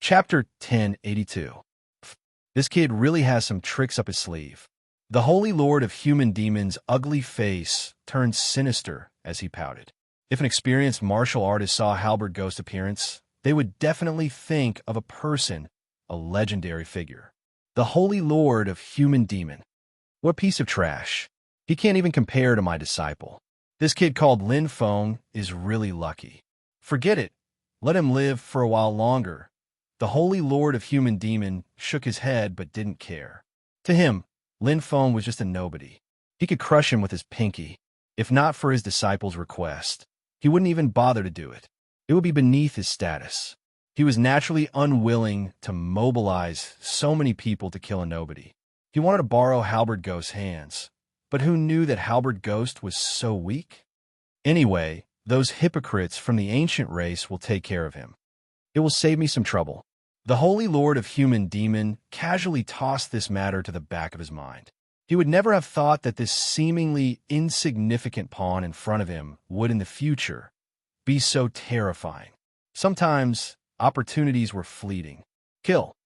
Chapter 1082. This kid really has some tricks up his sleeve. The Holy Lord of Human Demon's ugly face turned sinister as he pouted. If an experienced martial artist saw a halberd ghost appearance, they would definitely think of a person, a legendary figure. The Holy Lord of Human Demon. What piece of trash. He can't even compare to my disciple. This kid called Lin Feng is really lucky. Forget it. Let him live for a while longer. The Holy Lord of Human Demon shook his head but didn't care. To him, Lin Feng was just a nobody. He could crush him with his pinky. If not for his disciple's request, he wouldn't even bother to do it. It would be beneath his status. He was naturally unwilling to mobilize so many people to kill a nobody. He wanted to borrow Halberd Ghost's hands, but who knew that Halberd Ghost was so weak? Anyway, those hypocrites from the ancient race will take care of him. It will save me some trouble. The Holy Lord of Human Demon casually tossed this matter to the back of his mind. He would never have thought that this seemingly insignificant pawn in front of him would in the future be so terrifying. Sometimes opportunities were fleeting. Kill.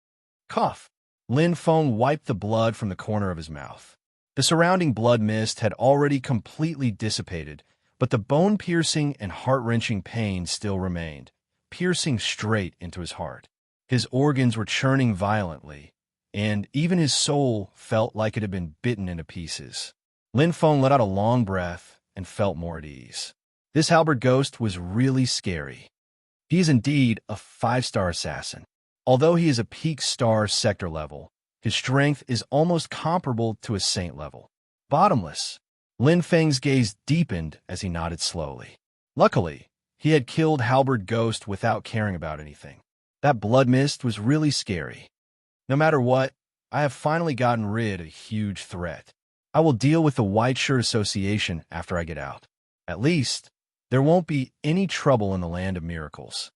Cough. Lin Feng wiped the blood from the corner of his mouth. The surrounding blood mist had already completely dissipated, but the bone-piercing and heart-wrenching pain still remained, piercing straight into his heart. His organs were churning violently, and even his soul felt like it had been bitten into pieces. Lin Feng let out a long breath and felt more at ease. This halberd ghost was really scary. He is indeed a 5-star assassin. Although he is a peak star sector level, his strength is almost comparable to a saint level. Bottomless. Lin Feng's gaze deepened as he nodded slowly. Luckily, he had killed Halberd Ghost without caring about anything. That blood mist was really scary. No matter what, I have finally gotten rid of a huge threat. I will deal with the White Shirt Association after I get out. At least, there won't be any trouble in the land of miracles.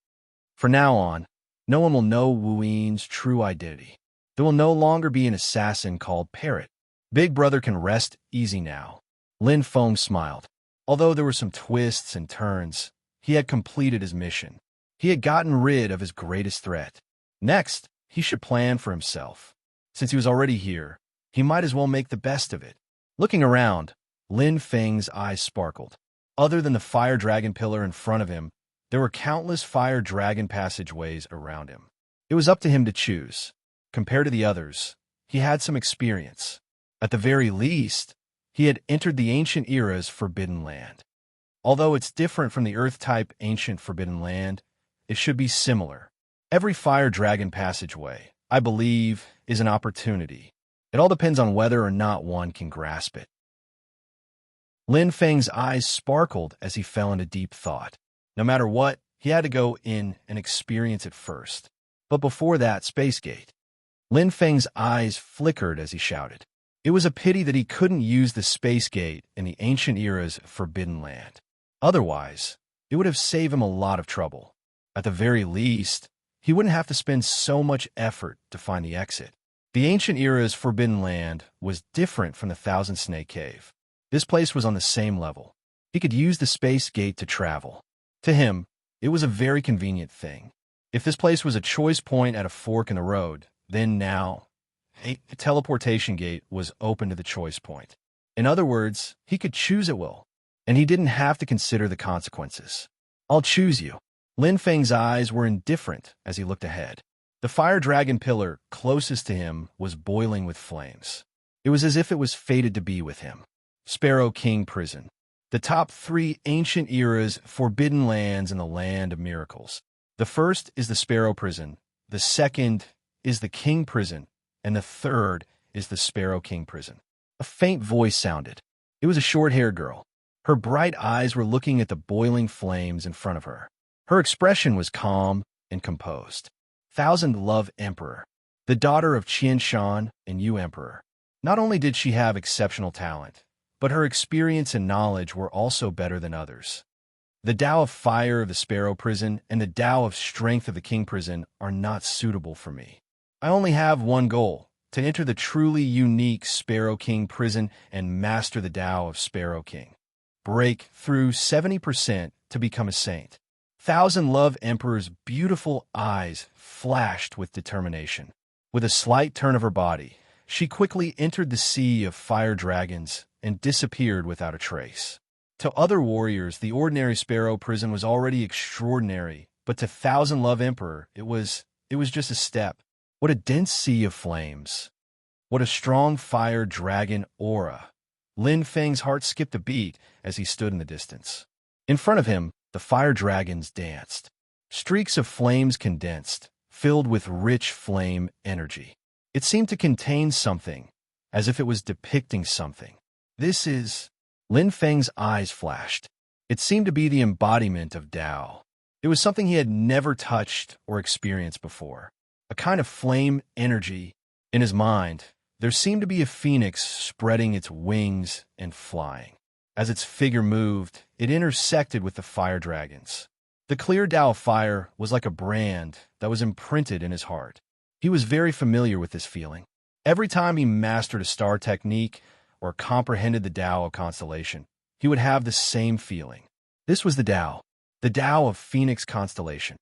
From now on, no one will know Wu Yin's true identity. There will no longer be an assassin called Parrot. Big Brother can rest easy now. Lin Feng smiled. Although there were some twists and turns, he had completed his mission. He had gotten rid of his greatest threat. Next, he should plan for himself. Since he was already here, he might as well make the best of it. Looking around, Lin Feng's eyes sparkled. Other than the fire dragon pillar in front of him, there were countless fire dragon passageways around him. It was up to him to choose. Compared to the others, he had some experience. At the very least, he had entered the ancient era's Forbidden Land. Although it's different from the Earth-type ancient Forbidden Land, it should be similar. Every fire dragon passageway, I believe, is an opportunity. It all depends on whether or not one can grasp it. Lin Feng's eyes sparkled as he fell into deep thought. No matter what, he had to go in and experience it first. But before that, Space Gate. Lin Feng's eyes flickered as he shouted. It was a pity that he couldn't use the Space Gate in the ancient era's Forbidden Land. Otherwise, it would have saved him a lot of trouble. At the very least, he wouldn't have to spend so much effort to find the exit. The ancient era's Forbidden Land was different from the Thousand Snake Cave. This place was on the same level. He could use the Space Gate to travel. To him, it was a very convenient thing. If this place was a choice point at a fork in the road, then now, a teleportation gate was open to the choice point. In other words, he could choose at will, and he didn't have to consider the consequences. I'll choose you. Lin Feng's eyes were indifferent as he looked ahead. The fire dragon pillar closest to him was boiling with flames. It was as if it was fated to be with him. Sparrow King Prison. The top 3 ancient eras forbidden lands in the land of miracles. The first is the Sparrow Prison, the second is the King Prison, and the third is the Sparrow King Prison. A faint voice sounded. It was a short-haired girl. Her bright eyes were looking at the boiling flames in front of her. Her expression was calm and composed. Thousand Love Emperor, the daughter of Qian Shan and Yu Emperor. Not only did she have exceptional talent, but her experience and knowledge were also better than others. The Tao of Fire of the Sparrow Prison and the Tao of Strength of the King Prison are not suitable for me. I only have one goal, to enter the truly unique Sparrow King Prison and master the Tao of Sparrow King. Break through 70% to become a saint. Thousand Love Emperor's beautiful eyes flashed with determination. With a slight turn of her body, she quickly entered the sea of fire dragons and disappeared without a trace. To other warriors, the ordinary sparrow prison was already extraordinary, but to Thousand Love Emperor, it was just a step. What a dense sea of flames. What a strong fire dragon aura. Lin Feng's heart skipped a beat as he stood in the distance. In front of him, the fire dragons danced. Streaks of flames condensed, filled with rich flame energy. It seemed to contain something, as if it was depicting something. This is... Lin Feng's eyes flashed. It seemed to be the embodiment of Tao. It was something he had never touched or experienced before. A kind of flame energy. In his mind, there seemed to be a phoenix spreading its wings and flying. As its figure moved, it intersected with the fire dragons. The clear Tao fire was like a brand that was imprinted in his heart. He was very familiar with this feeling. Every time he mastered a star technique or comprehended the Tao of constellation, he would have the same feeling. This was the Tao of Phoenix constellation.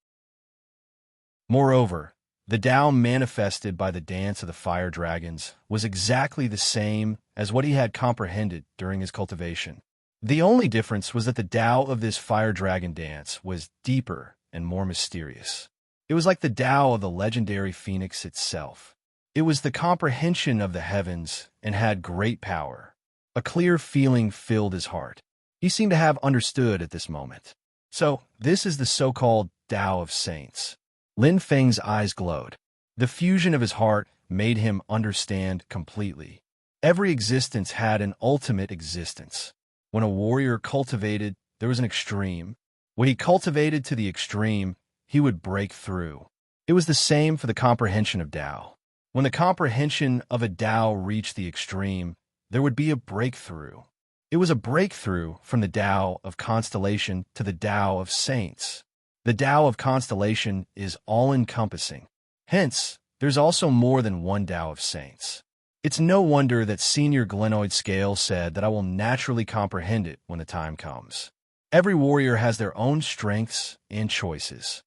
Moreover, the Tao manifested by the dance of the fire dragons was exactly the same as what he had comprehended during his cultivation. The only difference was that the Tao of this fire dragon dance was deeper and more mysterious. It was like the Tao of the legendary phoenix itself. It was the comprehension of the heavens and had great power. A clear feeling filled his heart. He seemed to have understood at this moment. So, this is the so-called Tao of Saints. Lin Feng's eyes glowed. The fusion of his heart made him understand completely. Every existence had an ultimate existence. When a warrior cultivated, there was an extreme. When he cultivated to the extreme, he would break through. It was the same for the comprehension of Tao. When the comprehension of a Tao reached the extreme, there would be a breakthrough. It was a breakthrough from the Tao of constellation to the Tao of saints. The Tao of constellation is all-encompassing. Hence, there's also more than one Tao of saints. It's no wonder that Senior Glenoid Scale said that I will naturally comprehend it when the time comes. Every warrior has their own strengths and choices.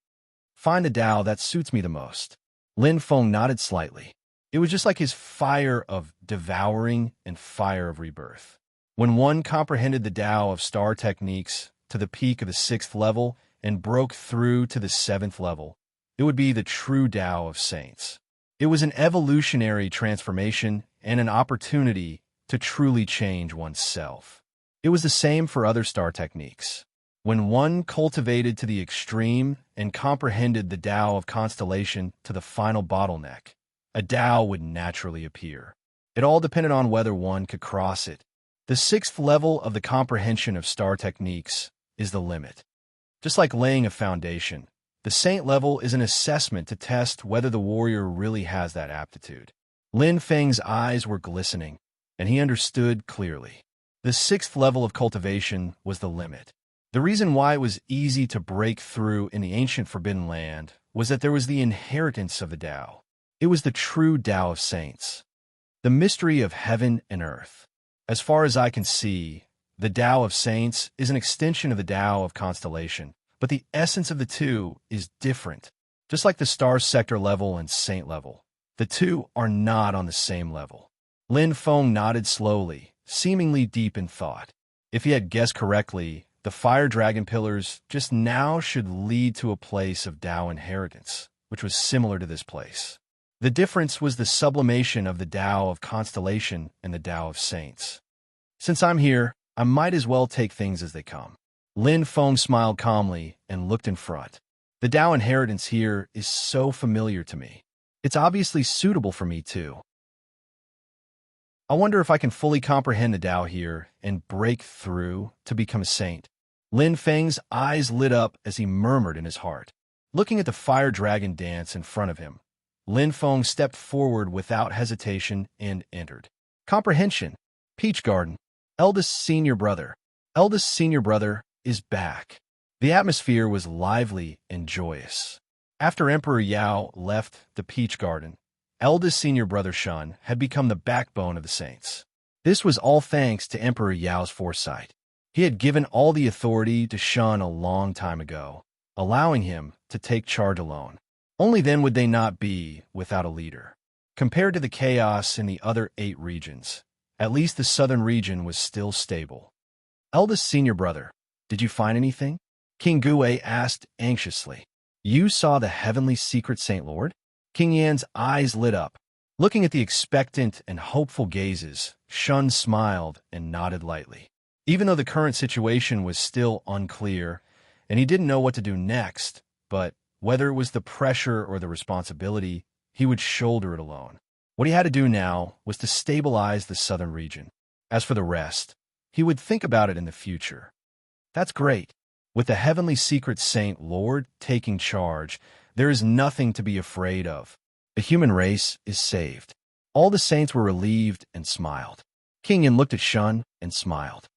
Find the Tao that suits me the most. Lin Feng nodded slightly. It was just like his fire of devouring and fire of rebirth. When one comprehended the Tao of star techniques to the peak of the 6th level and broke through to the 7th level, it would be the true Tao of saints. It was an evolutionary transformation and an opportunity to truly change oneself. It was the same for other star techniques. When one cultivated to the extreme and comprehended the Tao of constellation to the final bottleneck, a Tao would naturally appear. It all depended on whether one could cross it. The 6th level of the comprehension of star techniques is the limit. Just like laying a foundation, the saint level is an assessment to test whether the warrior really has that aptitude. Lin Feng's eyes were glistening, and he understood clearly. The 6th level of cultivation was the limit. The reason why it was easy to break through in the ancient Forbidden Land was that there was the inheritance of the Tao. It was the true Tao of saints, the mystery of heaven and earth. As far as I can see, the Tao of saints is an extension of the Tao of constellation, but the essence of the two is different. Just like the star sector level and saint level, the two are not on the same level. Lin Feng nodded slowly, seemingly deep in thought. If he had guessed correctly, the fire dragon pillars just now should lead to a place of Tao inheritance, which was similar to this place. The difference was the sublimation of the Tao of constellation and the Tao of saints. Since I'm here, I might as well take things as they come. Lin Feng smiled calmly and looked in front. The Tao inheritance here is so familiar to me. It's obviously suitable for me too. I wonder if I can fully comprehend the Tao here and break through to become a saint. Lin Feng's eyes lit up as he murmured in his heart. Looking at the fire dragon dance in front of him, Lin Feng stepped forward without hesitation and entered. Comprehension. Peach Garden. Eldest senior brother. Eldest senior brother is back. The atmosphere was lively and joyous. After Emperor Yao left the Peach Garden, eldest senior brother Shun had become the backbone of the saints. This was all thanks to Emperor Yao's foresight. He had given all the authority to Shun a long time ago, allowing him to take charge alone. Only then would they not be without a leader. Compared to the chaos in the other 8 regions, at least the southern region was still stable. Eldest senior brother, did you find anything? King Gue asked anxiously. You saw the heavenly secret Saint Lord? King Yan's eyes lit up. Looking at the expectant and hopeful gazes, Shun smiled and nodded lightly. Even though the current situation was still unclear, and he didn't know what to do next, but whether it was the pressure or the responsibility, he would shoulder it alone. What he had to do now was to stabilize the southern region. As for the rest, he would think about it in the future. That's great. With the heavenly secret Saint Lord taking charge, there is nothing to be afraid of. The human race is saved. All the saints were relieved and smiled. King Yin looked at Shun and smiled.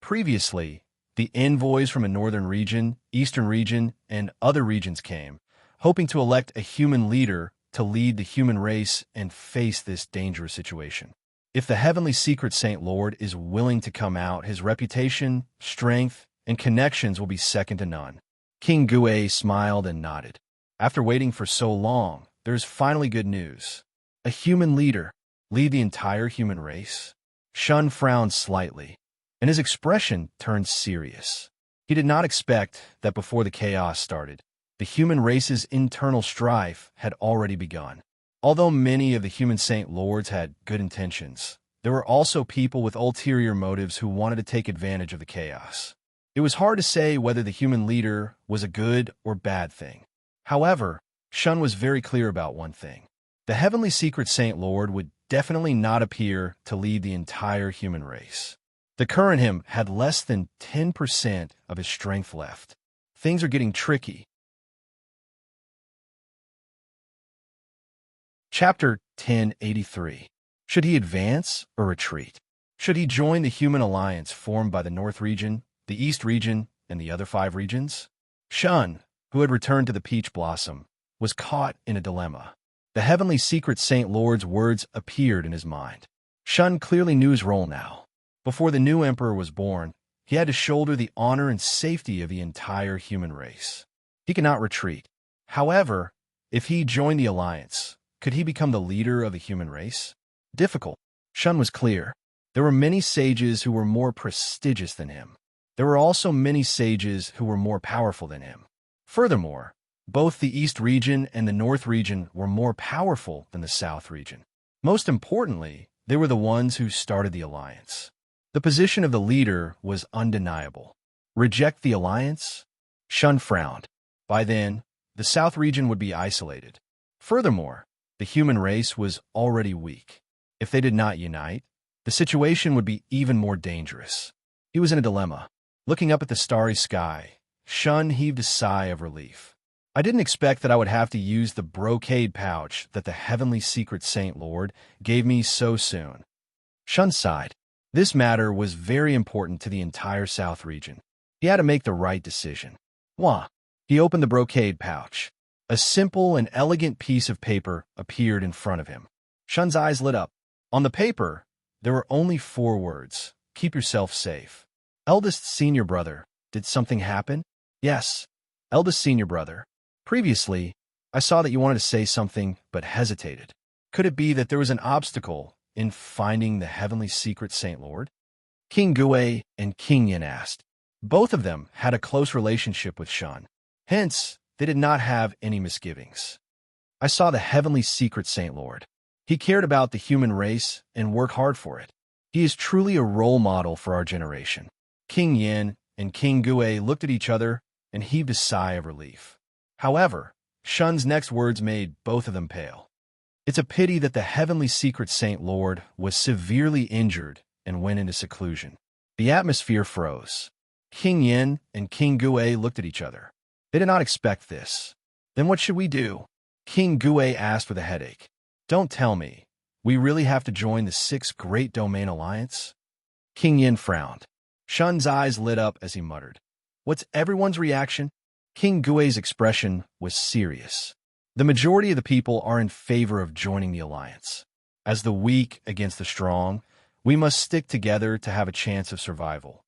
Previously, the envoys from a northern region, eastern region, and other regions came, hoping to elect a human leader to lead the human race and face this dangerous situation. If the heavenly secret Saint Lord is willing to come out, his reputation, strength, and connections will be second to none. King Gue smiled and nodded. After waiting for so long, there's finally good news. A human leader, lead the entire human race? Shun frowned slightly, and his expression turned serious. He did not expect that before the chaos started, the human race's internal strife had already begun. Although many of the human Saint Lords had good intentions, there were also people with ulterior motives who wanted to take advantage of the chaos. It was hard to say whether the human leader was a good or bad thing. However, Shun was very clear about one thing. The heavenly secret Saint Lord would definitely not appear to lead the entire human race. The current him had less than 10% of his strength left. Things are getting tricky. Chapter 1083. Should he advance or retreat? Should he join the human alliance formed by the North region, the East region, and the other 5 regions? Shun, who had returned to the Peach Blossom, was caught in a dilemma. The heavenly secret Saint Lord's words appeared in his mind. Shun clearly knew his role now. Before the new emperor was born, he had to shoulder the honor and safety of the entire human race. He could not retreat. However, if he joined the alliance, could he become the leader of the human race? Difficult. Shun was clear. There were many sages who were more prestigious than him. There were also many sages who were more powerful than him. Furthermore, both the East region and the North region were more powerful than the South region. Most importantly, they were the ones who started the alliance. The position of the leader was undeniable. Reject the alliance? Shun frowned. By then, the South region would be isolated. Furthermore, the human race was already weak. If they did not unite, the situation would be even more dangerous. He was in a dilemma. Looking up at the starry sky, Shun heaved a sigh of relief. I didn't expect that I would have to use the brocade pouch that the heavenly secret Saint Lord gave me so soon. Shun sighed. This matter was very important to the entire South region. He had to make the right decision. Wah! He opened the brocade pouch. A simple and elegant piece of paper appeared in front of him. Shun's eyes lit up. On the paper, there were only 4 words. Keep yourself safe. Eldest senior brother, did something happen? Yes. Eldest senior brother. Previously, I saw that you wanted to say something, but hesitated. Could it be that there was an obstacle in finding the heavenly secret Saint Lord? King Gue and King Yin asked. Both of them had a close relationship with Shun. Hence, they did not have any misgivings. I saw the heavenly secret Saint Lord. He cared about the human race and worked hard for it. He is truly a role model for our generation. King Yin and King Gue looked at each other and heaved a sigh of relief. However, Shun's next words made both of them pale. It's a pity that the heavenly secret Saint Lord was severely injured and went into seclusion. The atmosphere froze. King Yin and King Gue looked at each other. They did not expect this. Then what should we do? King Gue asked with a headache. Don't tell me. We really have to join the 6th Great Domain Alliance? King Yin frowned. Shun's eyes lit up as he muttered. What's everyone's reaction? King Gue's expression was serious. The majority of the people are in favor of joining the alliance. As the weak against the strong, we must stick together to have a chance of survival.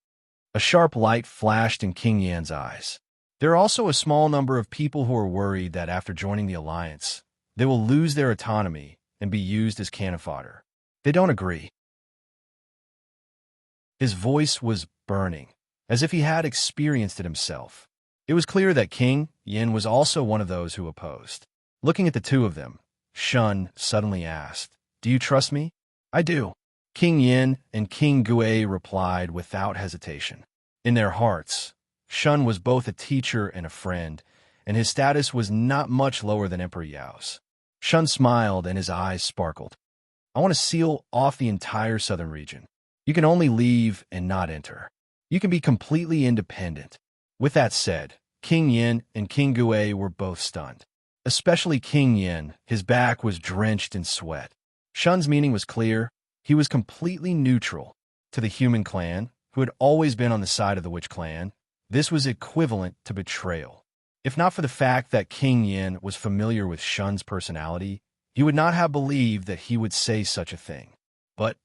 A sharp light flashed in King Yan's eyes. There are also a small number of people who are worried that after joining the alliance, they will lose their autonomy and be used as cannon fodder. They don't agree. His voice was burning, as if he had experienced it himself. It was clear that King Yin was also one of those who opposed. Looking at the two of them, Shun suddenly asked, "Do you trust me?" "I do." King Yin and King Gui replied without hesitation. In their hearts, Shun was both a teacher and a friend, and his status was not much lower than Emperor Yao's. Shun smiled and his eyes sparkled. "I want to seal off the entire southern region. You can only leave and not enter. You can be completely independent." With that said, King Yin and King Gui were both stunned. Especially King Yin, his back was drenched in sweat. Shun's meaning was clear. He was completely neutral. To the human clan, who had always been on the side of the witch clan, this was equivalent to betrayal. If not for the fact that King Yin was familiar with Shun's personality, he would not have believed that he would say such a thing. But,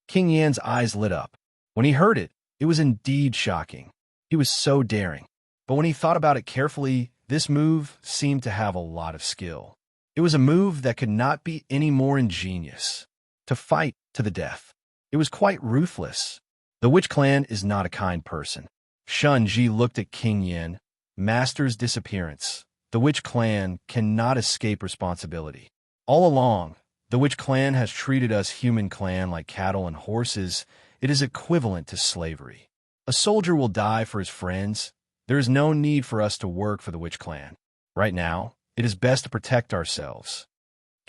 King Yin's eyes lit up. When he heard it, it was indeed shocking. He was so daring. But when he thought about it carefully, this move seemed to have a lot of skill. It was a move that could not be any more ingenious. To fight to the death. It was quite ruthless. The witch clan is not a kind person. Shun Ji looked at King Yin. Master's disappearance. The witch clan cannot escape responsibility. All along, the witch clan has treated us human clan like cattle and horses. It is equivalent to slavery. A soldier will die for his friends. There is no need for us to work for the witch clan. Right now, it is best to protect ourselves.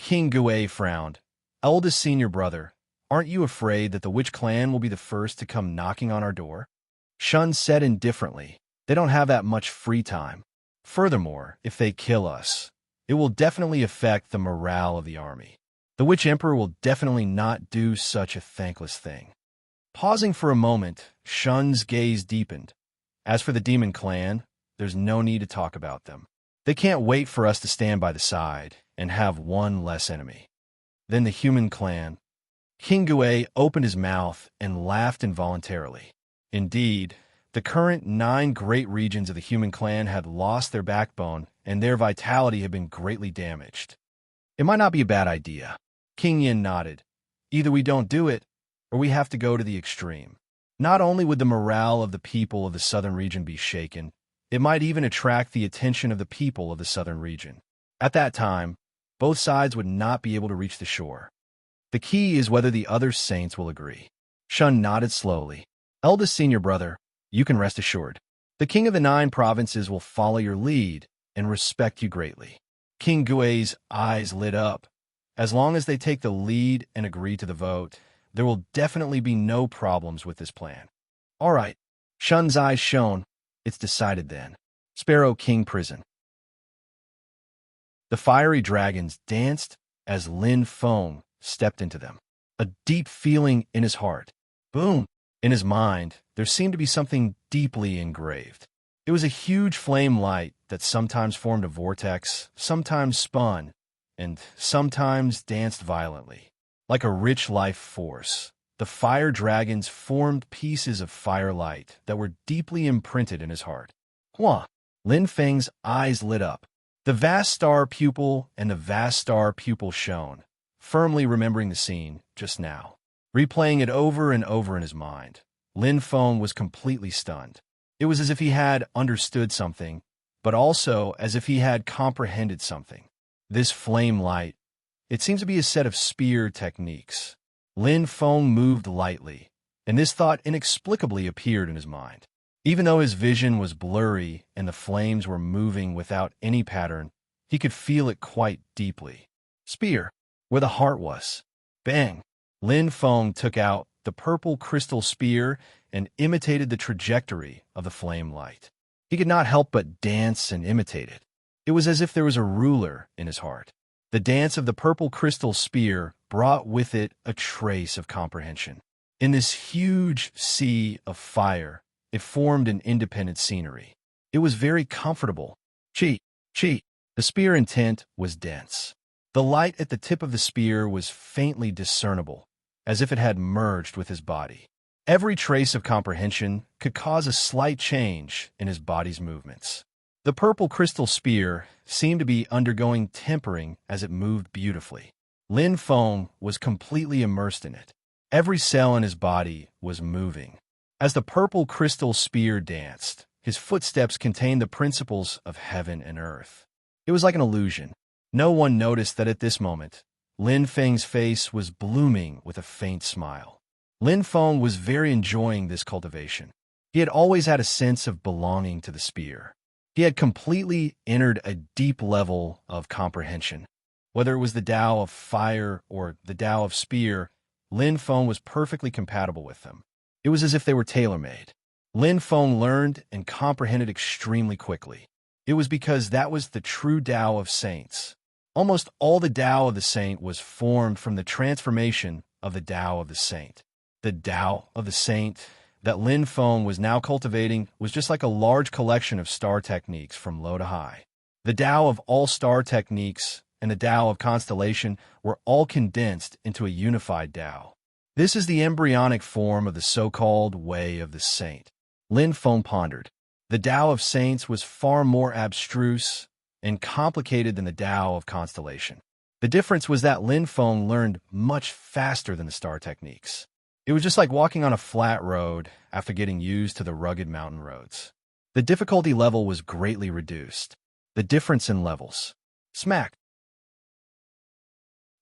King Gui frowned. "Eldest senior brother, aren't you afraid that the witch clan will be the first to come knocking on our door?" Shun said indifferently, "They don't have that much free time. Furthermore, if they kill us, it will definitely affect the morale of the army. The witch emperor will definitely not do such a thankless thing." Pausing for a moment, Shun's gaze deepened. "As for the demon clan, there's no need to talk about them. They can't wait for us to stand by the side and have one less enemy." Then the human clan. King Gui opened his mouth and laughed involuntarily. Indeed, the current 9 great regions of the human clan had lost their backbone and their vitality had been greatly damaged. "It might not be a bad idea." King Yin nodded. "Either we don't do it, or we have to go to the extreme. Not only would the morale of the people of the southern region be shaken, it might even attract the attention of the people of the southern region. At that time, both sides would not be able to reach the shore. The key is whether the other saints will agree." Shun nodded slowly. "Eldest senior brother, you can rest assured. The king of the 9 provinces will follow your lead and respect you greatly." King Gui's eyes lit up. As long as they take the lead and agree to the vote, there will definitely be no problems with this plan. "All right." Shun's eyes shone. "It's decided then." Sparrow King Prison. The fiery dragons danced as Lin Feng stepped into them. A deep feeling in his heart. Boom! In his mind, there seemed to be something deeply engraved. It was a huge flame light that sometimes formed a vortex, sometimes spun, and sometimes danced violently. Like a rich life force, the fire dragons formed pieces of firelight that were deeply imprinted in his heart. Hua! Lin Feng's eyes lit up. The vast star pupil and the vast star pupil shone, firmly remembering the scene just now. Replaying it over and over in his mind, Lin Feng was completely stunned. It was as if he had understood something, but also as if he had comprehended something. This flame light, it seems to be a set of spear techniques. Lin Feng moved lightly, and this thought inexplicably appeared in his mind. Even though his vision was blurry and the flames were moving without any pattern, he could feel it quite deeply. Spear, where the heart was. Bang! Lin Feng took out the purple crystal spear and imitated the trajectory of the flame light. He could not help but dance and imitate it. It was as if there was a ruler in his heart. The dance of the purple crystal spear brought with it a trace of comprehension. In this huge sea of fire, it formed an independent scenery. It was very comfortable. Chi. The spear intent was dense. The light at the tip of the spear was faintly discernible, as if it had merged with his body. Every trace of comprehension could cause a slight change in his body's movements. The purple crystal spear seemed to be undergoing tempering as it moved beautifully. Lin Feng was completely immersed in it. Every cell in his body was moving. As the purple crystal spear danced, his footsteps contained the principles of heaven and earth. It was like an illusion. No one noticed that at this moment, Lin Feng's face was blooming with a faint smile. Lin Feng was very enjoying this cultivation. He had always had a sense of belonging to the spear. He had completely entered a deep level of comprehension. Whether it was the Tao of fire or the Tao of spear, Lin Feng was perfectly compatible with them. It was as if they were tailor-made. Lin Feng learned and comprehended extremely quickly. It was because that was the true Tao of saints. Almost all the Tao of the saint was formed from the transformation of the Tao of the saint. The Tao of the saint that Lin Feng was now cultivating was just like a large collection of star techniques from low to high. The Tao of all star techniques and the Tao of constellation were all condensed into a unified Tao. This is the embryonic form of the so-called Way of the Saint. Lin Feng pondered. The Tao of saints was far more abstruse and complicated than the Tao of constellation. The difference was that Lin Feng learned much faster than the star techniques. It was just like walking on a flat road after getting used to the rugged mountain roads. The difficulty level was greatly reduced. The difference in levels. Smack.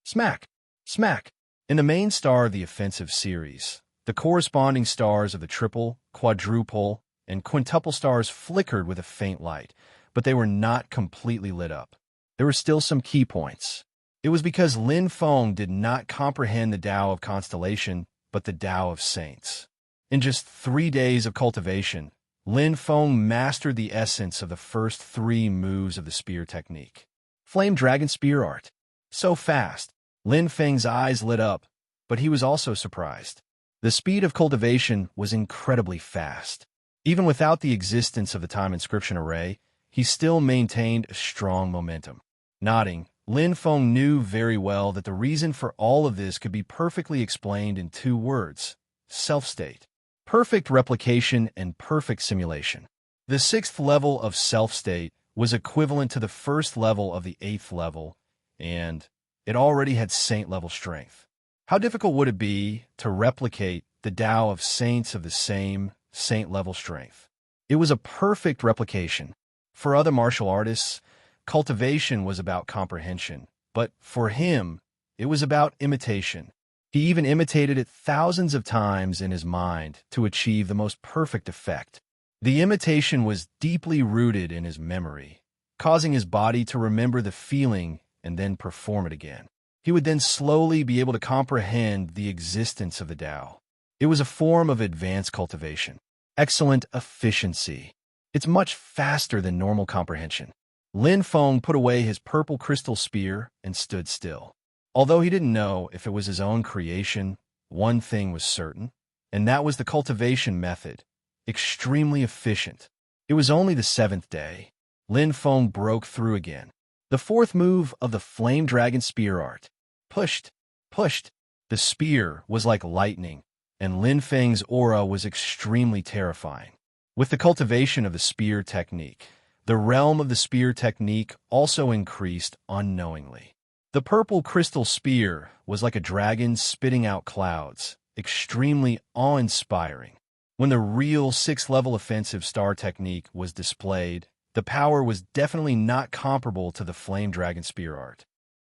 Smack. Smack. In the main star of the offensive series, the corresponding stars of the triple, quadruple, and quintuple stars flickered with a faint light, but they were not completely lit up. There were still some key points. It was because Lin Feng did not comprehend the Tao of constellation, but the Tao of saints. In just 3 days of cultivation, Lin Feng mastered the essence of the first 3 moves of the spear technique. Flame Dragon Spear Art. So fast, Lin Feng's eyes lit up, but he was also surprised. The speed of cultivation was incredibly fast. Even without the existence of the time inscription array, he still maintained a strong momentum. Nodding, Lin Feng knew very well that the reason for all of this could be perfectly explained in 2 words: self-state. Perfect replication and perfect simulation. The 6th level of self-state was equivalent to the 1st level of the 8th level, and it already had saint-level strength. How difficult would it be to replicate the Tao of saints of the same saint-level strength? It was a perfect replication. For other martial artists, cultivation was about comprehension, but for him, it was about imitation. He even imitated it thousands of times in his mind to achieve the most perfect effect. The imitation was deeply rooted in his memory, causing his body to remember the feeling and then perform it again. He would then slowly be able to comprehend the existence of the Tao. It was a form of advanced cultivation. Excellent efficiency. It's much faster than normal comprehension. Lin Feng put away his purple crystal spear and stood still. Although he didn't know if it was his own creation, one thing was certain, and that was the cultivation method. Extremely efficient. It was only the 7th day. Lin Feng broke through again. The 4th move of the Flame Dragon Spear Art. Pushed. Pushed. The spear was like lightning, and Lin Feng's aura was extremely terrifying. With the cultivation of the spear technique, the realm of the spear technique also increased unknowingly. The purple crystal spear was like a dragon spitting out clouds, extremely awe-inspiring. When the real 6th-level offensive star technique was displayed, the power was definitely not comparable to the Flame Dragon Spear Art.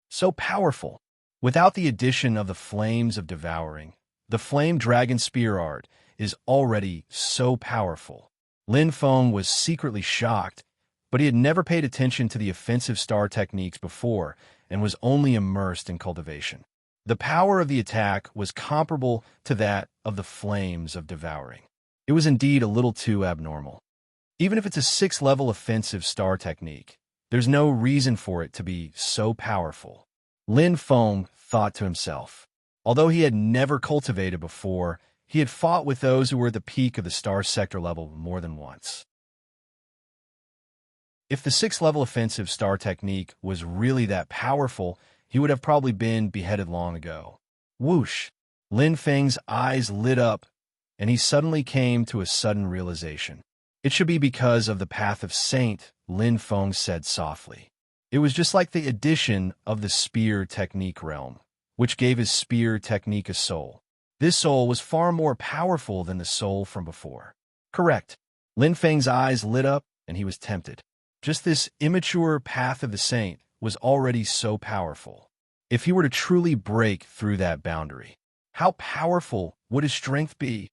So powerful. Without the addition of the Flames of Devouring, the Flame Dragon Spear Art is already so powerful. Lin Feng was secretly shocked, but he had never paid attention to the offensive star techniques before and was only immersed in cultivation. The power of the attack was comparable to that of the Flames of Devouring. It was indeed a little too abnormal. Even if it's a 6th-level offensive star technique, there's no reason for it to be so powerful. Lin Feng thought to himself. Although he had never cultivated before, he had fought with those who were at the peak of the star sector level more than once. If the 6th-level offensive star technique was really that powerful, he would have probably been beheaded long ago. Whoosh! Lin Feng's eyes lit up, and he suddenly came to a sudden realization. It should be because of the path of Saint, Lin Feng said softly. It was just like the addition of the spear technique realm, which gave his spear technique a soul. This soul was far more powerful than the soul from before. Correct. Lin Feng's eyes lit up, and he was tempted. Just this immature path of the saint was already so powerful. If he were to truly break through that boundary, how powerful would his strength be?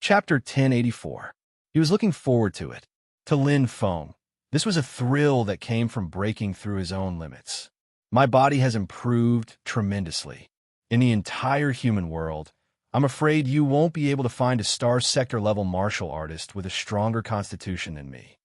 Chapter 1084. He was looking forward to it. To Lin Feng, this was a thrill that came from breaking through his own limits. My body has improved tremendously. In the entire human world, I'm afraid you won't be able to find a star sector level martial artist with a stronger constitution than me.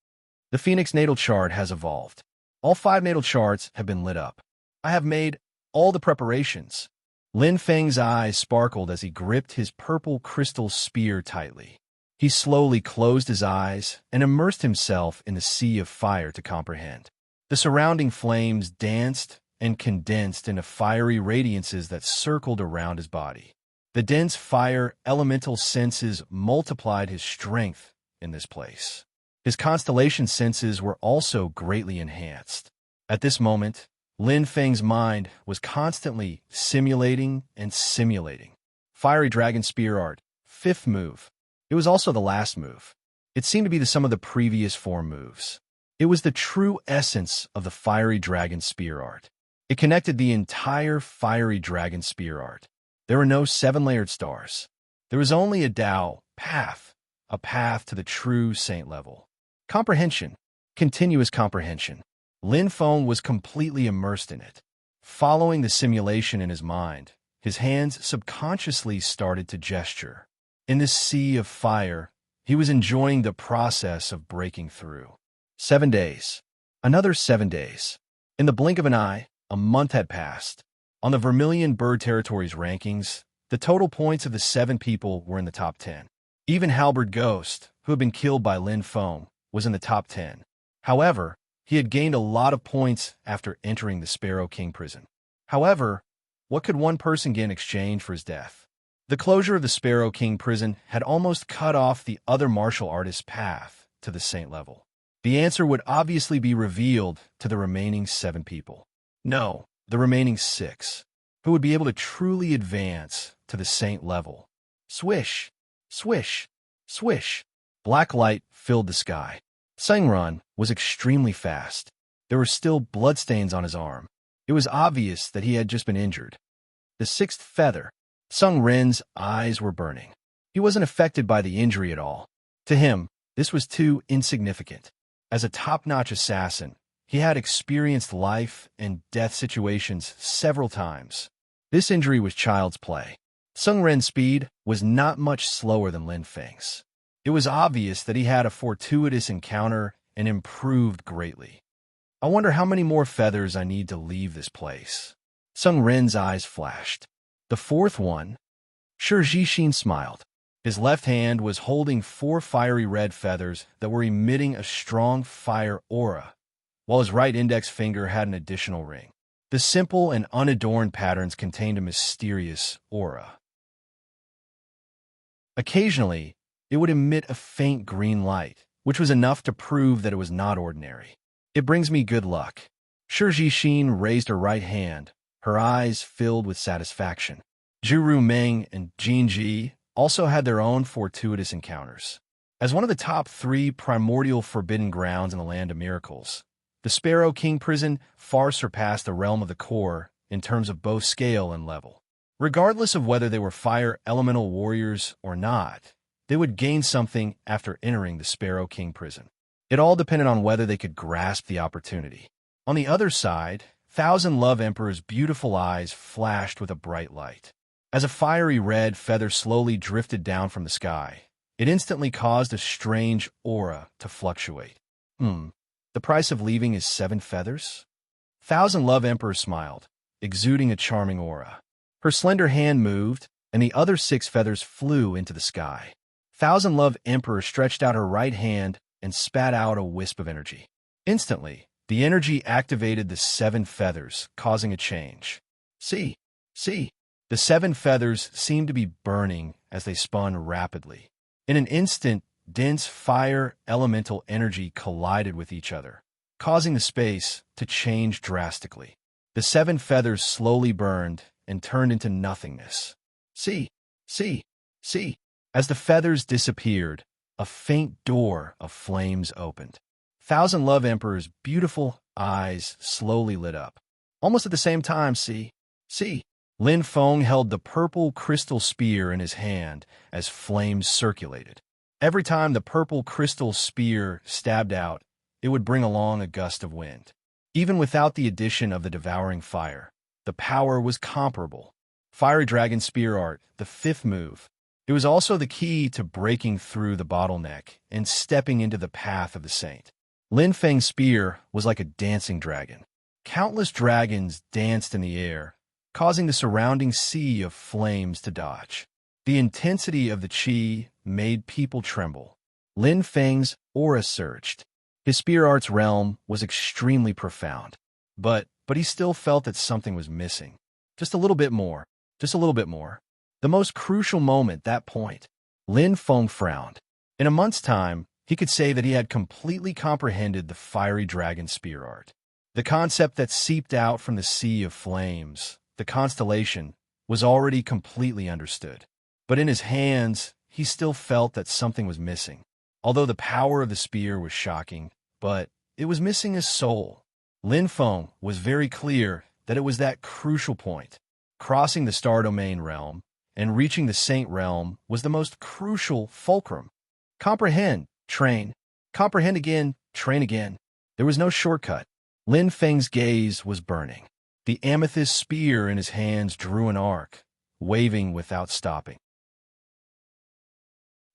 The Phoenix natal chart has evolved. All 5 natal charts have been lit up. I have made all the preparations. Lin Feng's eyes sparkled as he gripped his purple crystal spear tightly. He slowly closed his eyes and immersed himself in the sea of fire to comprehend. The surrounding flames danced and condensed into fiery radiances that circled around his body. The dense fire elemental senses multiplied his strength in this place. His constellation senses were also greatly enhanced. At this moment, Lin Feng's mind was constantly simulating and simulating. Fiery Dragon Spear Art, 5th move. It was also the last move. It seemed to be the sum of the previous 4 moves. It was the true essence of the Fiery Dragon Spear Art. It connected the entire Fiery Dragon Spear Art. There were no 7-layered stars. There was only a Dao path, a path to the true saint level. Comprehension, continuous comprehension. Lin Feng was completely immersed in it. Following the simulation in his mind, his hands subconsciously started to gesture. In this sea of fire, he was enjoying the process of breaking through. 7 days. Another 7 days. In the blink of an eye, a month had passed. On the Vermilion Bird Territories rankings, the total points of the 7 people were in the top 10. Even Halberd Ghost, who had been killed by Lin Feng, was in the top 10. However, he had gained a lot of points after entering the Sparrow King prison. However, what could one person get in exchange for his death? The closure of the Sparrow King prison had almost cut off the other martial artist's path to the saint level. The answer would obviously be revealed to the remaining 7 people. No, the remaining 6, who would be able to truly advance to the saint level. Swish, swish, swish. Black light filled the sky. Sangran was extremely fast. There were still bloodstains on his arm. It was obvious that he had just been injured. The 6th feather. Sung Ren's eyes were burning. He wasn't affected by the injury at all. To him, this was too insignificant. As a top-notch assassin, he had experienced life and death situations several times. This injury was child's play. Sung Ren's speed was not much slower than Lin Feng's. It was obvious that he had a fortuitous encounter and improved greatly. I wonder how many more feathers I need to leave this place. Sung Ren's eyes flashed. The 4th one? Shi Jixin smiled. His left hand was holding 4 fiery red feathers that were emitting a strong fire aura, while his right index finger had an additional ring. The simple and unadorned patterns contained a mysterious aura. Occasionally, it would emit a faint green light, which was enough to prove that it was not ordinary. It brings me good luck. Shi Jixin raised her right hand, her eyes filled with satisfaction. Zhu Meng and Jin Ji also had their own fortuitous encounters. As one of the top 3 primordial forbidden grounds in the Land of Miracles, the Sparrow King prison far surpassed the realm of the core in terms of both scale and level. Regardless of whether they were fire elemental warriors or not, they would gain something after entering the Sparrow King prison. It all depended on whether they could grasp the opportunity. On the other side, Thousand Love Emperor's beautiful eyes flashed with a bright light. As a fiery red feather slowly drifted down from the sky, it instantly caused a strange aura to fluctuate. The price of leaving is 7 feathers? Thousand Love Emperor smiled, exuding a charming aura. Her slender hand moved, and the other 6 feathers flew into the sky. Thousand Love Emperor stretched out her right hand and spat out a wisp of energy. Instantly, the energy activated the 7 feathers, causing a change. See, The 7 feathers seemed to be burning as they spun rapidly. In an instant, dense fire elemental energy collided with each other, causing the space to change drastically. The 7 feathers slowly burned and turned into nothingness. See, see, see. As the feathers disappeared, a faint door of flames opened. Thousand Love Emperor's beautiful eyes slowly lit up. Almost at the same time, see. Lin Feng held the purple crystal spear in his hand as flames circulated. Every time the purple crystal spear stabbed out, it would bring along a gust of wind. Even without the addition of the devouring fire, the power was comparable. Fiery Dragon Spear Art, the 5th move. It was also the key to breaking through the bottleneck and stepping into the path of the saint. Lin Feng's spear was like a dancing dragon. Countless dragons danced in the air, causing the surrounding sea of flames to dodge. The intensity of the qi made people tremble. Lin Feng's aura surged. His spear art's realm was extremely profound, but he still felt that something was missing. Just a little bit more. The most crucial moment, that point. Lin Feng frowned. In a month's time, he could say that he had completely comprehended the fiery dragon spear art. The concept that seeped out from the sea of flames, the constellation, was already completely understood. But in his hands, he still felt that something was missing. Although the power of the spear was shocking, but it was missing his soul. Lin Feng was very clear that it was that crucial point. Crossing the Star Domain realm and reaching the Saint realm was the most crucial fulcrum. Comprehend, train. Comprehend again, train again. There was no shortcut. Lin Feng's gaze was burning. The amethyst spear in his hands drew an arc, waving without stopping.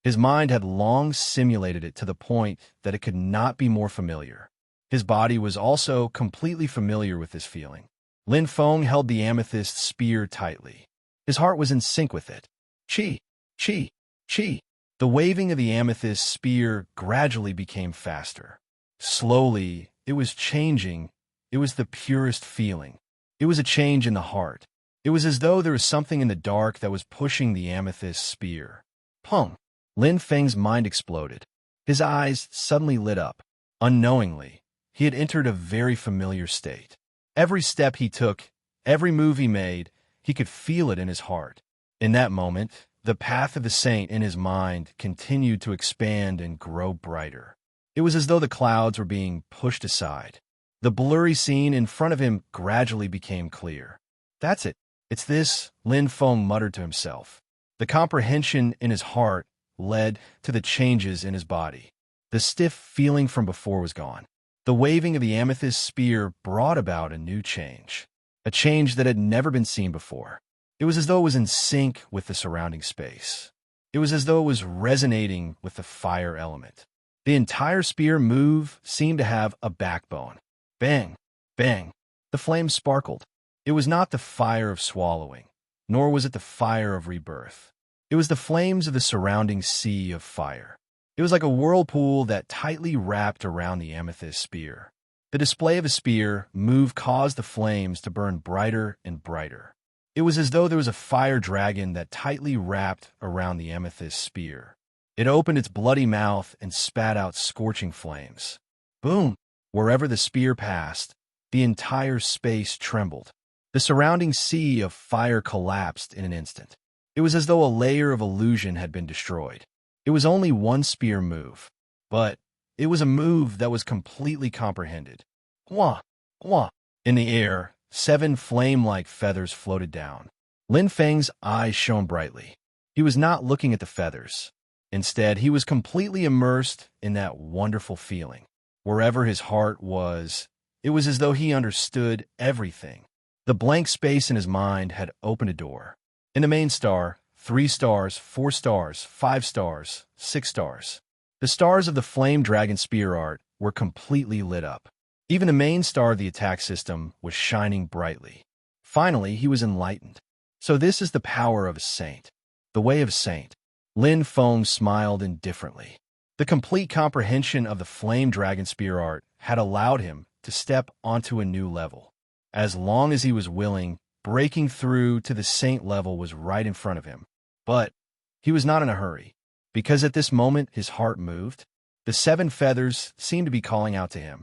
His mind had long simulated it to the point that it could not be more familiar. His body was also completely familiar with this feeling. Lin Feng held the amethyst spear tightly. His heart was in sync with it. Qi, qi, qi. The waving of the amethyst spear gradually became faster. Slowly, it was changing. It was the purest feeling. It was a change in the heart. It was as though there was something in the dark that was pushing the amethyst spear. Pung! Lin Feng's mind exploded. His eyes suddenly lit up. Unknowingly, he had entered a very familiar state. Every step he took, every move he made, he could feel it in his heart. In that moment, the path of the saint in his mind continued to expand and grow brighter. It was as though the clouds were being pushed aside. The blurry scene in front of him gradually became clear. That's it. It's this, Lin Feng muttered to himself. The comprehension in his heart led to the changes in his body. The stiff feeling from before was gone. The waving of the amethyst spear brought about a new change, a change that had never been seen before. It was as though it was in sync with the surrounding space. It was as though it was resonating with the fire element. The entire spear move seemed to have a backbone. Bang, bang. The flames sparkled. It was not the fire of swallowing, nor was it the fire of rebirth. It was the flames of the surrounding sea of fire. It was like a whirlpool that tightly wrapped around the amethyst spear. The display of a spear move caused the flames to burn brighter and brighter. It was as though there was a fire dragon that tightly wrapped around the amethyst spear. It opened its bloody mouth and spat out scorching flames. Boom! Wherever the spear passed, the entire space trembled. The surrounding sea of fire collapsed in an instant. It was as though a layer of illusion had been destroyed. It was only one spear move, but it was a move that was completely comprehended. Wah! Wah! In the air, 7 flame-like feathers floated down. Lin Feng's eyes shone brightly. He was not looking at the feathers. Instead, he was completely immersed in that wonderful feeling. Wherever his heart was, it was as though he understood everything. The blank space in his mind had opened a door. In the main star, 3 stars, 4 stars, 5 stars, 6 stars. The stars of the flame dragon spear art were completely lit up. Even the main star of the attack system was shining brightly. Finally, he was enlightened. So this is the power of a saint. The way of a saint. Lin Feng smiled indifferently. The complete comprehension of the flame dragon spear art had allowed him to step onto a new level. As long as he was willing, breaking through to the saint level was right in front of him. But he was not in a hurry, because at this moment his heart moved. The 7 feathers seemed to be calling out to him.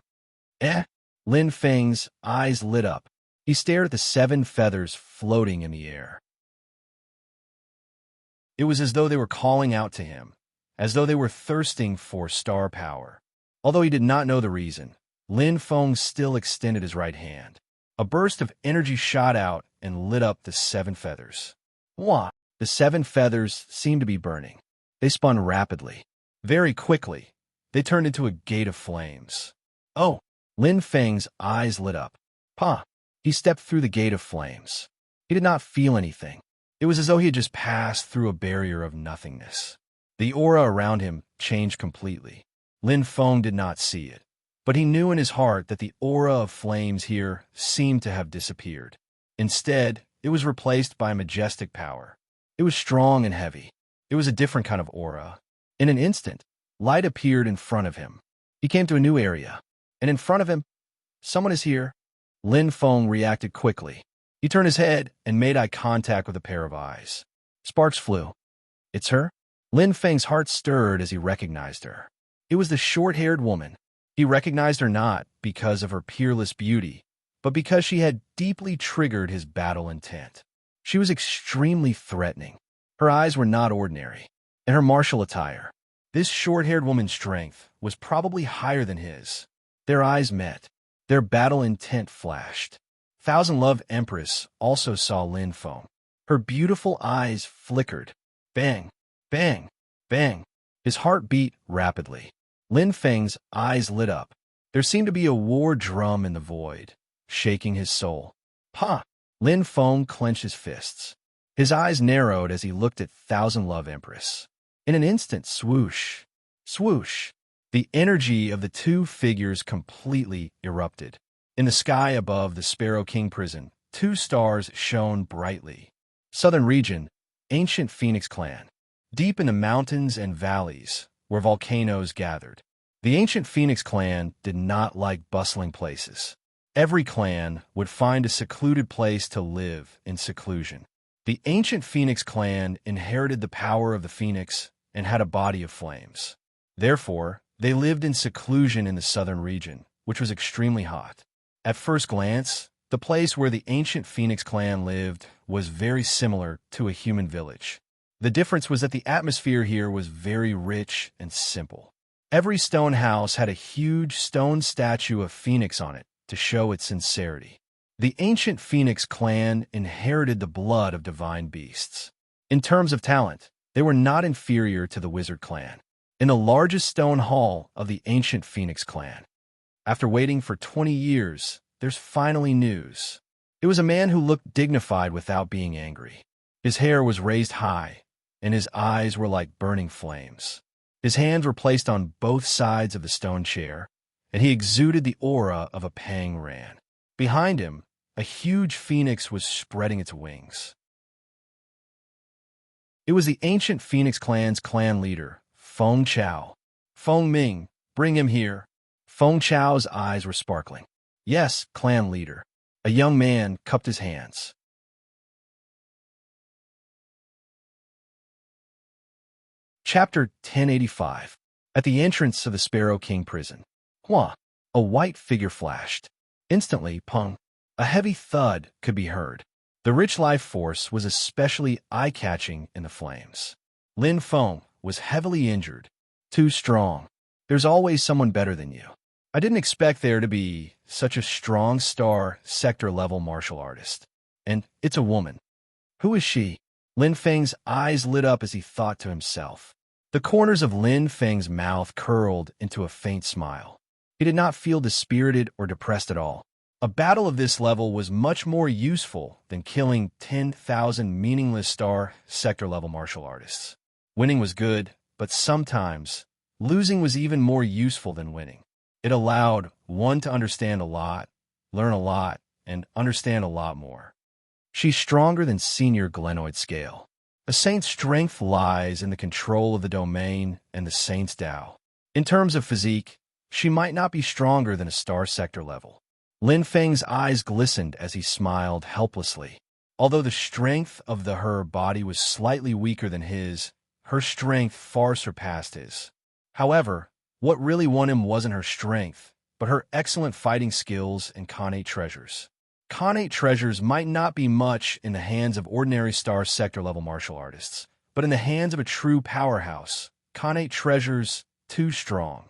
Eh? Lin Feng's eyes lit up. He stared at the 7 feathers floating in the air. It was as though they were calling out to him, as though they were thirsting for star power. Although he did not know the reason, Lin Feng still extended his right hand. A burst of energy shot out and lit up the 7 feathers. Wah! The 7 feathers seemed to be burning. They spun rapidly. Very quickly, they turned into a gate of flames. Oh! Lin Feng's eyes lit up. Pa! He stepped through the gate of flames. He did not feel anything. It was as though he had just passed through a barrier of nothingness. The aura around him changed completely. Lin Feng did not see it, but he knew in his heart that the aura of flames here seemed to have disappeared. Instead, it was replaced by majestic power. It was strong and heavy. It was a different kind of aura. In an instant, light appeared in front of him. He came to a new area, and in front of him, someone is here. Lin Feng reacted quickly. He turned his head and made eye contact with a pair of eyes. Sparks flew. It's her? Lin Feng's heart stirred as he recognized her. It was the short-haired woman. He recognized her not because of her peerless beauty, but because she had deeply triggered his battle intent. She was extremely threatening. Her eyes were not ordinary, and her martial attire. This short-haired woman's strength was probably higher than his. Their eyes met. Their battle intent flashed. Thousand Love Empress also saw Lin Feng. Her beautiful eyes flickered. Bang, bang, bang. His heart beat rapidly. Lin Feng's eyes lit up. There seemed to be a war drum in the void, shaking his soul. Ha! Lin Feng clenched his fists. His eyes narrowed as he looked at Thousand Love Empress. In an instant, swoosh, swoosh. The energy of the 2 figures completely erupted. In the sky above the Sparrow King prison, 2 stars shone brightly. Southern region, ancient Phoenix clan. Deep in the mountains and valleys, where volcanoes gathered. The ancient Phoenix clan did not like bustling places. Every clan would find a secluded place to live in seclusion. The ancient Phoenix clan inherited the power of the Phoenix and had a body of flames. Therefore, they lived in seclusion in the southern region, which was extremely hot. At first glance, the place where the ancient Phoenix clan lived was very similar to a human village. The difference was that the atmosphere here was very rich and simple. Every stone house had a huge stone statue of Phoenix on it to show its sincerity. The ancient Phoenix clan inherited the blood of divine beasts. In terms of talent, they were not inferior to the wizard clan. In the largest stone hall of the ancient Phoenix clan, after waiting for 20 years, there's finally news. It was a man who looked dignified without being angry. His hair was raised high, and his eyes were like burning flames. His hands were placed on both sides of the stone chair, and he exuded the aura of a Pang Ran. Behind him, a huge phoenix was spreading its wings. It was the ancient Phoenix clan's clan leader, Feng Chao. Feng Ming, bring him here. Feng Chao's eyes were sparkling. Yes, clan leader. A young man cupped his hands. Chapter 1085. At the entrance of the Sparrow King prison. Hua! A white figure flashed. Instantly, pung! A heavy thud could be heard. The rich life force was especially eye-catching in the flames. Lin Feng was heavily injured. Too strong. There's always someone better than you. I didn't expect there to be such a strong star sector-level martial artist. And it's a woman. Who is she? Lin Feng's eyes lit up as he thought to himself. The corners of Lin Feng's mouth curled into a faint smile. He did not feel dispirited or depressed at all. A battle of this level was much more useful than killing 10,000 meaningless star sector-level martial artists. Winning was good, but sometimes losing was even more useful than winning. It allowed one to understand a lot, learn a lot, and understand a lot more. She's stronger than senior glenoid scale. A saint's strength lies in the control of the domain and the saint's Tao. In terms of physique, she might not be stronger than a star sector level. Lin Feng's eyes glistened as he smiled helplessly. Although the strength of her body was slightly weaker than his, her strength far surpassed his. However, what really won him wasn't her strength, but her excellent fighting skills and connate treasures. Connate treasures might not be much in the hands of ordinary star sector-level martial artists, but in the hands of a true powerhouse, connate treasures too strong.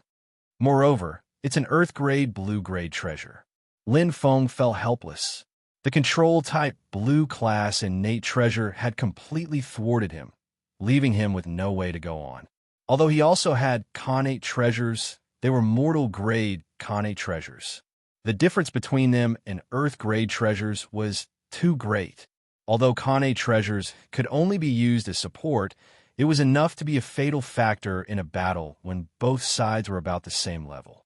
Moreover, it's an earth-grade, blue-grade treasure. Lin Feng felt helpless. The control-type blue-class innate treasure had completely thwarted him, leaving him with no way to go on. Although he also had connate treasures, they were mortal-grade connate treasures. The difference between them and earth-grade treasures was too great. Although connate treasures could only be used as support, it was enough to be a fatal factor in a battle when both sides were about the same level.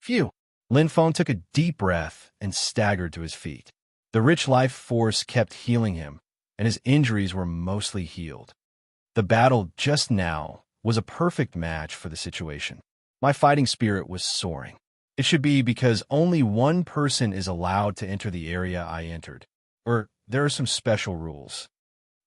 Phew! Lin Feng took a deep breath and staggered to his feet. The rich life force kept healing him, and his injuries were mostly healed. The battle just now was a perfect match for the situation. My fighting spirit was soaring. It should be because only one person is allowed to enter the area I entered, or there are some special rules.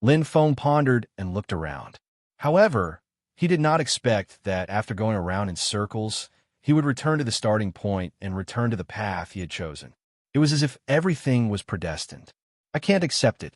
Lin Feng pondered and looked around. However, he did not expect that after going around in circles, he would return to the starting point and return to the path he had chosen. It was as if everything was predestined. I can't accept it.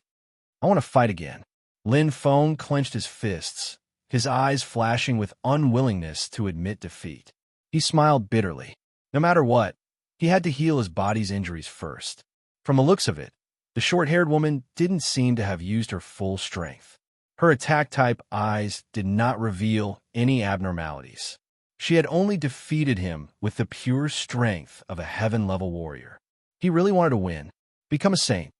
I want to fight again. Lin Feng clenched his fists, his eyes flashing with unwillingness to admit defeat. He smiled bitterly. No matter what, he had to heal his body's injuries first. From the looks of it, the short-haired woman didn't seem to have used her full strength. Her attack-type eyes did not reveal any abnormalities. She had only defeated him with the pure strength of a heaven-level warrior. He really wanted to win, become a saint.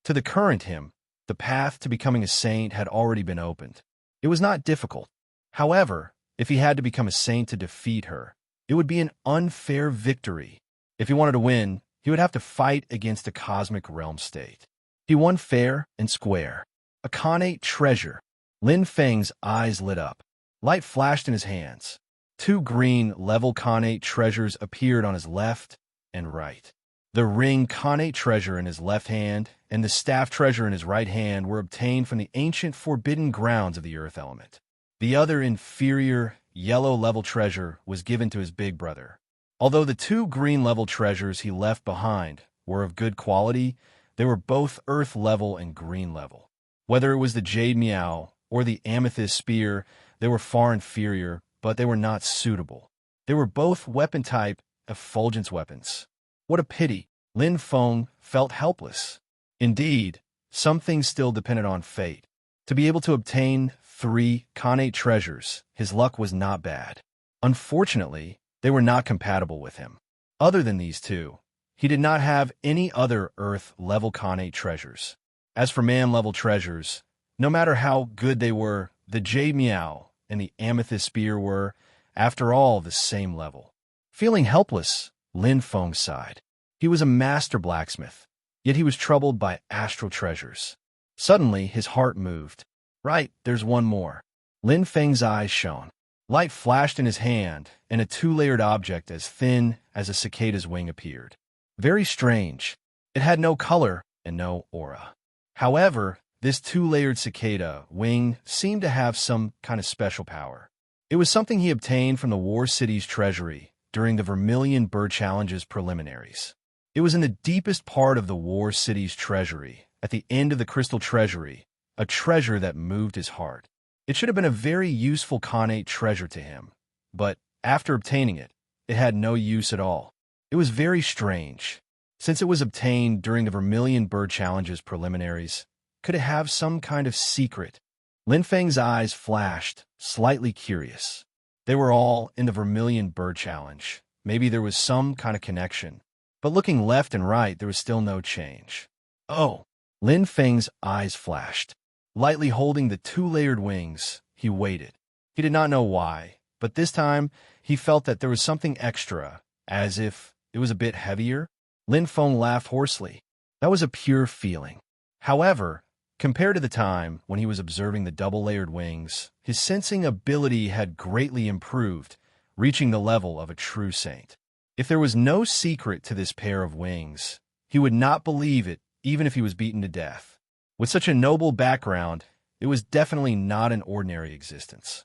To the current him, the path to becoming a saint had already been opened. It was not difficult. However, if he had to become a saint to defeat her, it would be an unfair victory. If he wanted to win, he would have to fight against a cosmic realm state. He won fair and square. A connate treasure. Lin Feng's eyes lit up. Light flashed in his hands. 2 green level connate treasures appeared on his left and right. The ring connate treasure in his left hand and the staff treasure in his right hand were obtained from the ancient forbidden grounds of the earth element. The other inferior yellow level treasure was given to his big brother. Although the 2 green level treasures he left behind were of good quality, they were both earth level and green level. Whether it was the jade meow or the amethyst spear, they were far inferior, but they were not suitable. They were both weapon-type effulgence weapons. What a pity. Lin Feng felt helpless. Indeed, some things still depended on fate. To be able to obtain 3 connate treasures, his luck was not bad. Unfortunately, they were not compatible with him. Other than these 2, he did not have any other earth-level connate treasures. As for man-level treasures, no matter how good they were, the jade meow and the amethyst spear were, after all, the same level. Feeling helpless, Lin Feng sighed. He was a master blacksmith, yet he was troubled by astral treasures. Suddenly, his heart moved. Right, there's one more. Lin Feng's eyes shone. Light flashed in his hand, and a 2-layered object as thin as a cicada's wing appeared. Very strange. It had no color and no aura. However, this 2-layered cicada wing seemed to have some kind of special power. It was something he obtained from the War City's treasury during the Vermilion Bird Challenge's preliminaries. It was in the deepest part of the War City's treasury, at the end of the Crystal Treasury, a treasure that moved his heart. It should have been a very useful connate treasure to him, but after obtaining it, it had no use at all. It was very strange. Since it was obtained during the Vermilion Bird Challenge's preliminaries, could it have some kind of secret? Lin Feng's eyes flashed, slightly curious. They were all in the Vermilion Bird Challenge. Maybe there was some kind of connection. But looking left and right, there was still no change. Oh! Lin Feng's eyes flashed. Lightly holding the 2-layered wings, he waited. He did not know why, but this time he felt that there was something extra, as if it was a bit heavier. Lin Feng laughed hoarsely. That was a pure feeling. However, compared to the time when he was observing the double-layered wings, his sensing ability had greatly improved, reaching the level of a true saint. If there was no secret to this pair of wings, he would not believe it even if he was beaten to death. With such a noble background, it was definitely not an ordinary existence.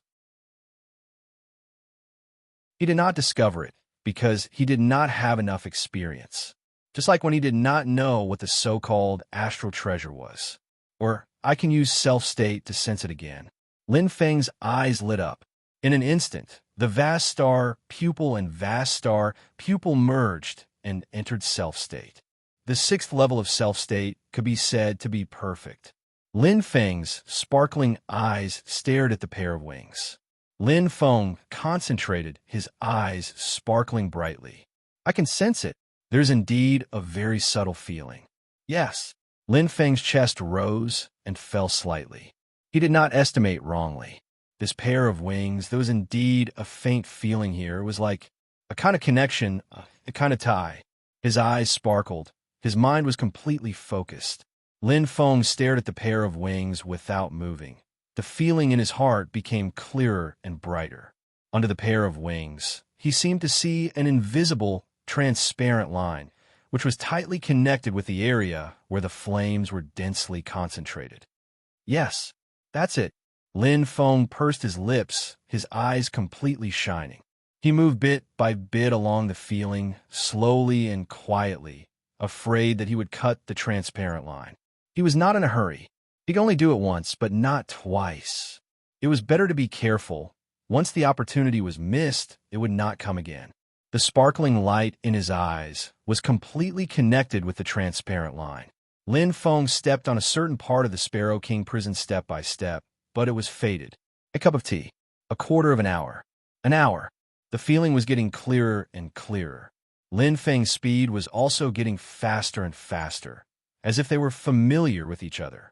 He did not discover it because he did not have enough experience. Just like when he did not know what the so-called astral treasure was. Or, I can use self-state to sense it again. Lin Feng's eyes lit up. In an instant, the vast star pupil and vast star pupil merged and entered self-state. The sixth level of self-state could be said to be perfect. Lin Feng's sparkling eyes stared at the pair of wings. Lin Feng concentrated, his eyes sparkling brightly. I can sense it. There's indeed a very subtle feeling. Yes. Lin Feng's chest rose and fell slightly. He did not estimate wrongly. This pair of wings, there was indeed a faint feeling here. It was like a kind of connection, a kind of tie. His eyes sparkled. His mind was completely focused. Lin Feng stared at the pair of wings without moving. The feeling in his heart became clearer and brighter. Under the pair of wings, he seemed to see an invisible, transparent line, which was tightly connected with the area where the flames were densely concentrated. Yes, that's it. Lin Feng pursed his lips, his eyes completely shining. He moved bit by bit along the feeling, slowly and quietly, afraid that he would cut the transparent line. He was not in a hurry. He could only do it once, but not twice. It was better to be careful. Once the opportunity was missed, it would not come again. The sparkling light in his eyes was completely connected with the transparent line. Lin Feng stepped on a certain part of the Sparrow King prison step by step, but it was faded. A cup of tea. A quarter of an hour. An hour. The feeling was getting clearer and clearer. Lin Feng's speed was also getting faster and faster, as if they were familiar with each other.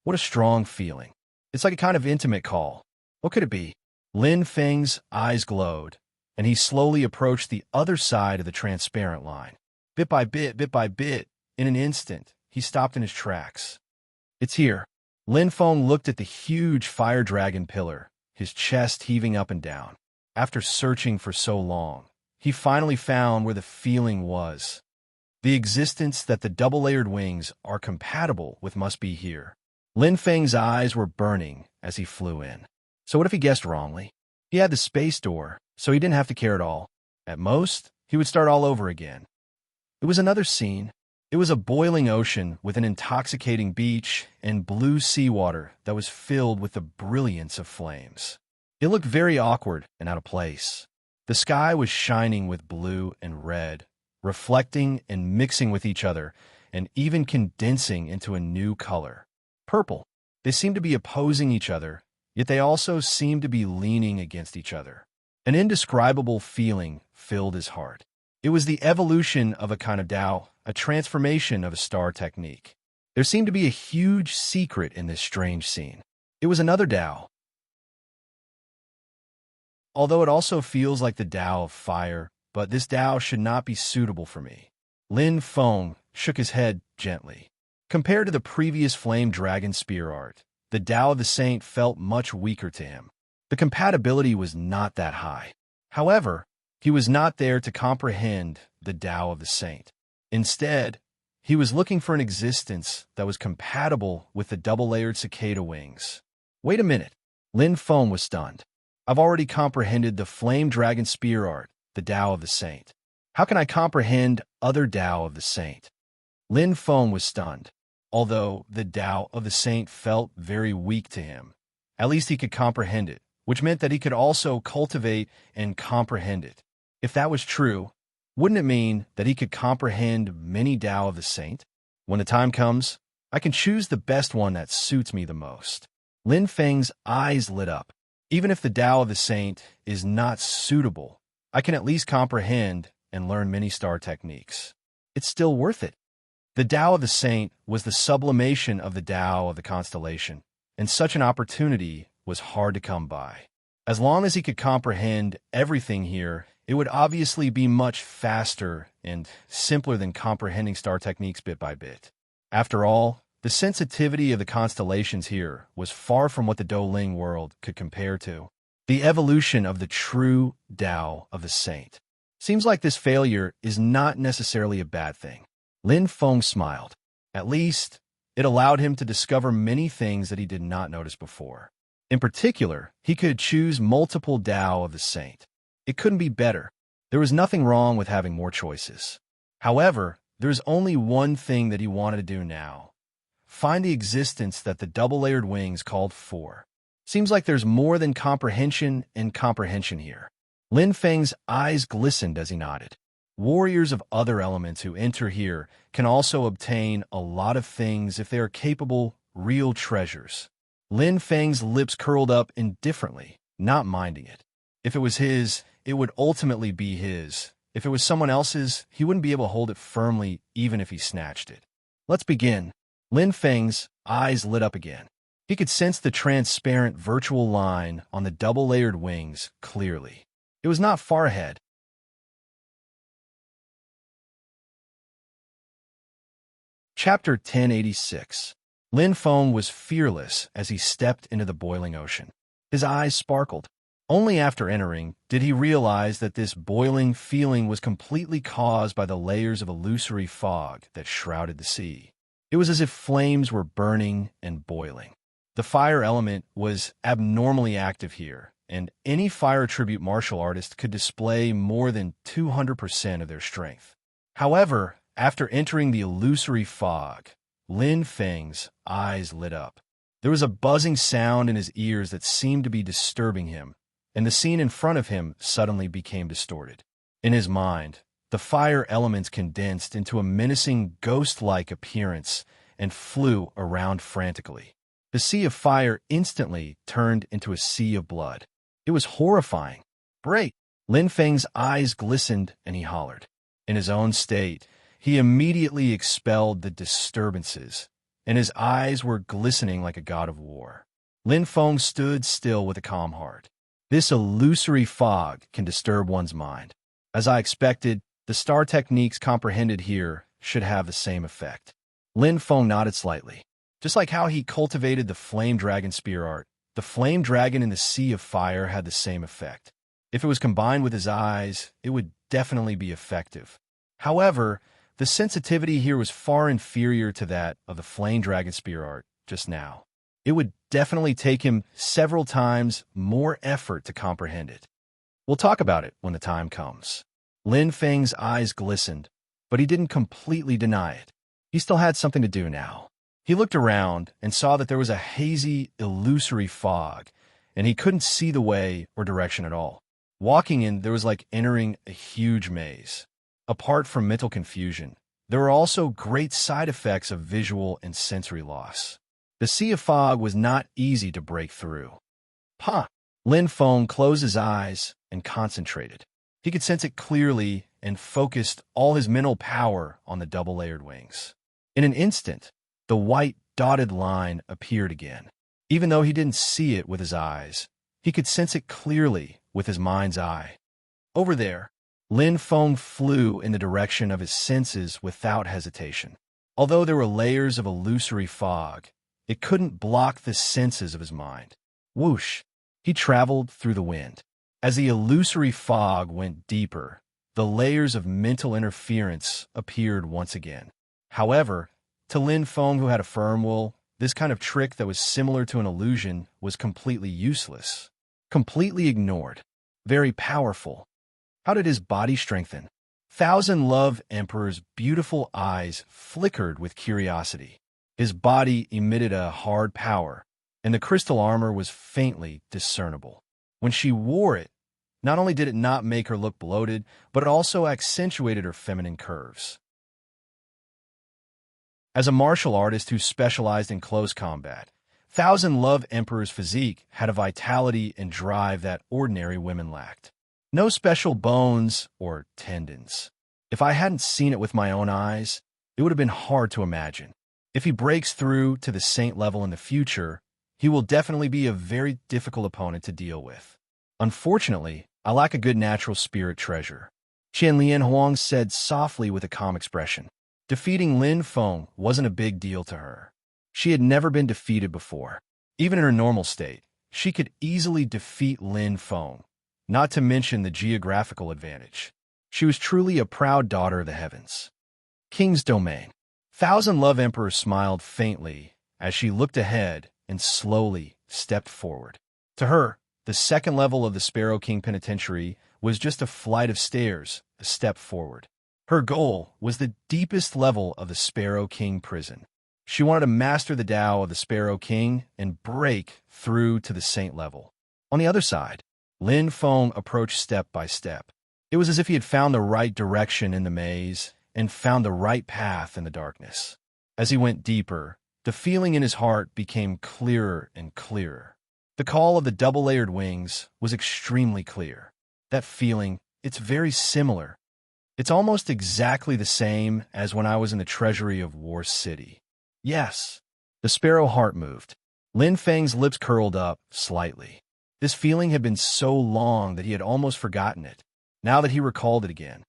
What a strong feeling. It's like a kind of intimate call. What could it be? Lin Feng's eyes glowed, and he slowly approached the other side of the transparent line. Bit by bit, in an instant, he stopped in his tracks. It's here. Lin Feng looked at the huge fire dragon pillar, his chest heaving up and down. After searching for so long, he finally found where the feeling was. The existence that the double-layered wings are compatible with must be here. Lin Feng's eyes were burning as he flew in. So what if he guessed wrongly? He had the space door, so he didn't have to care at all. At most, he would start all over again. It was another scene. It was a boiling ocean with an intoxicating beach and blue seawater that was filled with the brilliance of flames. It looked very awkward and out of place. The sky was shining with blue and red, reflecting and mixing with each other, and even condensing into a new color. Purple. They seemed to be opposing each other, yet they also seemed to be leaning against each other. An indescribable feeling filled his heart. It was the evolution of a kind of Tao, a transformation of a star technique. There seemed to be a huge secret in this strange scene. It was another Tao. Although it also feels like the Tao of fire, but this Tao should not be suitable for me. Lin Feng shook his head gently. Compared to the previous flame dragon spear art, the Tao of the Saint felt much weaker to him. The compatibility was not that high. However, he was not there to comprehend the Tao of the Saint. Instead, he was looking for an existence that was compatible with the double-layered cicada wings. Wait a minute. Lin Feng was stunned. I've already comprehended the flame dragon spear art, the Tao of the Saint. How can I comprehend other Tao of the Saint? Lin Feng was stunned. Although the Tao of the Saint felt very weak to him, at least he could comprehend it, which meant that he could also cultivate and comprehend it. If that was true, wouldn't it mean that he could comprehend many Tao of the Saint? When the time comes, I can choose the best one that suits me the most. Lin Feng's eyes lit up. Even if the Tao of the Saint is not suitable, I can at least comprehend and learn many star techniques. It's still worth it. The Tao of the Saint was the sublimation of the Tao of the constellation, and such an opportunity was hard to come by. As long as he could comprehend everything here, it would obviously be much faster and simpler than comprehending star techniques bit by bit. After all, the sensitivity of the constellations here was far from what the Douling world could compare to. The evolution of the true Tao of the Saint. Seems like this failure is not necessarily a bad thing. Lin Feng smiled. At least, it allowed him to discover many things that he did not notice before. In particular, he could choose multiple Tao of the Saint. It couldn't be better. There was nothing wrong with having more choices. However, there's only one thing that he wanted to do now. Find the existence that the double-layered wings called for. Seems like there's more than comprehension and comprehension here. Lin Feng's eyes glistened as he nodded. Warriors of other elements who enter here can also obtain a lot of things if they are capable, real treasures. Lin Feng's lips curled up indifferently, not minding it. If it was his, it would ultimately be his. If it was someone else's, he wouldn't be able to hold it firmly even if he snatched it. Let's begin. Lin Feng's eyes lit up again. He could sense the transparent virtual line on the double-layered wings clearly. It was not far ahead. Chapter 1086. Lin Feng was fearless as he stepped into the boiling ocean. His eyes sparkled. Only after entering did he realize that this boiling feeling was completely caused by the layers of illusory fog that shrouded the sea. It was as if flames were burning and boiling. The fire element was abnormally active here, and any fire tribute martial artist could display more than 200% of their strength. However, after entering the illusory fog, Lin Feng's eyes lit up. There was a buzzing sound in his ears that seemed to be disturbing him, and the scene in front of him suddenly became distorted. In his mind, the fire elements condensed into a menacing ghost-like appearance and flew around frantically. The sea of fire instantly turned into a sea of blood. It was horrifying. "Break!" Lin Feng's eyes glistened and he hollered. In his own state, he immediately expelled the disturbances, and his eyes were glistening like a god of war. Lin Feng stood still with a calm heart. This illusory fog can disturb one's mind. As I expected, the star techniques comprehended here should have the same effect. Lin Feng nodded slightly. Just like how he cultivated the flame dragon spear art, the flame dragon in the sea of fire had the same effect. If it was combined with his eyes, it would definitely be effective. However, the sensitivity here was far inferior to that of the flame dragon spear art just now. It would definitely take him several times more effort to comprehend it. We'll talk about it when the time comes. Lin Feng's eyes glistened, but he didn't completely deny it. He still had something to do now. He looked around and saw that there was a hazy, illusory fog, and he couldn't see the way or direction at all. Walking in, there was like entering a huge maze. Apart from mental confusion, there were also great side effects of visual and sensory loss. The sea of fog was not easy to break through. Lin Feng closed his eyes and concentrated. He could sense it clearly and focused all his mental power on the double-layered wings. In an instant, the white dotted line appeared again. Even though he didn't see it with his eyes, he could sense it clearly with his mind's eye. Over there, Lin Feng flew in the direction of his senses without hesitation. Although there were layers of illusory fog, it couldn't block the senses of his mind. Whoosh! He traveled through the wind. As the illusory fog went deeper, the layers of mental interference appeared once again. However, to Lin Feng, who had a firm will, this kind of trick that was similar to an illusion was completely useless. Completely ignored. Very powerful. How did his body strengthen? Thousand Love Emperor's beautiful eyes flickered with curiosity. His body emitted a hard power, and the crystal armor was faintly discernible. When she wore it, not only did it not make her look bloated, but it also accentuated her feminine curves. As a martial artist who specialized in close combat, Thousand Love Emperor's physique had a vitality and drive that ordinary women lacked. No special bones or tendons. If I hadn't seen it with my own eyes, it would have been hard to imagine. If he breaks through to the saint level in the future, he will definitely be a very difficult opponent to deal with. Unfortunately, I lack a good natural spirit treasure, Qian Lian Huang said softly with a calm expression. Defeating Lin Feng wasn't a big deal to her. She had never been defeated before. Even in her normal state, she could easily defeat Lin Feng, not to mention the geographical advantage. She was truly a proud daughter of the heavens. King's Domain. Thousand Love Emperor smiled faintly as she looked ahead and slowly stepped forward. To her, the second level of the Sparrow King Penitentiary was just a flight of stairs, a step forward. Her goal was the deepest level of the Sparrow King prison. She wanted to master the Tao of the Sparrow King and break through to the Saint level. On the other side, Lin Feng approached step by step. It was as if he had found the right direction in the maze and found the right path in the darkness. As he went deeper, the feeling in his heart became clearer and clearer. The call of the double-layered wings was extremely clear. That feeling, it's very similar. It's almost exactly the same as when I was in the treasury of War City. Yes. The sparrow heart moved. Lin Feng's lips curled up slightly. This feeling had been so long that he had almost forgotten it, now that he recalled it again.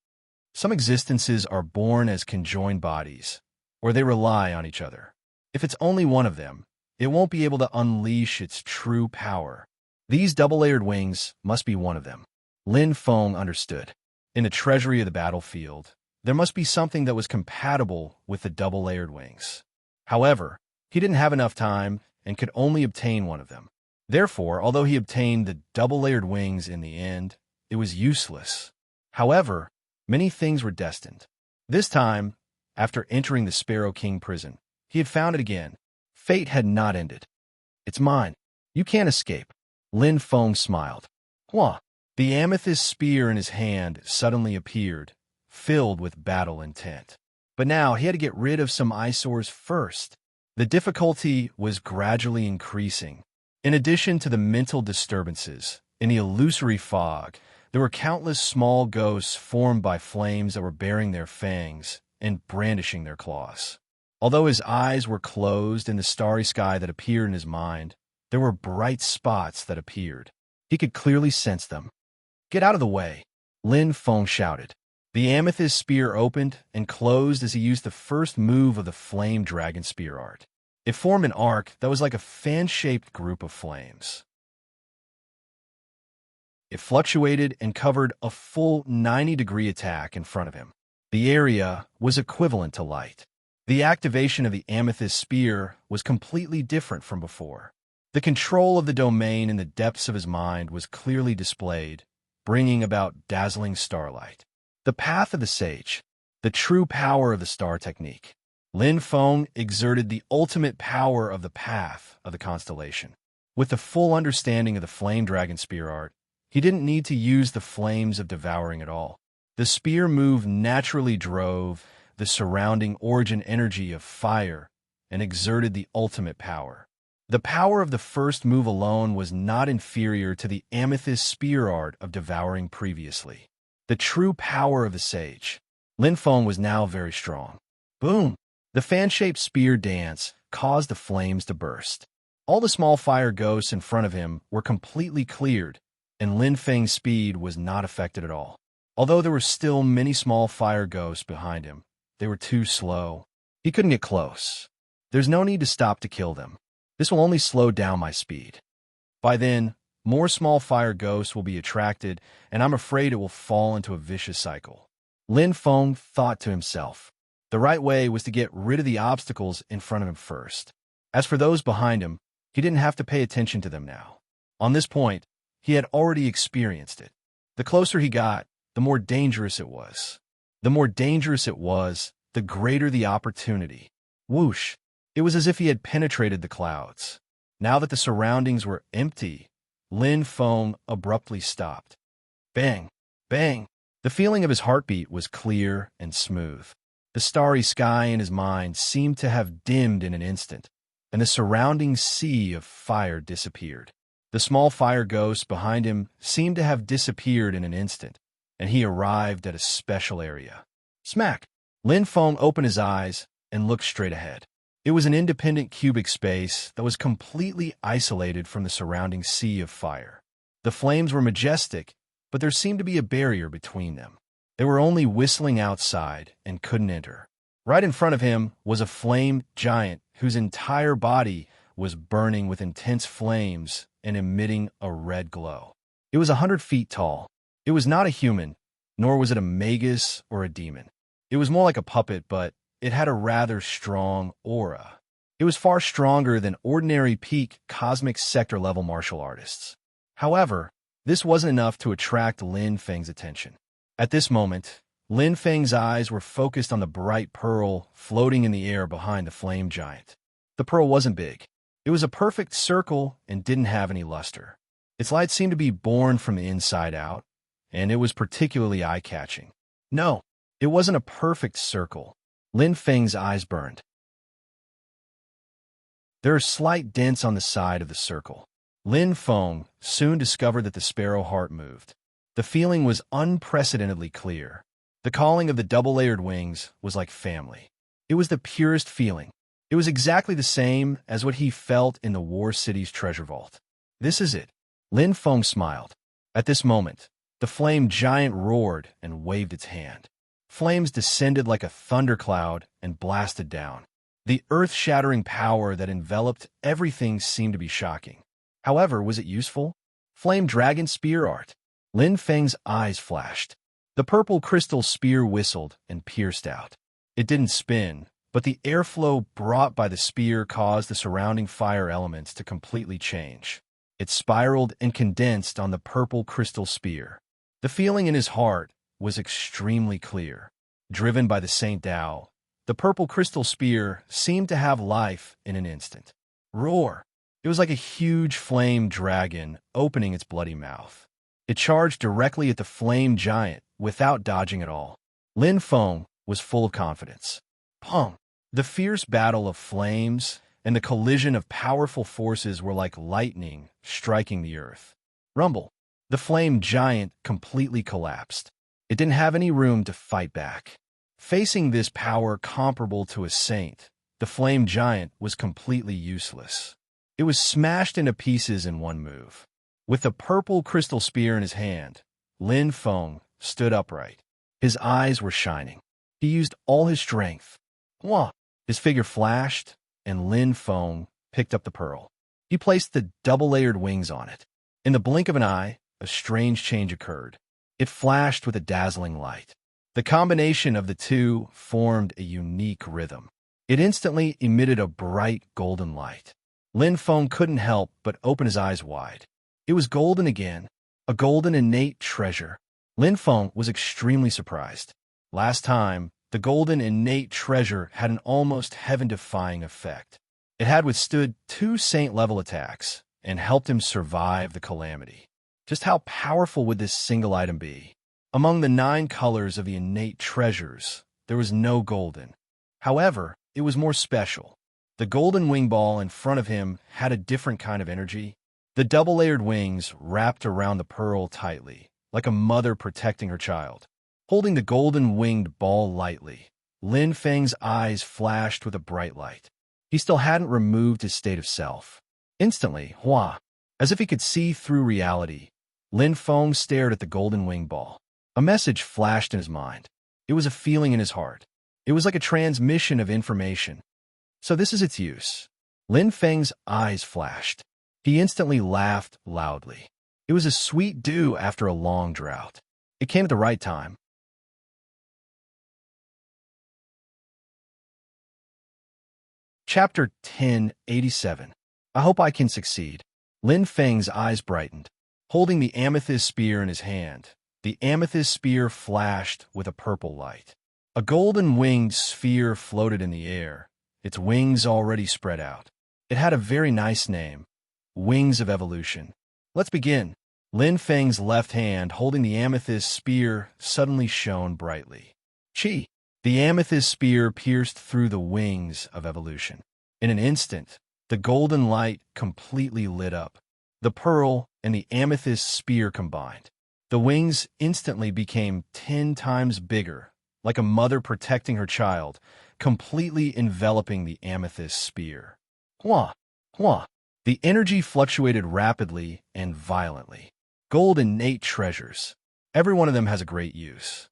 Some existences are born as conjoined bodies, or they rely on each other. If it's only one of them, it won't be able to unleash its true power. These double-layered wings must be one of them. Lin Feng understood. In the treasury of the battlefield, there must be something that was compatible with the double-layered wings. However, he didn't have enough time and could only obtain one of them. Therefore, although he obtained the double-layered wings in the end, it was useless. However, many things were destined. This time, after entering the Sparrow King prison, he had found it again. Fate had not ended. It's mine. You can't escape. Lin Feng smiled. Hua! The amethyst spear in his hand suddenly appeared, filled with battle intent. But now he had to get rid of some eyesores first. The difficulty was gradually increasing. In addition to the mental disturbances, in the illusory fog, there were countless small ghosts formed by flames that were baring their fangs and brandishing their claws. Although his eyes were closed in the starry sky that appeared in his mind, there were bright spots that appeared. He could clearly sense them. Get out of the way, Lin Feng shouted. The amethyst spear opened and closed as he used the first move of the flame dragon spear art. It formed an arc that was like a fan-shaped group of flames. It fluctuated and covered a full 90-degree attack in front of him. The area was equivalent to light. The activation of the amethyst spear was completely different from before. The control of the domain in the depths of his mind was clearly displayed, bringing about dazzling starlight. The path of the sage, the true power of the star technique. Lin Feng exerted the ultimate power of the path of the constellation. With the full understanding of the flame dragon spear art, he didn't need to use the flames of devouring at all. The spear move naturally drove the surrounding origin energy of fire and exerted the ultimate power. The power of the first move alone was not inferior to the amethyst spear art of devouring previously. The true power of the sage. Lin Feng was now very strong. Boom! The fan-shaped spear dance caused the flames to burst. All the small fire ghosts in front of him were completely cleared, and Lin Feng's speed was not affected at all. Although there were still many small fire ghosts behind him, they were too slow. He couldn't get close. There's no need to stop to kill them. This will only slow down my speed. By then, more small fire ghosts will be attracted, and I'm afraid it will fall into a vicious cycle. Lin Feng thought to himself. The right way was to get rid of the obstacles in front of him first. As for those behind him, he didn't have to pay attention to them now. On this point, he had already experienced it. The closer he got, the more dangerous it was. The more dangerous it was, the greater the opportunity. Whoosh! It was as if he had penetrated the clouds. Now that the surroundings were empty, Lin Feng abruptly stopped. Bang! Bang! The feeling of his heartbeat was clear and smooth. The starry sky in his mind seemed to have dimmed in an instant, and the surrounding sea of fire disappeared. The small fire ghosts behind him seemed to have disappeared in an instant, and he arrived at a special area. Smack! Lin Feng opened his eyes and looked straight ahead. It was an independent cubic space that was completely isolated from the surrounding sea of fire. The flames were majestic, but there seemed to be a barrier between them. They were only whistling outside and couldn't enter. Right in front of him was a flame giant whose entire body was burning with intense flames and emitting a red glow. It was 100 feet tall. It was not a human, nor was it a magus or a demon. It was more like a puppet, but it had a rather strong aura. It was far stronger than ordinary peak cosmic sector-level martial artists. However, this wasn't enough to attract Lin Feng's attention. At this moment, Lin Feng's eyes were focused on the bright pearl floating in the air behind the flame giant. The pearl wasn't big. It was a perfect circle and didn't have any luster. Its light seemed to be born from the inside out, and it was particularly eye-catching. No, it wasn't a perfect circle. Lin Feng's eyes burned. There are slight dents on the side of the circle. Lin Feng soon discovered that the sparrow heart moved. The feeling was unprecedentedly clear. The calling of the double-layered wings was like family. It was the purest feeling. It was exactly the same as what he felt in the War City's treasure vault. This is it. Lin Feng smiled. At this moment, the flame giant roared and waved its hand. Flames descended like a thundercloud and blasted down. The earth-shattering power that enveloped everything seemed to be shocking. However, was it useful? Flame Dragon Spear Art. Lin Feng's eyes flashed. The purple crystal spear whistled and pierced out. It didn't spin, but the airflow brought by the spear caused the surrounding fire elements to completely change. It spiraled and condensed on the purple crystal spear. The feeling in his heart was extremely clear. Driven by the Saint Tao, the purple crystal spear seemed to have life in an instant. Roar! It was like a huge flame dragon opening its bloody mouth. It charged directly at the flame giant without dodging at all. Lin Feng was full of confidence. Pong! The fierce battle of flames and the collision of powerful forces were like lightning striking the earth. Rumble! The flame giant completely collapsed. It didn't have any room to fight back. Facing this power comparable to a saint, the flame giant was completely useless. It was smashed into pieces in one move. With the purple crystal spear in his hand, Lin Feng stood upright. His eyes were shining. He used all his strength. Wah! His figure flashed, and Lin Feng picked up the pearl. He placed the double-layered wings on it. In the blink of an eye, a strange change occurred. It flashed with a dazzling light. The combination of the two formed a unique rhythm. It instantly emitted a bright golden light. Lin Feng couldn't help but open his eyes wide. It was golden again, a golden innate treasure. Lin Feng was extremely surprised. Last time, the golden innate treasure had an almost heaven-defying effect. It had withstood 2 saint-level attacks and helped him survive the calamity. Just how powerful would this single item be? Among the 9 colors of the innate treasures, there was no golden. However, it was more special. The golden wing ball in front of him had a different kind of energy. The double-layered wings wrapped around the pearl tightly, like a mother protecting her child. Holding the golden winged ball lightly, Lin Feng's eyes flashed with a bright light. He still hadn't removed his state of self. Instantly, Hua, as if he could see through reality, Lin Feng stared at the golden wing ball. A message flashed in his mind. It was a feeling in his heart. It was like a transmission of information. So this is its use. Lin Feng's eyes flashed. He instantly laughed loudly. It was a sweet dew after a long drought. It came at the right time. Chapter 1087. I hope I can succeed. Lin Feng's eyes brightened. Holding the amethyst spear in his hand, the amethyst spear flashed with a purple light. A golden-winged sphere floated in the air, its wings already spread out. It had a very nice name, Wings of Evolution. Let's begin. Lin Feng's left hand holding the amethyst spear suddenly shone brightly. Chi! The amethyst spear pierced through the wings of evolution. In an instant, the golden light completely lit up. The pearl and the amethyst spear combined. The wings instantly became 10 times bigger, like a mother protecting her child, completely enveloping the amethyst spear. Hua! Hua! The energy fluctuated rapidly and violently. Gold innate treasures. Every one of them has a great use.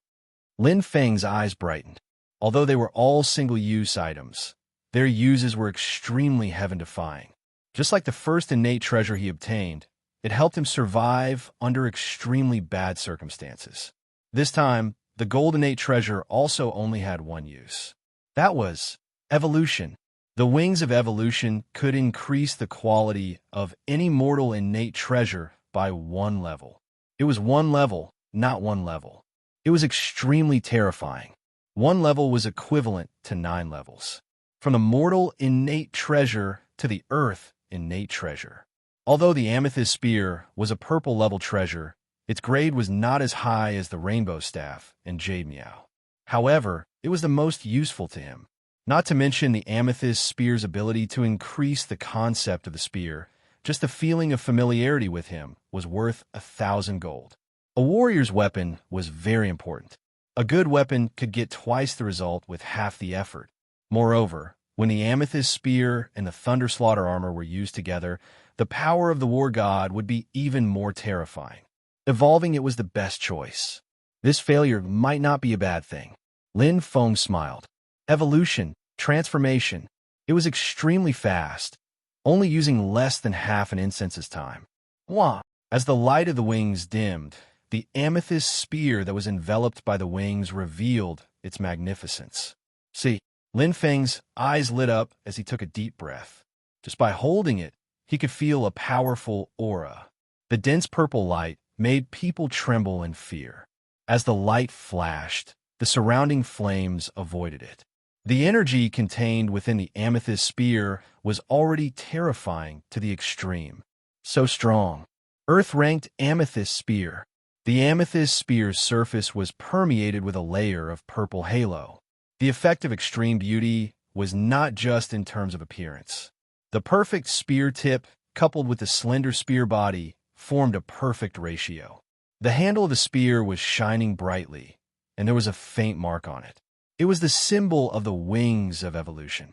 Lin Feng's eyes brightened. Although they were all single-use items, their uses were extremely heaven-defying. Just like the first innate treasure he obtained, it helped him survive under extremely bad circumstances. This time, the gold innate treasure also only had one use. That was evolution. The wings of evolution could increase the quality of any mortal innate treasure by one level. It was one level, not one level. It was extremely terrifying. One level was equivalent to 9 levels. From the mortal innate treasure to the earth innate treasure. Although the amethyst spear was a purple level treasure, its grade was not as high as the rainbow staff and jade meow. However, it was the most useful to him. Not to mention the amethyst spear's ability to increase the concept of the spear. Just the feeling of familiarity with him was worth 1,000 gold. A warrior's weapon was very important. A good weapon could get twice the result with half the effort. Moreover, when the amethyst spear and the thunder slaughter armor were used together, the power of the war god would be even more terrifying. Evolving it was the best choice. This failure might not be a bad thing. Lin Feng smiled. Evolution, transformation. It was extremely fast, only using less than half an incense's time. Wah! As the light of the wings dimmed, the amethyst spear that was enveloped by the wings revealed its magnificence. See, Lin Feng's eyes lit up as he took a deep breath. Just by holding it, he could feel a powerful aura. The dense purple light made people tremble in fear. As the light flashed, the surrounding flames avoided it. The energy contained within the amethyst spear was already terrifying to the extreme. So strong. Earth-ranked amethyst spear. The amethyst spear's surface was permeated with a layer of purple halo. The effect of extreme beauty was not just in terms of appearance. The perfect spear tip, coupled with the slender spear body, formed a perfect ratio. The handle of the spear was shining brightly, and there was a faint mark on it. It was the symbol of the wings of evolution.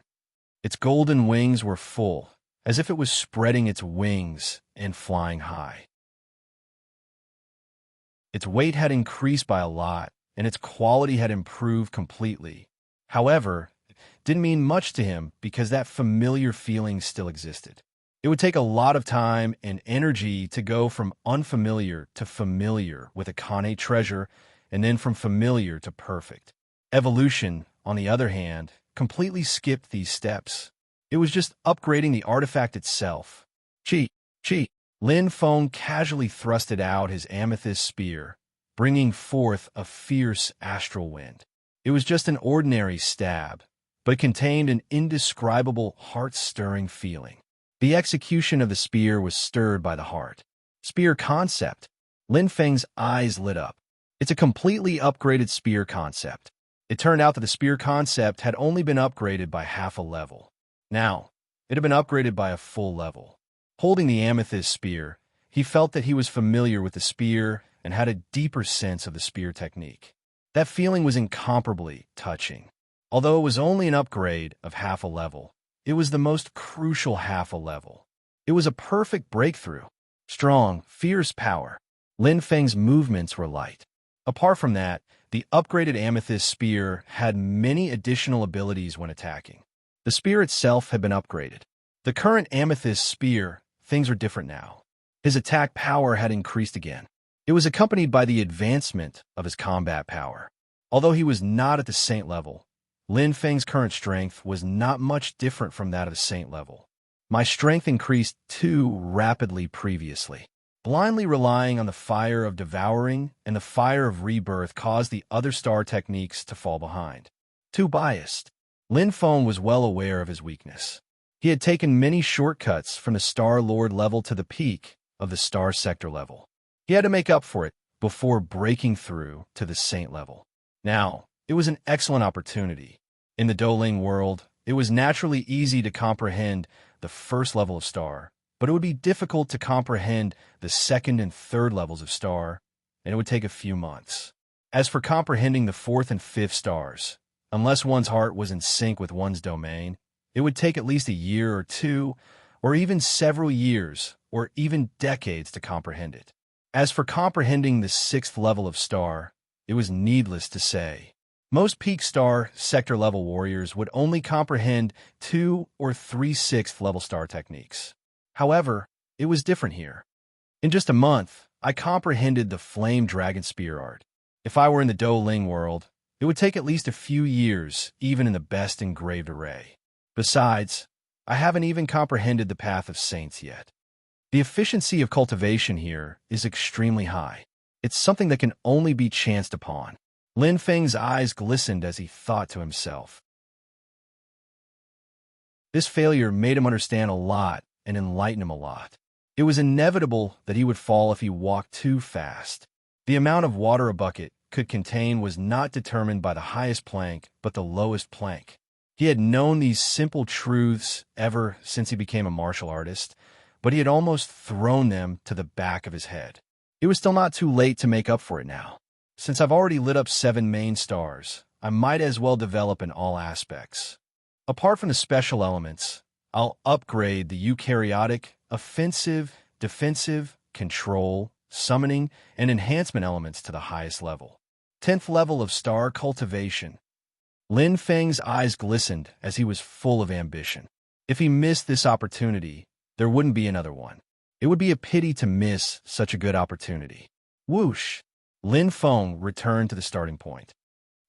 Its golden wings were full, as if it was spreading its wings and flying high. Its weight had increased by a lot, and its quality had improved completely. However, it didn't mean much to him because that familiar feeling still existed. It would take a lot of time and energy to go from unfamiliar to familiar with a Kane treasure, and then from familiar to perfect. Evolution, on the other hand, completely skipped these steps. It was just upgrading the artifact itself. Chi. Lin Feng casually thrusted out his amethyst spear, bringing forth a fierce astral wind. It was just an ordinary stab, but it contained an indescribable, heart-stirring feeling. The execution of the spear was stirred by the heart. Spear concept. Lin Feng's eyes lit up. It's a completely upgraded spear concept. It turned out that the spear concept had only been upgraded by half a level. Now, it had been upgraded by a full level. Holding the amethyst spear, he felt that he was familiar with the spear and had a deeper sense of the spear technique. That feeling was incomparably touching. Although it was only an upgrade of half a level, it was the most crucial half a level. It was a perfect breakthrough. Strong, fierce power. Lin Feng's movements were light. Apart from that, the upgraded amethyst spear had many additional abilities when attacking. The spear itself had been upgraded. The current amethyst spear, things were different now. His attack power had increased again. It was accompanied by the advancement of his combat power. Although he was not at the saint level, Lin Feng's current strength was not much different from that of the saint level. My strength increased too rapidly previously. Blindly relying on the fire of devouring and the fire of rebirth caused the other star techniques to fall behind. Too biased. Lin Feng was well aware of his weakness. He had taken many shortcuts from the Star Lord level to the peak of the Star Sector level. He had to make up for it before breaking through to the Saint level. Now, it was an excellent opportunity. In the Douling world, it was naturally easy to comprehend the first level of Star, but it would be difficult to comprehend the second and third levels of Star, and it would take a few months. As for comprehending the fourth and fifth stars, unless one's heart was in sync with one's domain, it would take at least a year or two, or even several years, or even decades to comprehend it. As for comprehending the sixth level of Star, it was needless to say. Most peak Star sector level warriors would only comprehend 2 or 3 sixth level Star techniques. However, it was different here. In just a month, I comprehended the Flame Dragon Spear art. If I were in the Douling world, It would take at least a few years, even in the best engraved array. Besides, I haven't even comprehended the path of saints yet. The efficiency of cultivation here is extremely high. It's something that can only be chanced upon. Lin Feng's eyes glistened as he thought to himself. This failure made him understand a lot and enlighten him a lot. It was inevitable that he would fall if he walked too fast. The amount of water a bucket could contain was not determined by the highest plank, but the lowest plank. He had known these simple truths ever since he became a martial artist, but he had almost thrown them to the back of his head. It was still not too late to make up for it now. Since I've already lit up 7 main stars, I might as well develop in all aspects. Apart from the special elements, I'll upgrade the eukaryotic, offensive, defensive, control, summoning, and enhancement elements to the highest level. 10th level of star cultivation. Lin Feng's eyes glistened as he was full of ambition. If he missed this opportunity, there wouldn't be another one. It would be a pity to miss such a good opportunity. Whoosh! Lin Feng returned to the starting point.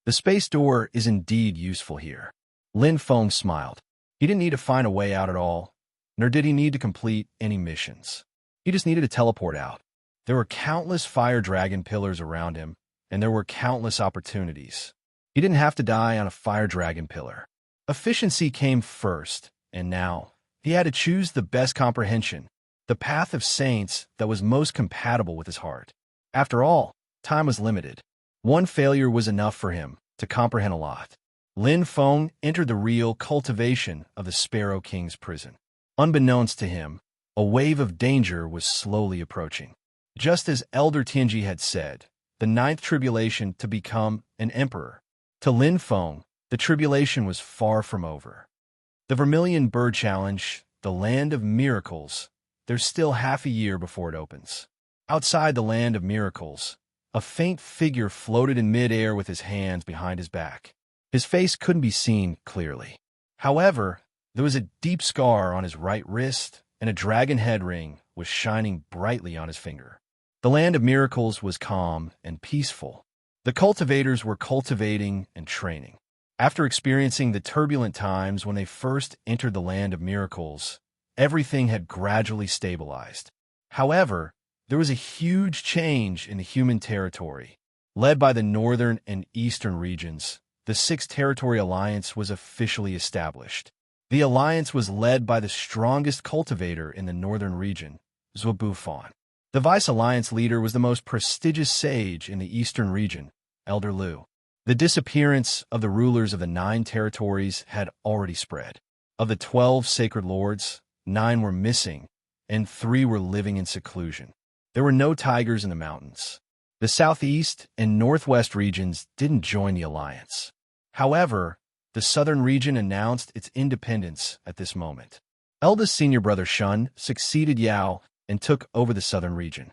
The space door is indeed useful here. Lin Feng smiled. He didn't need to find a way out at all, nor did he need to complete any missions. He just needed to teleport out. There were countless fire dragon pillars around him, and there were countless opportunities. He didn't have to die on a fire dragon pillar. Efficiency came first, and now he had to choose the best comprehension, the path of saints that was most compatible with his heart. After all, time was limited. One failure was enough for him to comprehend a lot. Lin Feng entered the real cultivation of the Sparrow King's prison. Unbeknownst to him, a wave of danger was slowly approaching. Just as Elder Tianji had said, the 9th tribulation to become an emperor. To Lin Feng, the tribulation was far from over. The Vermilion Bird Challenge, the land of miracles, there's still half a year before it opens. Outside the land of miracles, a faint figure floated in mid-air with his hands behind his back. His face couldn't be seen clearly. However, there was a deep scar on his right wrist, and a dragon head ring was shining brightly on his finger. The land of miracles was calm and peaceful. The cultivators were cultivating and training. After experiencing the turbulent times when they first entered the land of miracles, everything had gradually stabilized. However, there was a huge change in the human territory. Led by the northern and eastern regions, the 6th Territory Alliance was officially established. The alliance was led by the strongest cultivator in the northern region, Zhuobufan. The vice-alliance leader was the most prestigious sage in the eastern region, Elder Liu. The disappearance of the rulers of the 9 territories had already spread. Of the 12 sacred lords, 9 were missing, and 3 were living in seclusion. There were no tigers in the mountains. The southeast and northwest regions didn't join the alliance. However, the southern region announced its independence at this moment. Eldest senior brother Shun succeeded Yao and took over the southern region.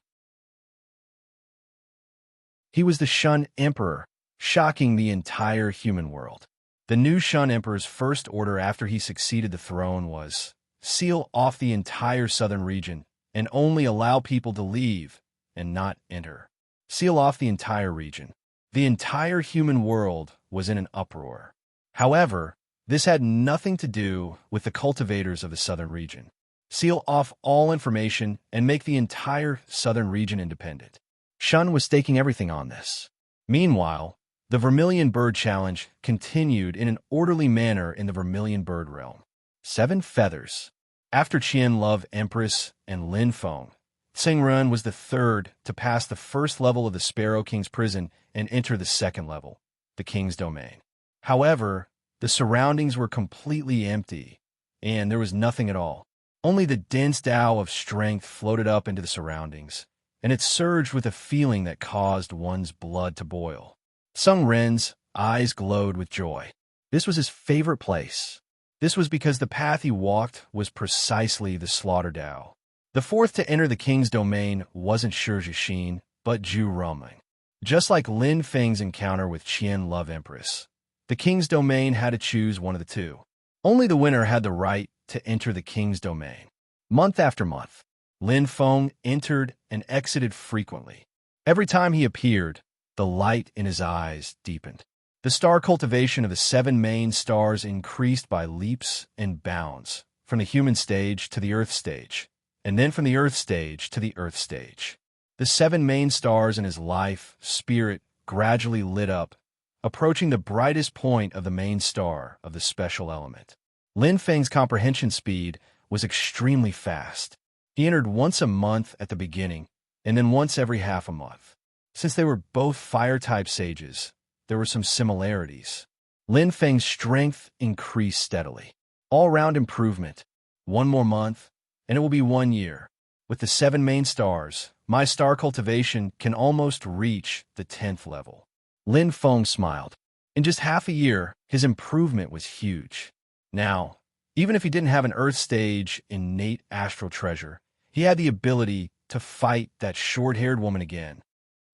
He was the Shun Emperor, shocking the entire human world. The new Shun Emperor's first order after he succeeded the throne was seal off the entire southern region and only allow people to leave and not enter. Seal off the entire region. The entire human world was in an uproar. However, this had nothing to do with the cultivators of the southern region. Seal off all information and make the entire southern region independent. Shun was staking everything on this. Meanwhile, the Vermilion Bird Challenge continued in an orderly manner in the Vermilion Bird realm. 7 feathers. After Qian Love Empress and Lin Feng, Tsingren was the 3rd to pass the first level of the Sparrow King's prison and enter the 2nd level, the King's domain. However, the surroundings were completely empty, and there was nothing at all. Only the dense Tao of strength floated up into the surroundings, and it surged with a feeling that caused one's blood to boil. Sung Ren's eyes glowed with joy. This was his favorite place. This was because the path he walked was precisely the Slaughter Tao. The 4th to enter the King's domain wasn't Shi Zhixin, but Zhu Roming. Just like Lin Feng's encounter with Qian Love Empress, the King's domain had to choose one of the two. Only the winner had the right to enter the King's domain. Month after month, Lin Feng entered and exited frequently. Every time he appeared, the light in his eyes deepened. The star cultivation of the 7 main stars increased by leaps and bounds, from the human stage to the Earth stage, and then from the Earth stage to the Earth stage. The 7 main stars in his life, spirit, gradually lit up, approaching the brightest point of the main star of the special element. Lin Feng's comprehension speed was extremely fast. He entered once a month at the beginning, and then once every half a month. Since they were both fire-type sages, there were some similarities. Lin Feng's strength increased steadily. All-round improvement. 1 more month, and it will be 1 year. With the 7 main stars, my star cultivation can almost reach the 10th level. Lin Feng smiled. In just half a year, his improvement was huge. Now, even if he didn't have an Earth stage innate astral treasure, he had the ability to fight that short-haired woman again.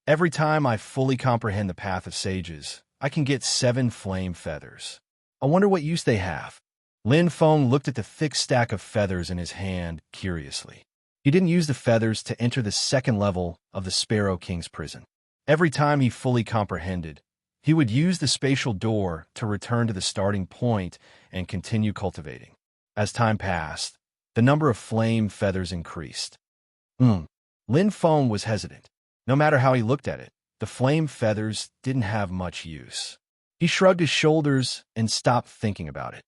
Every time I fully comprehend the path of sages, I can get 7 flame feathers. I wonder what use they have. Lin Feng looked at the thick stack of feathers in his hand curiously. He didn't use the feathers to enter the 2nd level of the Sparrow King's prison. Every time he fully comprehended, he would use the spatial door to return to the starting point and continue cultivating. As time passed, the number of flame feathers increased. Lin Feng was hesitant. No matter how he looked at it, the flame feathers didn't have much use. He shrugged his shoulders and stopped thinking about it.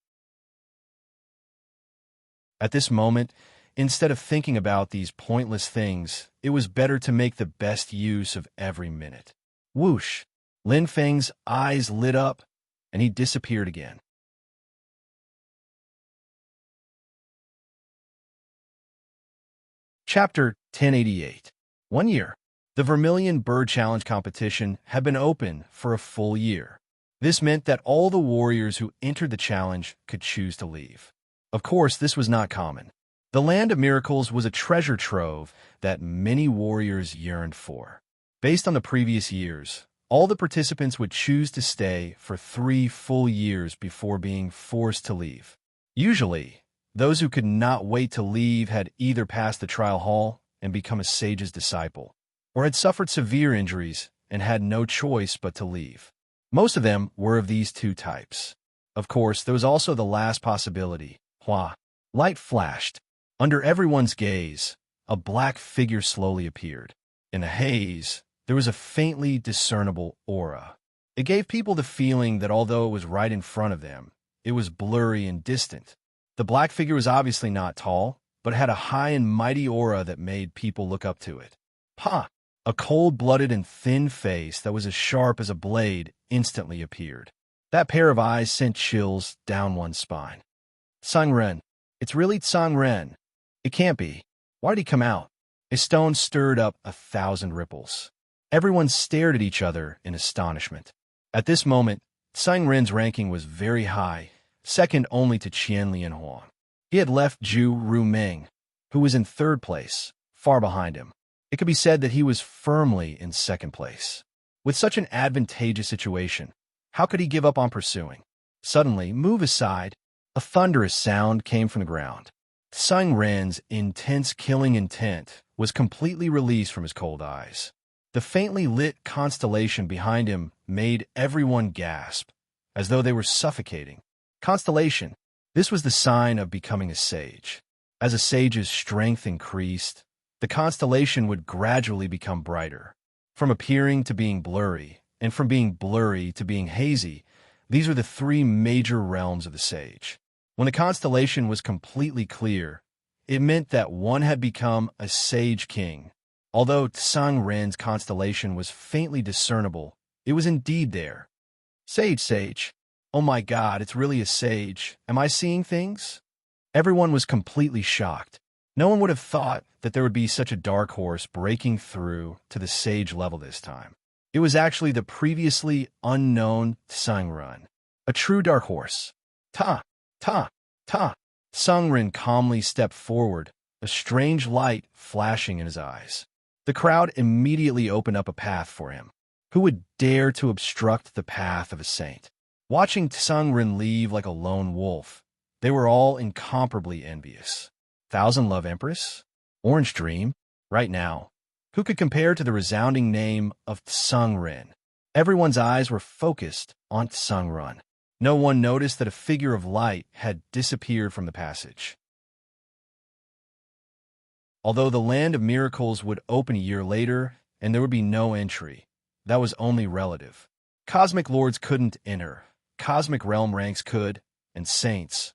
At this moment, instead of thinking about these pointless things, it was better to make the best use of every minute. Whoosh! Lin Feng's eyes lit up, and he disappeared again. Chapter 1088. 1 year. The Vermilion Bird Challenge competition had been open for a full year. This meant that all the warriors who entered the challenge could choose to leave. Of course, this was not common. The Land of Miracles was a treasure trove that many warriors yearned for. Based on the previous years, all the participants would choose to stay for 3 full years before being forced to leave. Usually, those who could not wait to leave had either passed the trial hall and become a sage's disciple, or had suffered severe injuries and had no choice but to leave. Most of them were of these 2 types. Of course, there was also the last possibility. Light flashed. Under everyone's gaze, a black figure slowly appeared. In the haze, there was a faintly discernible aura. It gave people the feeling that although it was right in front of them, it was blurry and distant. The black figure was obviously not tall, but had a high and mighty aura that made people look up to it. A cold-blooded and thin face that was as sharp as a blade instantly appeared. That pair of eyes sent chills down one's spine. Tsang-Ren. It's really Tsang-Ren. It can't be. Why did he come out? A stone stirred up 1,000 ripples. Everyone stared at each other in astonishment. At this moment, Tsang-Ren's ranking was very high, second only to Qian Lianhuang. He had left Zhu Rumeng, who was in 3rd place, far behind him. It could be said that he was firmly in 2nd place. With such an advantageous situation, how could he give up on pursuing? Suddenly, move aside. A thunderous sound came from the ground. Tsang-Ren's intense killing intent was completely released from his cold eyes. The faintly lit constellation behind him made everyone gasp, as though they were suffocating. Constellation. This was the sign of becoming a sage. As a sage's strength increased, the constellation would gradually become brighter. From appearing to being blurry, and from being blurry to being hazy, these are the 3 major realms of the sage. When the constellation was completely clear, it meant that one had become a sage king. Although Tsang-Ren's constellation was faintly discernible, it was indeed there. Sage. Oh my God, it's really a sage. Am I seeing things? Everyone was completely shocked. No one would have thought that there would be such a dark horse breaking through to the sage level this time. It was actually the previously unknown Tsang-Ren, a true dark horse. Ta! Tsang-Ren calmly stepped forward, a strange light flashing in his eyes. The crowd immediately opened up a path for him. Who would dare to obstruct the path of a saint? Watching Tsang-Ren leave like a lone wolf, they were all incomparably envious. Thousand Love Empress? Orange Dream? Right now, who could compare to the resounding name of Tsang-Ren? Everyone's eyes were focused on Sungrun. No one noticed that a figure of light had disappeared from the passage. Although the Land of Miracles would open a year later and there would be no entry, that was only relative. Cosmic lords couldn't enter, cosmic realm ranks could, and saints.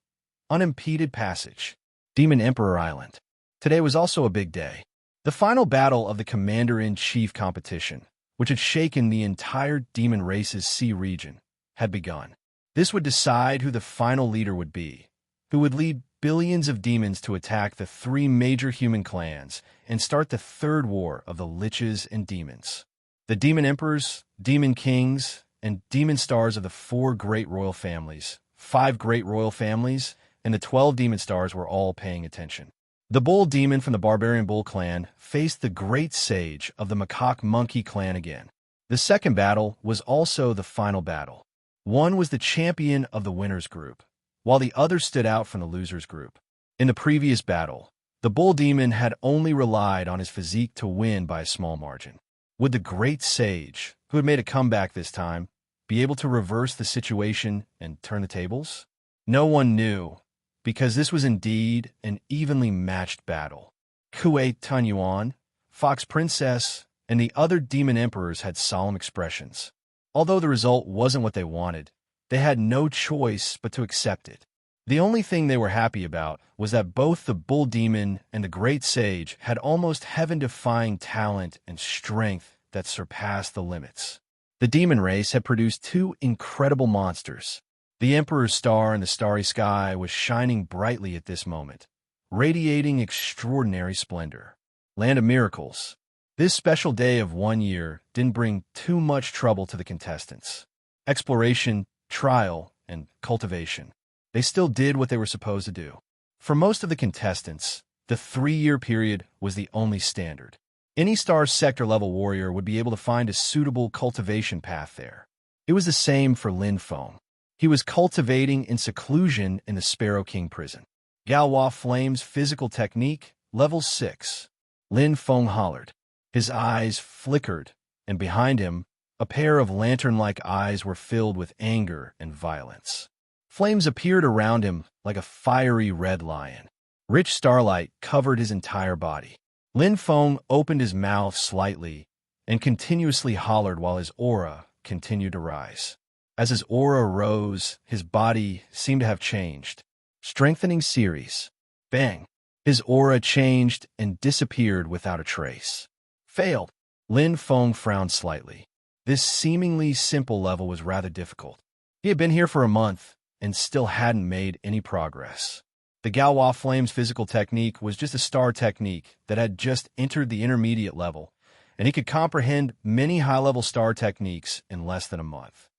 Unimpeded passage. Demon Emperor Island. Today was also a big day. The final battle of the Commander-in-Chief competition, which had shaken the entire demon race's sea region, had begun. This would decide who the final leader would be, who would lead billions of demons to attack the three major human clans and start the third war of the liches and demons. The demon emperors, demon kings, and demon stars of the 4 great royal families, 5 great royal families, and the 12 demon stars were all paying attention. The bull demon from the barbarian bull clan faced the great sage of the macaque monkey clan again. The second battle was also the final battle. One was the champion of the winners group, while the other stood out from the losers group. In the previous battle, the bull demon had only relied on his physique to win by a small margin. Would the great sage, who had made a comeback this time, be able to reverse the situation and turn the tables? No one knew, because this was indeed an evenly matched battle. Kuei Tunyuan, Fox Princess, and the other demon emperors had solemn expressions. Although the result wasn't what they wanted, they had no choice but to accept it. The only thing they were happy about was that both the bull demon and the great sage had almost heaven-defying talent and strength that surpassed the limits. The demon race had produced 2 incredible monsters. The Emperor's star in the starry sky was shining brightly at this moment, radiating extraordinary splendor. Land of Miracles. This special day of 1 year didn't bring too much trouble to the contestants. Exploration, trial, and cultivation. They still did what they were supposed to do. For most of the contestants, the 3-year period was the only standard. Any star sector level warrior would be able to find a suitable cultivation path there. It was the same for Lin Feng. He was cultivating in seclusion in the Sparrow King prison. Galois Flame's physical technique, level 6. Lin Feng hollered. His eyes flickered, and behind him, a pair of lantern-like eyes were filled with anger and violence. Flames appeared around him like a fiery red lion. Rich starlight covered his entire body. Lin Feng opened his mouth slightly and continuously hollered while his aura continued to rise. As his aura rose, his body seemed to have changed. Strengthening series. Bang! His aura changed and disappeared without a trace. Failed. Lin Feng frowned slightly. This seemingly simple level was rather difficult. He had been here for a month and still hadn't made any progress. The Galois Flame's physical technique was just a star technique that had just entered the intermediate level, and he could comprehend many high-level star techniques in less than a month.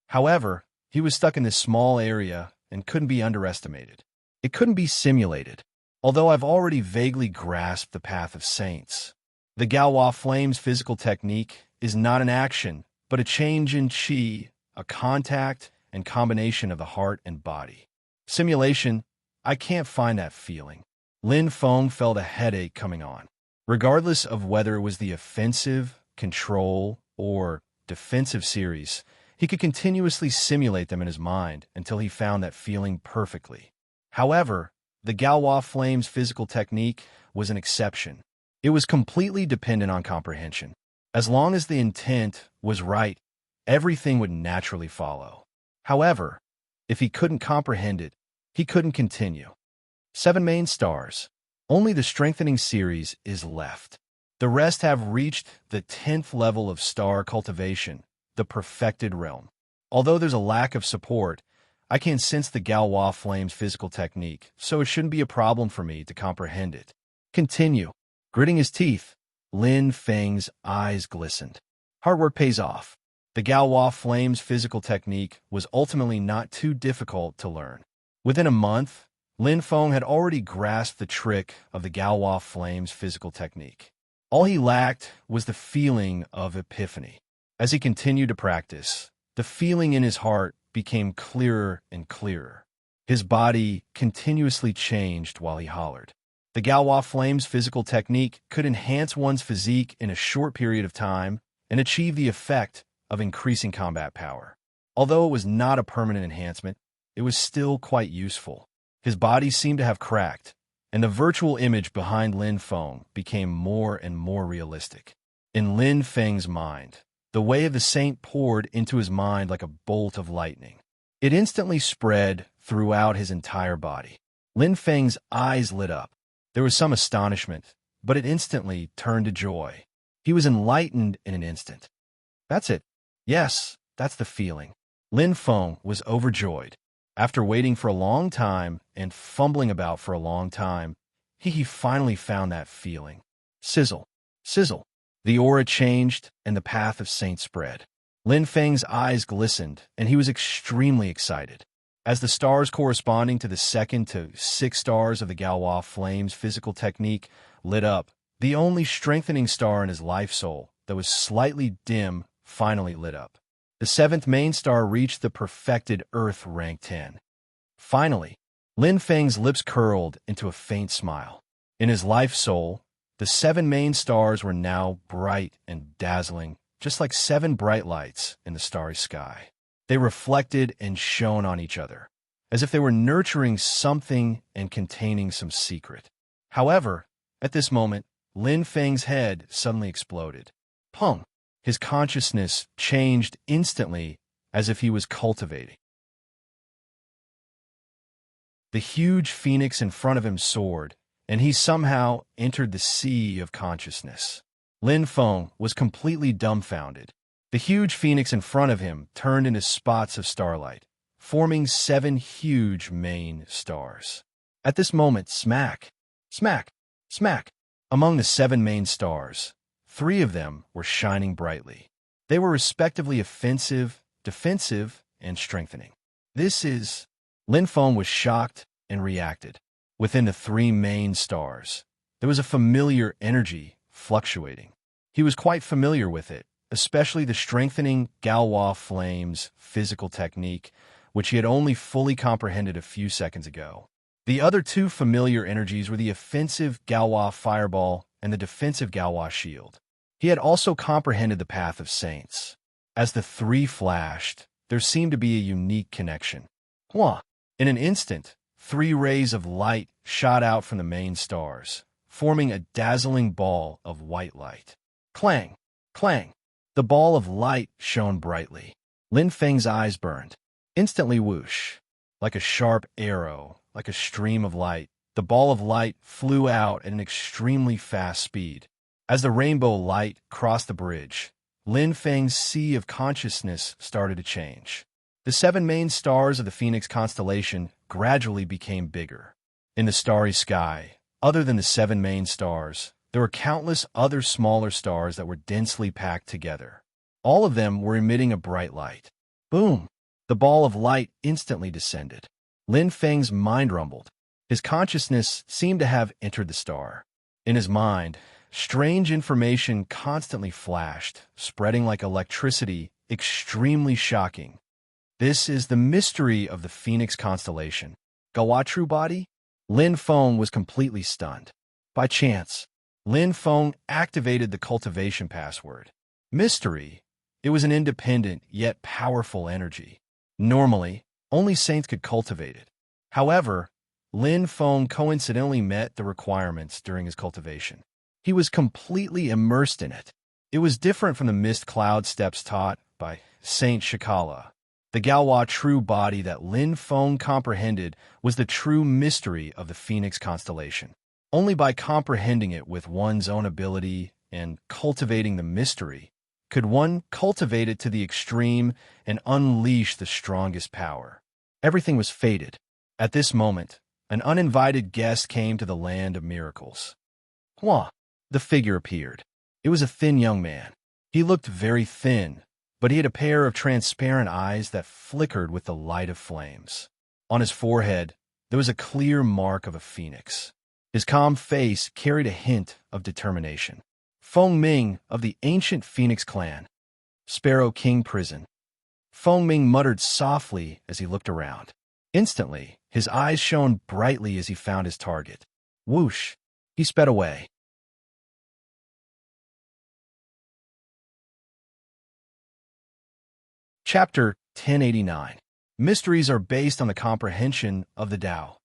However, he was stuck in this small area and couldn't be underestimated. It couldn't be simulated, although I've already vaguely grasped the path of saints. The Galois Flame's physical technique is not an action, but a change in chi, a contact and combination of the heart and body. Simulation, I can't find that feeling. Lin Feng felt a headache coming on. Regardless of whether it was the offensive, control, or defensive series, he could continuously simulate them in his mind until he found that feeling perfectly. However, the Galois Flame's physical technique was an exception. It was completely dependent on comprehension. As long as the intent was right, everything would naturally follow. However, if he couldn't comprehend it, he couldn't continue. 7 main stars. Only the strengthening series is left. The rest have reached the 10th level of star cultivation, the perfected realm. Although there's a lack of support, I can sense the Galois Flame's physical technique, so it shouldn't be a problem for me to comprehend it. Continue. Gritting his teeth, Lin Feng's eyes glistened. Hard work pays off. The Galois Flame's physical technique was ultimately not too difficult to learn. Within a month, Lin Feng had already grasped the trick of the Galois Flame's physical technique. All he lacked was the feeling of epiphany. As he continued to practice, the feeling in his heart became clearer and clearer. His body continuously changed while he hollered. The Galois Flame's physical technique could enhance one's physique in a short period of time and achieve the effect of increasing combat power. Although it was not a permanent enhancement, it was still quite useful. His body seemed to have cracked, and the virtual image behind Lin Feng became more and more realistic. In Lin Feng's mind, the way of the saint poured into his mind like a bolt of lightning. It instantly spread throughout his entire body. Lin Feng's eyes lit up. There was some astonishment, but it instantly turned to joy. He was enlightened in an instant. That's it. Yes, that's the feeling. Lin Feng was overjoyed. After waiting for a long time and fumbling about for a long time, he finally found that feeling. Sizzle, sizzle. The aura changed and the path of saint spread. Lin Feng's eyes glistened, and he was extremely excited. As the stars corresponding to the 2nd to 6th stars of the Galois Flame's physical technique lit up, the only strengthening star in his life soul that was slightly dim finally lit up. The 7th main star reached the perfected Earth rank 10. Finally, Lin Feng's lips curled into a faint smile. In his life soul, the 7 main stars were now bright and dazzling, just like 7 bright lights in the starry sky. They reflected and shone on each other, as if they were nurturing something and containing some secret. However, at this moment, Lin Feng's head suddenly exploded. Pung! His consciousness changed instantly, as if he was cultivating. The huge phoenix in front of him soared, and he somehow entered the sea of consciousness. Lin Feng was completely dumbfounded. The huge phoenix in front of him turned into spots of starlight, forming 7 huge main stars. At this moment, smack, smack, smack. Among the 7 main stars, 3 of them were shining brightly. They were respectively offensive, defensive, and strengthening. Lin Feng was shocked and reacted. Within the 3 main stars, there was a familiar energy fluctuating. He was quite familiar with it, especially the strengthening Galois Flame's physical technique, which he had only fully comprehended a few seconds ago. The other 2 familiar energies were the offensive Galois Fireball and the defensive Galois Shield. He had also comprehended the path of saints. As the 3 flashed, there seemed to be a unique connection. Hua! In an instant, 3 rays of light shot out from the main stars, forming a dazzling ball of white light. Clang! Clang! The ball of light shone brightly. Lin Feng's eyes burned. Instantly whoosh! Like a sharp arrow, like a stream of light, the ball of light flew out at an extremely fast speed. As the rainbow light crossed the bridge, Lin Feng's sea of consciousness started to change. The 7 main stars of the Phoenix constellation gradually became bigger. In the starry sky, other than the 7 main stars, there were countless other smaller stars that were densely packed together. All of them were emitting a bright light. Boom! The ball of light instantly descended. Lin Feng's mind rumbled. His consciousness seemed to have entered the star. In his mind, strange information constantly flashed, spreading like electricity, extremely shocking. This is the mystery of the Phoenix constellation. Gawatru body? Lin Feng was completely stunned. By chance, Lin Feng activated the cultivation password. Mystery. It was an independent yet powerful energy. Normally, only saints could cultivate it. However, Lin Feng coincidentally met the requirements during his cultivation. He was completely immersed in it. It was different from the mist cloud steps taught by Saint Shikala. The Galois true body that Lin Feng comprehended was the true mystery of the Phoenix constellation. Only by comprehending it with one's own ability and cultivating the mystery could one cultivate it to the extreme and unleash the strongest power. Everything was fated. At this moment, an uninvited guest came to the land of miracles. Hua! The figure appeared. It was a thin young man. He looked very thin, but he had a pair of transparent eyes that flickered with the light of flames. On his forehead, there was a clear mark of a phoenix. His calm face carried a hint of determination. Feng Ming of the ancient Phoenix clan. Sparrow King Prison. Feng Ming muttered softly as he looked around. Instantly, his eyes shone brightly as he found his target. Whoosh! He sped away. Chapter 1089. Mysteries are based on the comprehension of the Tao.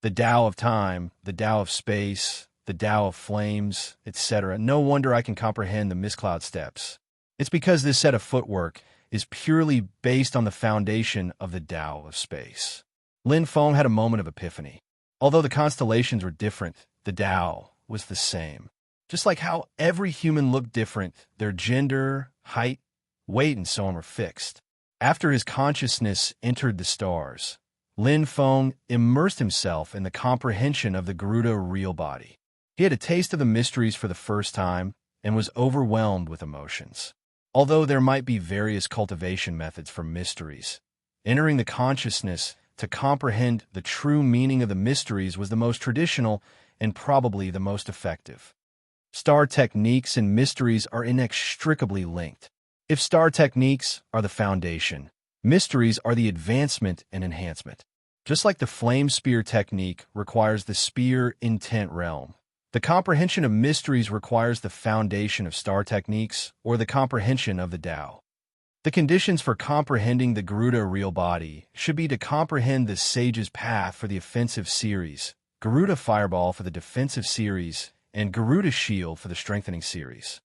The Tao of time, the Tao of space, the Tao of flames, etc. No wonder I can comprehend the mist cloud steps. It's because this set of footwork is purely based on the foundation of the Tao of space. Lin Feng had a moment of epiphany. Although the constellations were different, the Tao was the same. Just like how every human looked different, their gender, height, weight, and so on were fixed. After his consciousness entered the stars, Lin Feng immersed himself in the comprehension of the Garuda real body. He had a taste of the mysteries for the first time and was overwhelmed with emotions. Although there might be various cultivation methods for mysteries, entering the consciousness to comprehend the true meaning of the mysteries was the most traditional and probably the most effective. Star techniques and mysteries are inextricably linked. If star techniques are the foundation, mysteries are the advancement and enhancement. Just like the flame spear technique requires the spear intent realm, the comprehension of mysteries requires the foundation of star techniques or the comprehension of the Tao. The conditions for comprehending the Garuda real body should be to comprehend the Sage's Path for the offensive series, Garuda Fireball for the defensive series, and Garuda Shield for the strengthening series.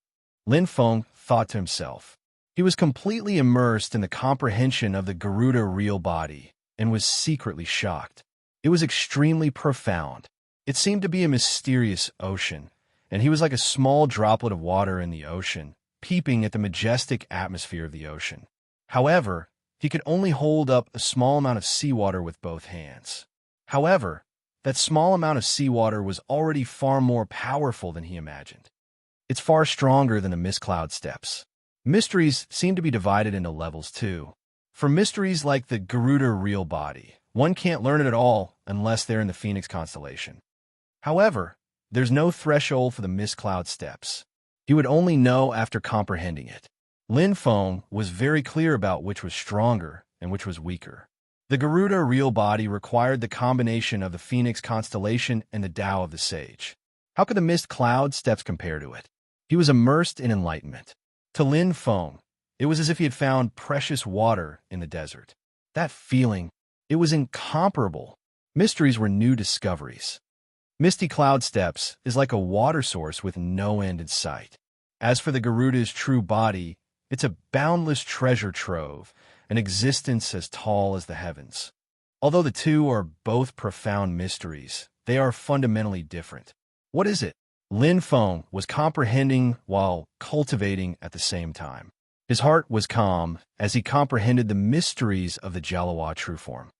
Lin Feng thought to himself. He was completely immersed in the comprehension of the Garuda real body and was secretly shocked. It was extremely profound. It seemed to be a mysterious ocean, and he was like a small droplet of water in the ocean, peeping at the majestic atmosphere of the ocean. However, he could only hold up a small amount of seawater with both hands. However, that small amount of seawater was already far more powerful than he imagined. It's far stronger than the mist cloud steps. Mysteries seem to be divided into levels too. For mysteries like the Garuda real body, one can't learn it at all unless they're in the Phoenix constellation. However, there's no threshold for the mist cloud steps. He would only know after comprehending it. Lin Feng was very clear about which was stronger and which was weaker. The Garuda real body required the combination of the Phoenix constellation and the Tao of the Sage. How could the mist cloud steps compare to it? He was immersed in enlightenment. To Lin Feng, it was as if he had found precious water in the desert. That feeling, it was incomparable. Mysteries were new discoveries. Misty cloud steps is like a water source with no end in sight. As for the Garuda's true body, it's a boundless treasure trove, an existence as tall as the heavens. Although the two are both profound mysteries, they are fundamentally different. What is it? Lin Feng was comprehending while cultivating at the same time. His heart was calm as he comprehended the mysteries of the Jalawa true form.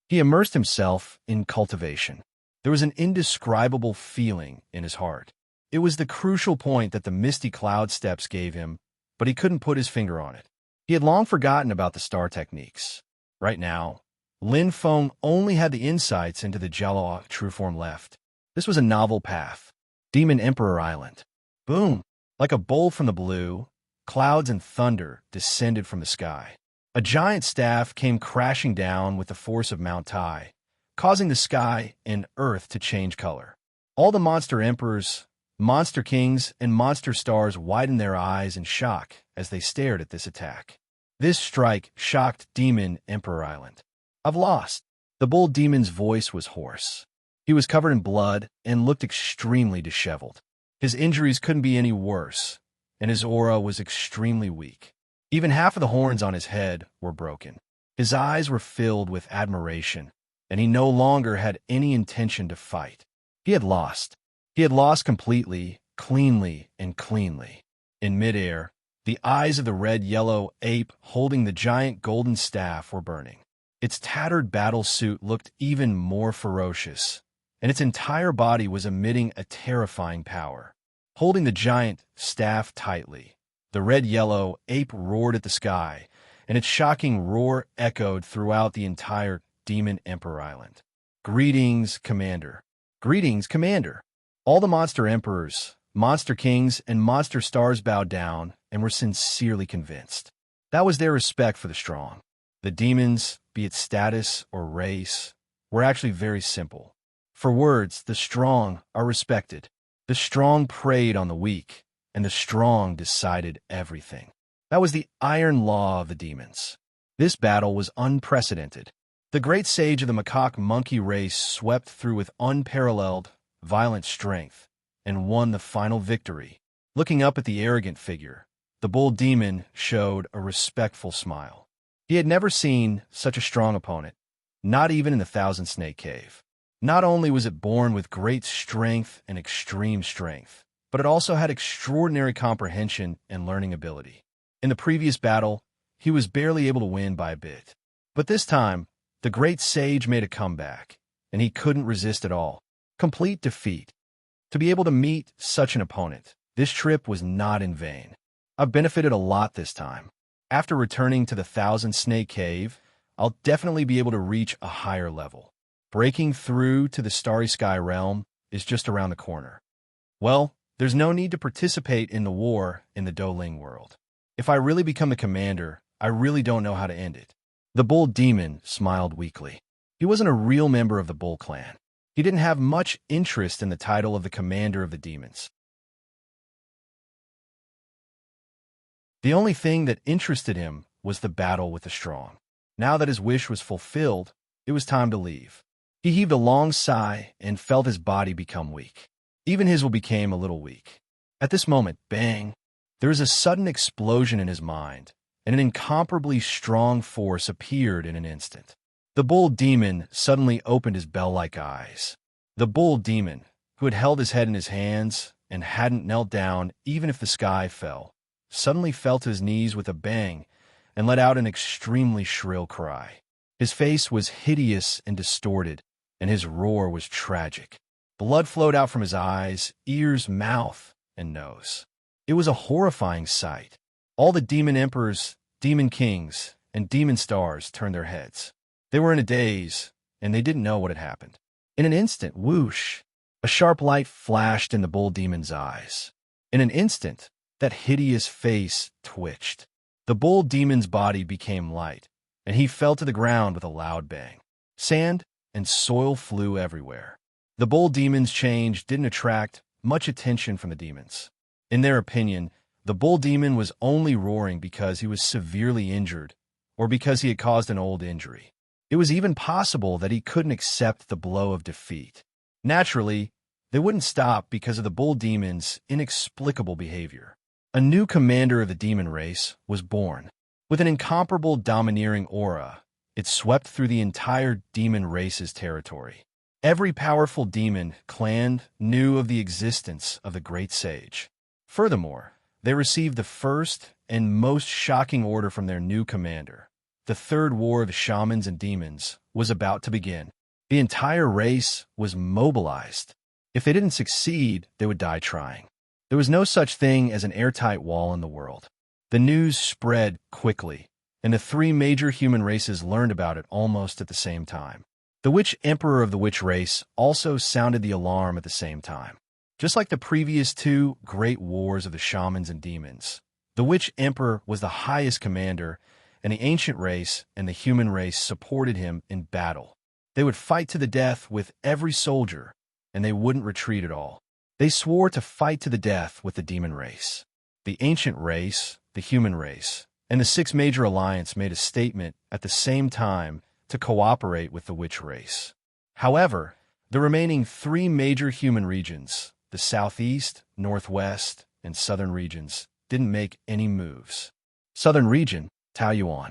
He immersed himself in cultivation. There was an indescribable feeling in his heart. It was the crucial point that the misty cloud steps gave him, but he couldn't put his finger on it. He had long forgotten about the star techniques. Right now, Lin Feng only had the insights into the Jalawa true form left. This was a novel path. Demon Emperor Island. Boom! Like a bolt from the blue, clouds and thunder descended from the sky. A giant staff came crashing down with the force of Mount Tai, causing the sky and earth to change color. All the monster emperors, monster kings, and monster stars widened their eyes in shock as they stared at this attack. This strike shocked Demon Emperor Island. I've lost. The bull demon's voice was hoarse. He was covered in blood and looked extremely disheveled. His injuries couldn't be any worse, and his aura was extremely weak. Even half of the horns on his head were broken. His eyes were filled with admiration, and he no longer had any intention to fight. He had lost. He had lost completely, cleanly, and cleanly. In midair, the eyes of the red-yellow ape holding the giant golden staff were burning. Its tattered battle suit looked even more ferocious, and its entire body was emitting a terrifying power. Holding the giant staff tightly, the red-yellow ape roared at the sky, and its shocking roar echoed throughout the entire Demon Emperor Island. Greetings, Commander. Greetings, Commander. All the monster emperors, monster kings, and monster stars bowed down and were sincerely convinced. That was their respect for the strong. The demons, be it status or race, were actually very simple. For words, the strong are respected. The strong preyed on the weak, and the strong decided everything. That was the iron law of the demons. This battle was unprecedented. The great sage of the macaque monkey race swept through with unparalleled, violent strength and won the final victory. Looking up at the arrogant figure, the bull demon showed a respectful smile. He had never seen such a strong opponent, not even in the Thousand Snake Cave. Not only was it born with great strength and extreme strength, but it also had extraordinary comprehension and learning ability. In the previous battle, he was barely able to win by a bit. But this time, the great sage made a comeback, and he couldn't resist at all. Complete defeat. To be able to meet such an opponent, this trip was not in vain. I've benefited a lot this time. After returning to the Thousand Snake Cave, I'll definitely be able to reach a higher level. Breaking through to the Starry Sky realm is just around the corner. Well, there's no need to participate in the war in the Doling world. If I really become the commander, I really don't know how to end it. The bull demon smiled weakly. He wasn't a real member of the bull clan. He didn't have much interest in the title of the commander of the demons. The only thing that interested him was the battle with the strong. Now that his wish was fulfilled, it was time to leave. He heaved a long sigh and felt his body become weak. Even his will became a little weak. At this moment, bang! There was a sudden explosion in his mind, and an incomparably strong force appeared in an instant. The bull demon suddenly opened his bell-like eyes. The bull demon, who had held his head in his hands and hadn't knelt down even if the sky fell, suddenly fell to his knees with a bang and let out an extremely shrill cry. His face was hideous and distorted, and his roar was tragic. Blood flowed out from his eyes, ears, mouth, and nose. It was a horrifying sight. All the demon emperors, demon kings, and demon stars turned their heads. They were in a daze, and they didn't know what had happened. In an instant, whoosh, a sharp light flashed in the bull demon's eyes. In an instant, that hideous face twitched. The bull demon's body became light, and he fell to the ground with a loud bang. Sand and soil flew everywhere. The bull demon's change didn't attract much attention from the demons. In their opinion, the bull demon was only roaring because he was severely injured or because he had caused an old injury. It was even possible that he couldn't accept the blow of defeat. Naturally, they wouldn't stop because of the bull demon's inexplicable behavior. A new commander of the demon race was born. With an incomparable domineering aura, it swept through the entire demon race's territory. Every powerful demon clan knew of the existence of the great sage. Furthermore, they received the first and most shocking order from their new commander. The third war of shamans and demons was about to begin. The entire race was mobilized. If they didn't succeed, they would die trying. There was no such thing as an airtight wall in the world. The news spread quickly, and the three major human races learned about it almost at the same time. The Witch Emperor of the Witch race also sounded the alarm at the same time. Just like the previous two great wars of the shamans and demons, the Witch Emperor was the highest commander, and the ancient race and the human race supported him in battle. They would fight to the death with every soldier, and they wouldn't retreat at all. They swore to fight to the death with the demon race. The ancient race, the human race, and the six major alliance made a statement at the same time to cooperate with the witch race. However, the remaining three major human regions, the southeast, northwest, and southern regions, didn't make any moves. Southern region, Taoyuan.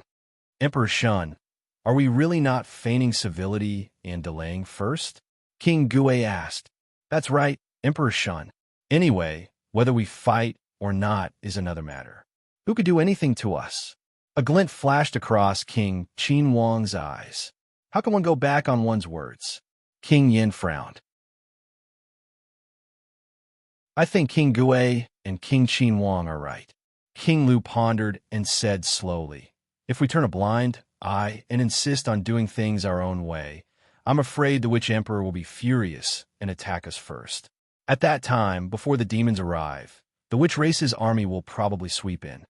Emperor Shun, are we really not feigning civility and delaying first? King Gui asked. That's right, Emperor Shun. Anyway, whether we fight or not is another matter. Who could do anything to us? A glint flashed across King Qin Wang's eyes. How can one go back on one's words? King Yin frowned. I think King Gui and King Qin Wang are right. King Lu pondered and said slowly, if we turn a blind eye and insist on doing things our own way, I'm afraid the Witch Emperor will be furious and attack us first. At that time, before the demons arrive, the Witch race's army will probably sweep in.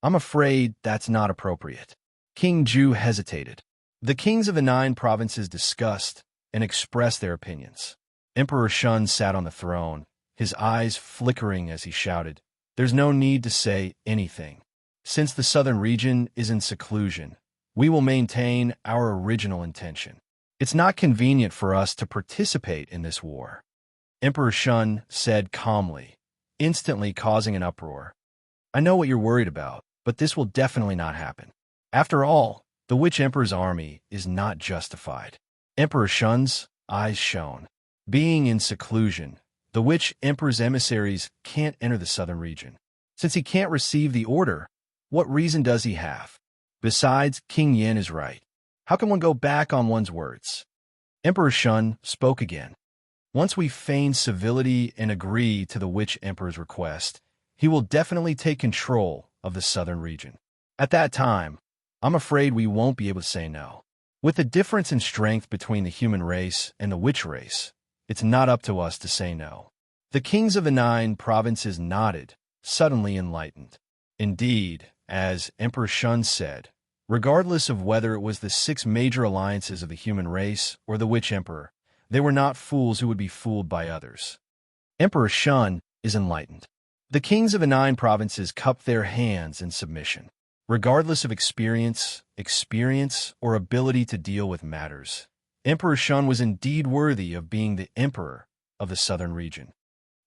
I'm afraid that's not appropriate. King Ju hesitated. The kings of the 9 provinces discussed and express their opinions. Emperor Shun sat on the throne, his eyes flickering as he shouted, "There's no need to say anything. Since the southern region is in seclusion, we will maintain our original intention. It's not convenient for us to participate in this war." Emperor Shun said calmly, instantly causing an uproar. "I know what you're worried about, but this will definitely not happen. After all, the Witch Emperor's army is not justified." Emperor Shun's eyes shone. Being in seclusion, the Witch Emperor's emissaries can't enter the southern region. Since he can't receive the order, what reason does he have? Besides, King Yin is right. How can one go back on one's words? Emperor Shun spoke again. "Once we feign civility and agree to the Witch Emperor's request, he will definitely take control of the southern region. At that time, I'm afraid we won't be able to say no. With the difference in strength between the human race and the witch race, it's not up to us to say no." The kings of the 9 provinces nodded, suddenly enlightened. Indeed, as Emperor Shun said, regardless of whether it was the 6 major alliances of the human race or the Witch Emperor, they were not fools who would be fooled by others. Emperor Shun is enlightened. The kings of the 9 provinces cupped their hands in submission. Regardless of experience, or ability to deal with matters, Emperor Shun was indeed worthy of being the emperor of the southern region.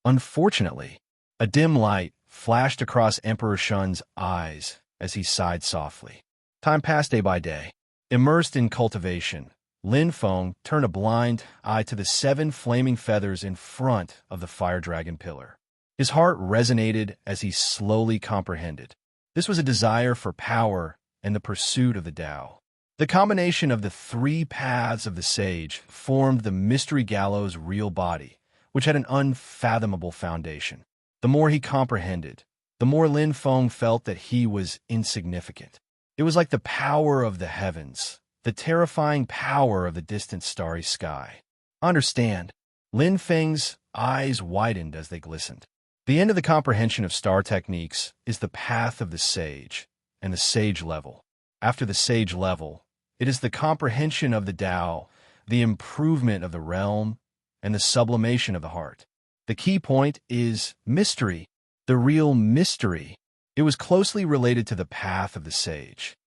Unfortunately, a dim light flashed across Emperor Shun's eyes as he sighed softly. Time passed day by day. Immersed in cultivation, Lin Feng turned a blind eye to the 7 flaming feathers in front of the fire dragon pillar. His heart resonated as he slowly comprehended. This was a desire for power and the pursuit of the Tao. The combination of the 3 paths of the sage formed the mystery gallows' real body, which had an unfathomable foundation. The more he comprehended, the more Lin Feng felt that he was insignificant. It was like the power of the heavens, the terrifying power of the distant starry sky. Understand, Lin Feng's eyes widened as they glistened. The end of the comprehension of star techniques is the path of the sage and the sage level. After the sage level, it is the comprehension of the Tao, the improvement of the realm, and the sublimation of the heart. The key point is mystery, the real mystery. It was closely related to the path of the sage,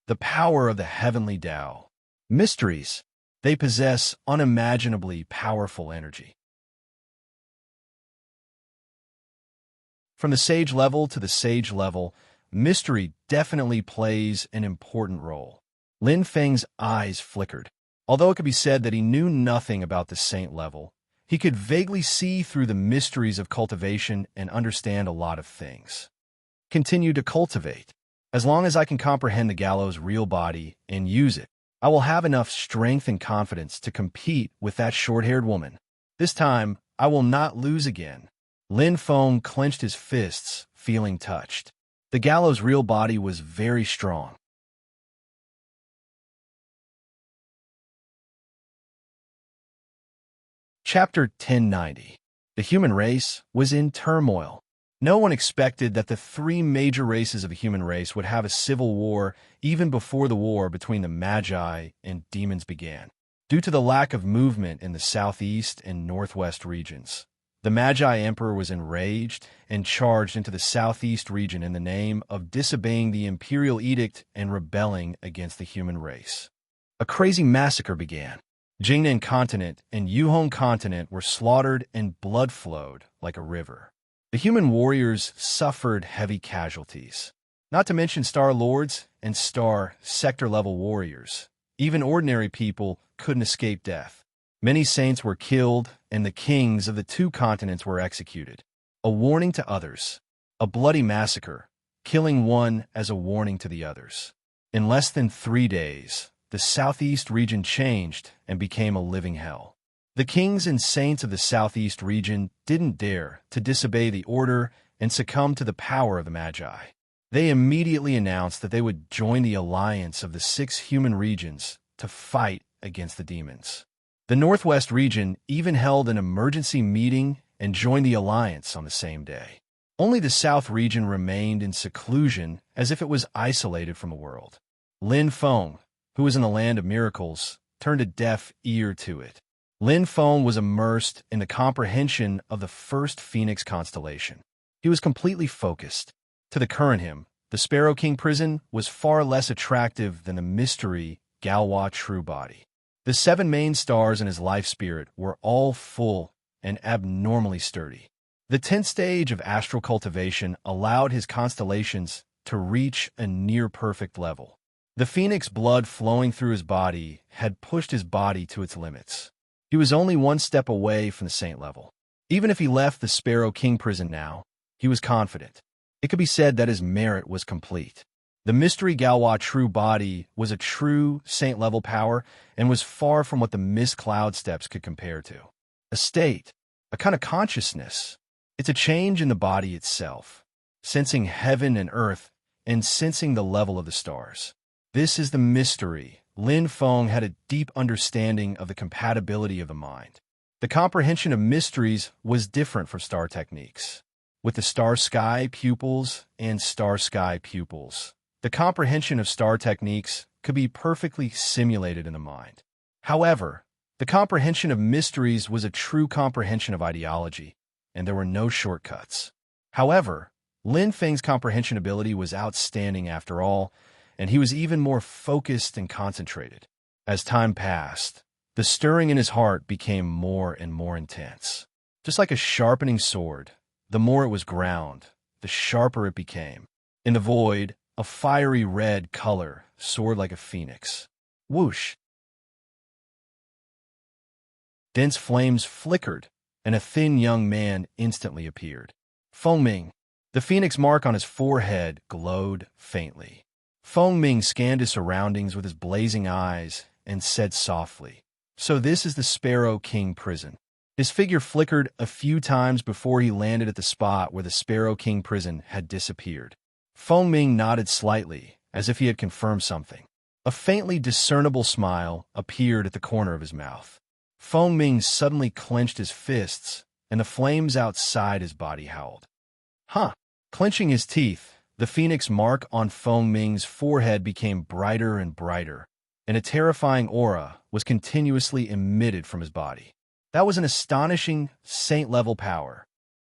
the power of the heavenly Tao. Mysteries, they possess unimaginably powerful energy. From the sage level to the sage level, mystery definitely plays an important role. Lin Feng's eyes flickered. Although it could be said that he knew nothing about the saint level, he could vaguely see through the mysteries of cultivation and understand a lot of things. Continue to cultivate. As long as I can comprehend the gallows' real body and use it, I will have enough strength and confidence to compete with that short-haired woman. This time, I will not lose again. Lin Feng clenched his fists, feeling touched. The gallows' real body was very strong. Chapter 1090. The human race was in turmoil. No one expected that the 3 major races of the human race would have a civil war even before the war between the Magi and demons began. Due to the lack of movement in the southeast and northwest regions, the Magi Emperor was enraged and charged into the southeast region in the name of disobeying the imperial edict and rebelling against the human race. A crazy massacre began. Jingnan continent and Yuhong continent were slaughtered and blood flowed like a river. The human warriors suffered heavy casualties, not to mention Star Lords and Star Sector-level warriors. Even ordinary people couldn't escape death. Many saints were killed, and the kings of the 2 continents were executed. A warning to others. A bloody massacre, killing one as a warning to the others. In less than 3 days, the southeast region changed and became a living hell. The kings and saints of the southeast region didn't dare to disobey the order and succumb to the power of the Magi. They immediately announced that they would join the alliance of the 6 human regions to fight against the demons. The Northwest region even held an emergency meeting and joined the alliance on the same day. Only the South region remained in seclusion as if it was isolated from the world. Lin Feng, who was in the land of miracles, turned a deaf ear to it. Lin Feng was immersed in the comprehension of the first Phoenix constellation. He was completely focused. To the current him, the Sparrow King prison was far less attractive than the mystery Galois true body. The 7 main stars in his life spirit were all full and abnormally sturdy. The 10th stage of astral cultivation allowed his constellations to reach a near-perfect level. The Phoenix blood flowing through his body had pushed his body to its limits. He was only one step away from the saint level. Even if he left the Sparrow King prison now, he was confident. It could be said that his merit was complete. The mystery Galois true body was a true saint-level power and was far from what the mist cloud steps could compare to. A state, a kind of consciousness. It's a change in the body itself, sensing heaven and earth and sensing the level of the stars. This is the mystery. Lin Feng had a deep understanding of the compatibility of the mind. The comprehension of mysteries was different from star techniques. With the star sky pupils and star sky pupils, the comprehension of star techniques could be perfectly simulated in the mind. However, the comprehension of mysteries was a true comprehension of ideology, and there were no shortcuts. However, Lin Feng's comprehension ability was outstanding after all, and he was even more focused and concentrated. As time passed, the stirring in his heart became more and more intense. Just like a sharpening sword, the more it was ground, the sharper it became. In the void, a fiery red color soared like a phoenix. Whoosh! Dense flames flickered, and a thin young man instantly appeared. Feng Ming. The phoenix mark on his forehead glowed faintly. Feng Ming scanned his surroundings with his blazing eyes and said softly, "So this is the Sparrow King prison." His figure flickered a few times before he landed at the spot where the Sparrow King prison had disappeared. Feng Ming nodded slightly, as if he had confirmed something. A faintly discernible smile appeared at the corner of his mouth. Feng Ming suddenly clenched his fists, and the flames outside his body howled. Huh! Clenching his teeth, the phoenix mark on Feng Ming's forehead became brighter and brighter, and a terrifying aura was continuously emitted from his body. That was an astonishing saint-level power.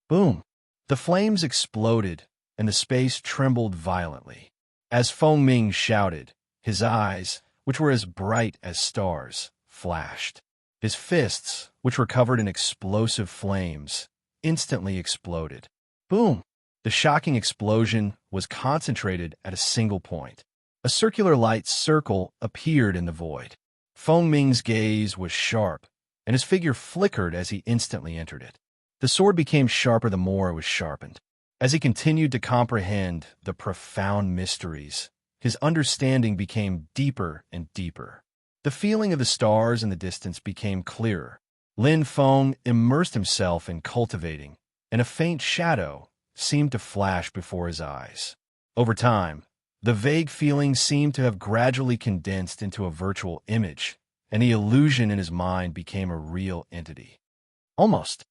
Boom! The flames exploded, and the space trembled violently. As Feng Ming shouted, his eyes, which were as bright as stars, flashed. His fists, which were covered in explosive flames, instantly exploded. Boom! The shocking explosion was concentrated at a single point. A circular light circle appeared in the void. Feng Ming's gaze was sharp, and his figure flickered as he instantly entered it. The sword became sharper the more it was sharpened. As he continued to comprehend the profound mysteries, his understanding became deeper and deeper. The feeling of the stars in the distance became clearer. Lin Feng immersed himself in cultivating, and a faint shadow seemed to flash before his eyes. Over time, the vague feeling seemed to have gradually condensed into a virtual image, and the illusion in his mind became a real entity. Almost.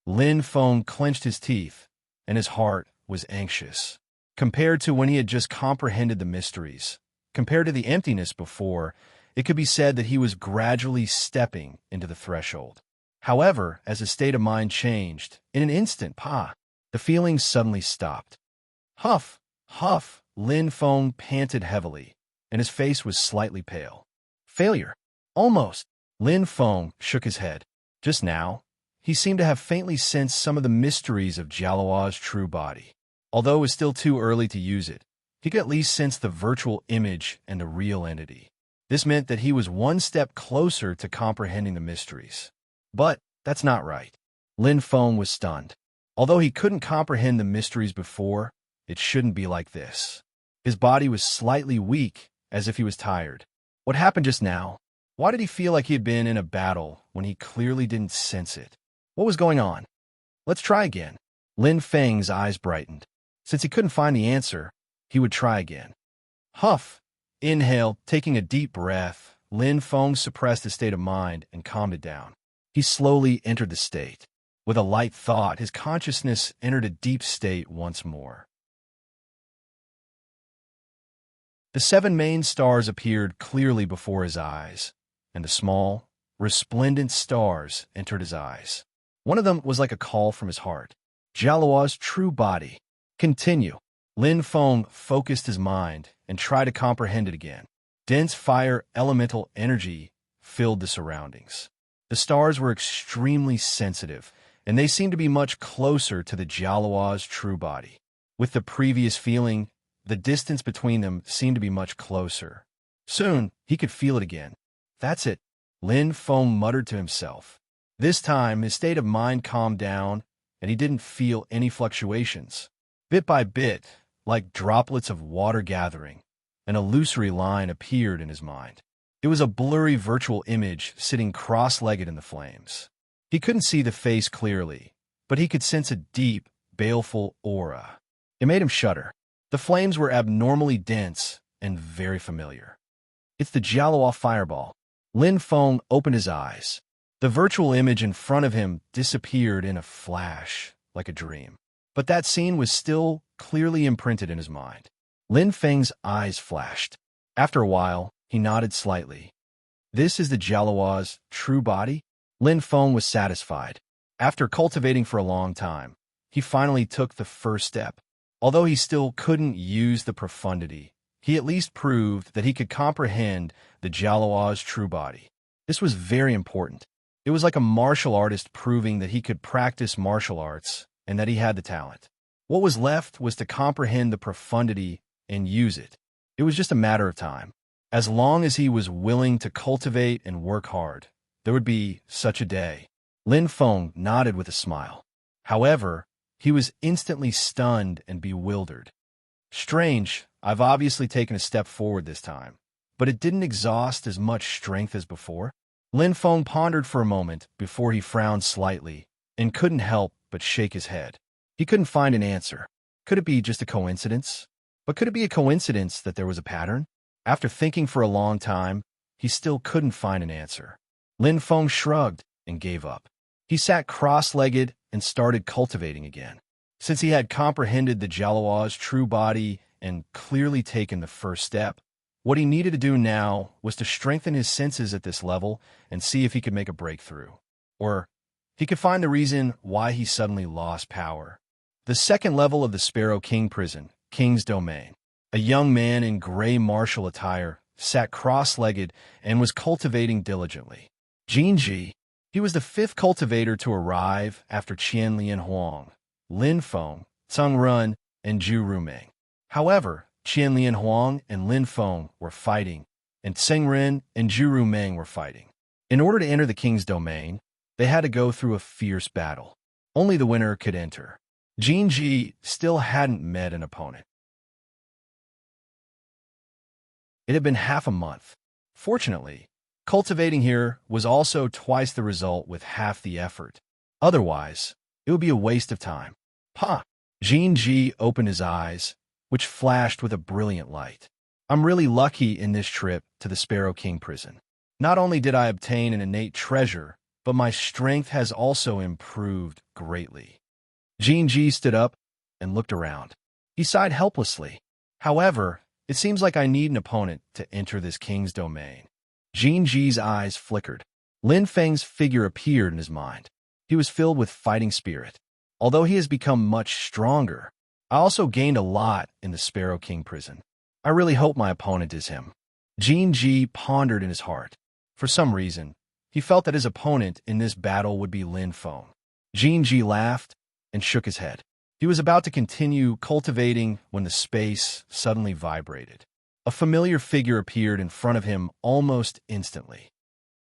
Lin Feng clenched his teeth, and his heart was anxious. Compared to when he had just comprehended the mysteries, compared to the emptiness before, it could be said that he was gradually stepping into the threshold. However, as his state of mind changed, in an instant, the feeling suddenly stopped. Huff! Lin Feng panted heavily, and his face was slightly pale. Failure. Almost. Lin Feng shook his head. Just now, he seemed to have faintly sensed some of the mysteries of Galois' true body. Although it was still too early to use it, he could at least sense the virtual image and the real entity. This meant that he was one step closer to comprehending the mysteries. But that's not right. Lin Feng was stunned. Although he couldn't comprehend the mysteries before, it shouldn't be like this. His body was slightly weak, as if he was tired. What happened just now? Why did he feel like he had been in a battle when he clearly didn't sense it? What was going on? Let's try again. Lin Feng's eyes brightened. Since he couldn't find the answer, he would try again. Huff! Inhale, taking a deep breath, Lin Feng suppressed his state of mind and calmed it down. He slowly entered the state. With a light thought, his consciousness entered a deep state once more. The 7 main stars appeared clearly before his eyes, and the small, resplendent stars entered his eyes. One of them was like a call from his heart. Jialuo's true body. Continue. Lin Feng focused his mind and tried to comprehend it again. Dense fire elemental energy filled the surroundings. The stars were extremely sensitive, and they seemed to be much closer to the Jialuo's true body. With the previous feeling, the distance between them seemed to be much closer. Soon, he could feel it again. That's it, Lin Feng muttered to himself. This time, his state of mind calmed down, and he didn't feel any fluctuations. Bit by bit, like droplets of water gathering, an illusory line appeared in his mind. It was a blurry virtual image sitting cross-legged in the flames. He couldn't see the face clearly, but he could sense a deep, baleful aura. It made him shudder. The flames were abnormally dense and very familiar. It's the Jialuo fireball. Lin Feng opened his eyes. The virtual image in front of him disappeared in a flash, like a dream. But that scene was still clearly imprinted in his mind. Lin Feng's eyes flashed. After a while, he nodded slightly. This is the Jialuo's true body? Lin Feng was satisfied. After cultivating for a long time, he finally took the first step. Although he still couldn't use the profundity, he at least proved that he could comprehend the Jialuo's true body. This was very important. It was like a martial artist proving that he could practice martial arts and that he had the talent. What was left was to comprehend the profundity and use it. It was just a matter of time. As long as he was willing to cultivate and work hard, there would be such a day. Lin Feng nodded with a smile. However, he was instantly stunned and bewildered. Strange, I've obviously taken a step forward this time, but it didn't exhaust as much strength as before. Lin Feng pondered for a moment before he frowned slightly and couldn't help but shake his head. He couldn't find an answer. Could it be just a coincidence? But could it be a coincidence that there was a pattern? After thinking for a long time, he still couldn't find an answer. Lin Feng shrugged and gave up. He sat cross-legged and started cultivating again. Since he had comprehended the Jialuo's true body and clearly taken the first step, what he needed to do now was to strengthen his senses at this level and see if he could make a breakthrough. Or he could find the reason why he suddenly lost power. The second level of the Sparrow King prison, King's Domain. A young man in gray martial attire sat cross-legged and was cultivating diligently. Jinji. He was the 5th cultivator to arrive after Qianlian Huang, Lin Feng, Tseng Run, and Zhu Rumeng. However, Qianlian Huang and Lin Feng were fighting, and Tseng Ren and Zhu Rumeng were fighting. In order to enter the king's domain, they had to go through a fierce battle. Only the winner could enter. Jinji still hadn't met an opponent. It had been half a month. Fortunately, cultivating here was also twice the result with half the effort. Otherwise, it would be a waste of time. Ha! Jinji opened his eyes, which flashed with a brilliant light. I'm really lucky in this trip to the Sparrow King prison. Not only did I obtain an innate treasure, but my strength has also improved greatly. Jinji stood up and looked around. He sighed helplessly. However, it seems like I need an opponent to enter this king's domain. Jinji's eyes flickered. Lin Feng's figure appeared in his mind. He was filled with fighting spirit. Although he has become much stronger, I also gained a lot in the Sparrow King prison. I really hope my opponent is him. Jinji pondered in his heart. For some reason, he felt that his opponent in this battle would be Lin Feng. Jinji laughed and shook his head. He was about to continue cultivating when the space suddenly vibrated. A familiar figure appeared in front of him almost instantly.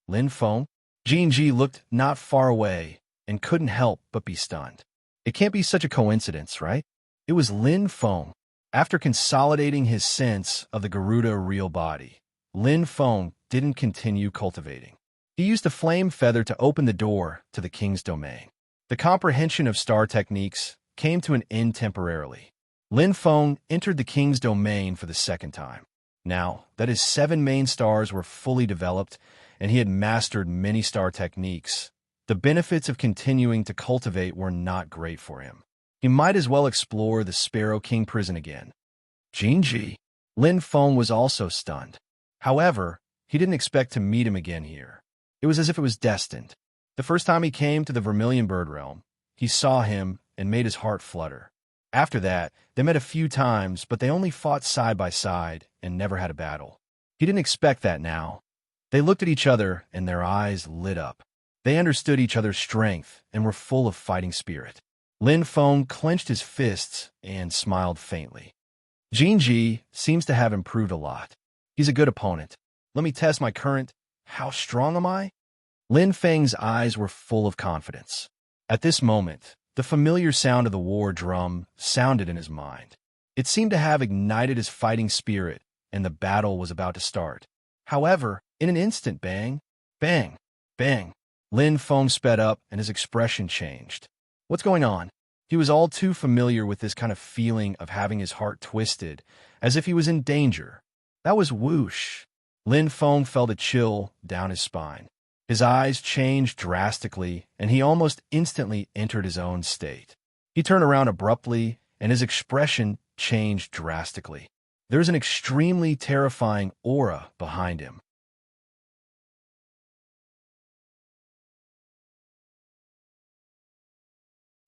Lin Feng? Jinji looked not far away and couldn't help but be stunned. It can't be such a coincidence, right? It was Lin Feng. After consolidating his sense of the Garuda real body, Lin Feng didn't continue cultivating. He used the flame feather to open the door to the king's domain. The comprehension of star techniques came to an end temporarily. Lin Feng entered the king's domain for the second time. Now that his 7 main stars were fully developed and he had mastered many star techniques, the benefits of continuing to cultivate were not great for him. He might as well explore the Sparrow King prison again. Jinji. Lin Feng was also stunned. However, he didn't expect to meet him again here. It was as if it was destined. The first time he came to the Vermilion Bird Realm, he saw him and made his heart flutter. After that, they met a few times, but they only fought side by side and never had a battle. He didn't expect that now. They looked at each other and their eyes lit up. They understood each other's strength and were full of fighting spirit. Lin Feng clenched his fists and smiled faintly. Jinji seems to have improved a lot. He's a good opponent. Let me test my current. How strong am I? Lin Feng's eyes were full of confidence. At this moment, the familiar sound of the war drum sounded in his mind. It seemed to have ignited his fighting spirit, and the battle was about to start. However, in an instant, bang, bang, bang, Lin Feng sped up and his expression changed. What's going on? He was all too familiar with this kind of feeling of having his heart twisted, as if he was in danger. That was whoosh. Lin Feng felt a chill down his spine. His eyes changed drastically, and he almost instantly entered his own state. He turned around abruptly, and his expression changed drastically. There was an extremely terrifying aura behind him.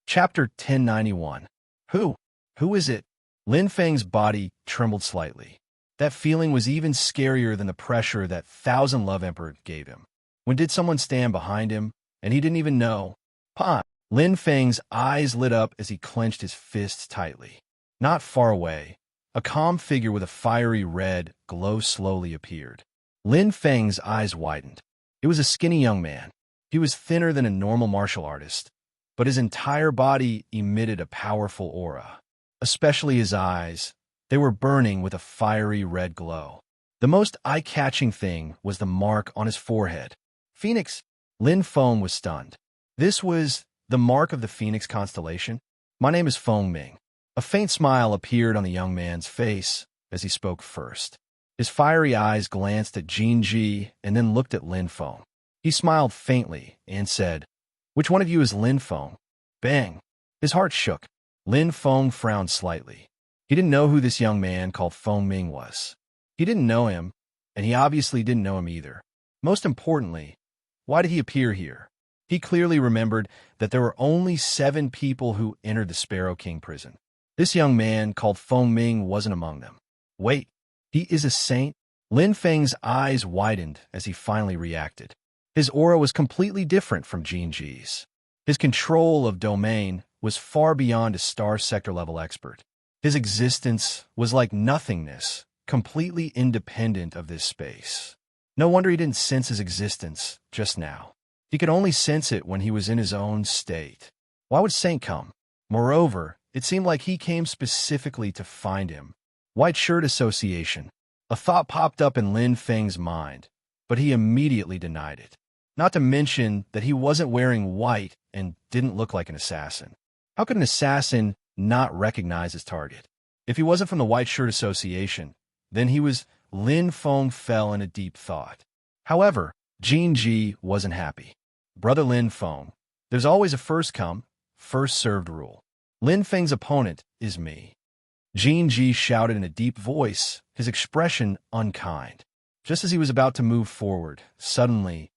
Chapter 1091. Who? Who is it? Lin Feng's body trembled slightly. That feeling was even scarier than the pressure that Thousand Love Emperor gave him. When did someone stand behind him, and he didn't even know? Pah! Lin Feng's eyes lit up as he clenched his fists tightly. Not far away, a calm figure with a fiery red glow slowly appeared. Lin Feng's eyes widened. It was a skinny young man. He was thinner than a normal martial artist, but his entire body emitted a powerful aura. Especially his eyes. They were burning with a fiery red glow. The most eye-catching thing was the mark on his forehead. Phoenix. Lin Feng was stunned. This was the mark of the Phoenix constellation? My name is Feng Ming. A faint smile appeared on the young man's face as he spoke first. His fiery eyes glanced at Jinji and then looked at Lin Feng. He smiled faintly and said, "Which one of you is Lin Feng?" Bang! His heart shook. Lin Feng frowned slightly. He didn't know who this young man called Feng Ming was. He didn't know him, and he obviously didn't know him either. Most importantly, why did he appear here? He clearly remembered that there were only 7 people who entered the Sparrow King prison. This young man called Feng Ming wasn't among them. Wait, he is a saint? Lin Feng's eyes widened as he finally reacted. His aura was completely different from Jinji's. His control of domain was far beyond a star sector level expert. His existence was like nothingness, completely independent of this space. No wonder he didn't sense his existence just now. He could only sense it when he was in his own state. Why would Saint come? Moreover, it seemed like he came specifically to find him. White Shirt Association. A thought popped up in Lin Feng's mind, but he immediately denied it. Not to mention that he wasn't wearing white and didn't look like an assassin. How could an assassin not recognize his target? If he wasn't from the White Shirt Association, then he was. Lin Feng fell in a deep thought. However, Jinji wasn't happy. Brother Lin Feng, there's always a first come, first served rule. Lin Feng's opponent is me. Jinji shouted in a deep voice, his expression unkind. Just as he was about to move forward, suddenly,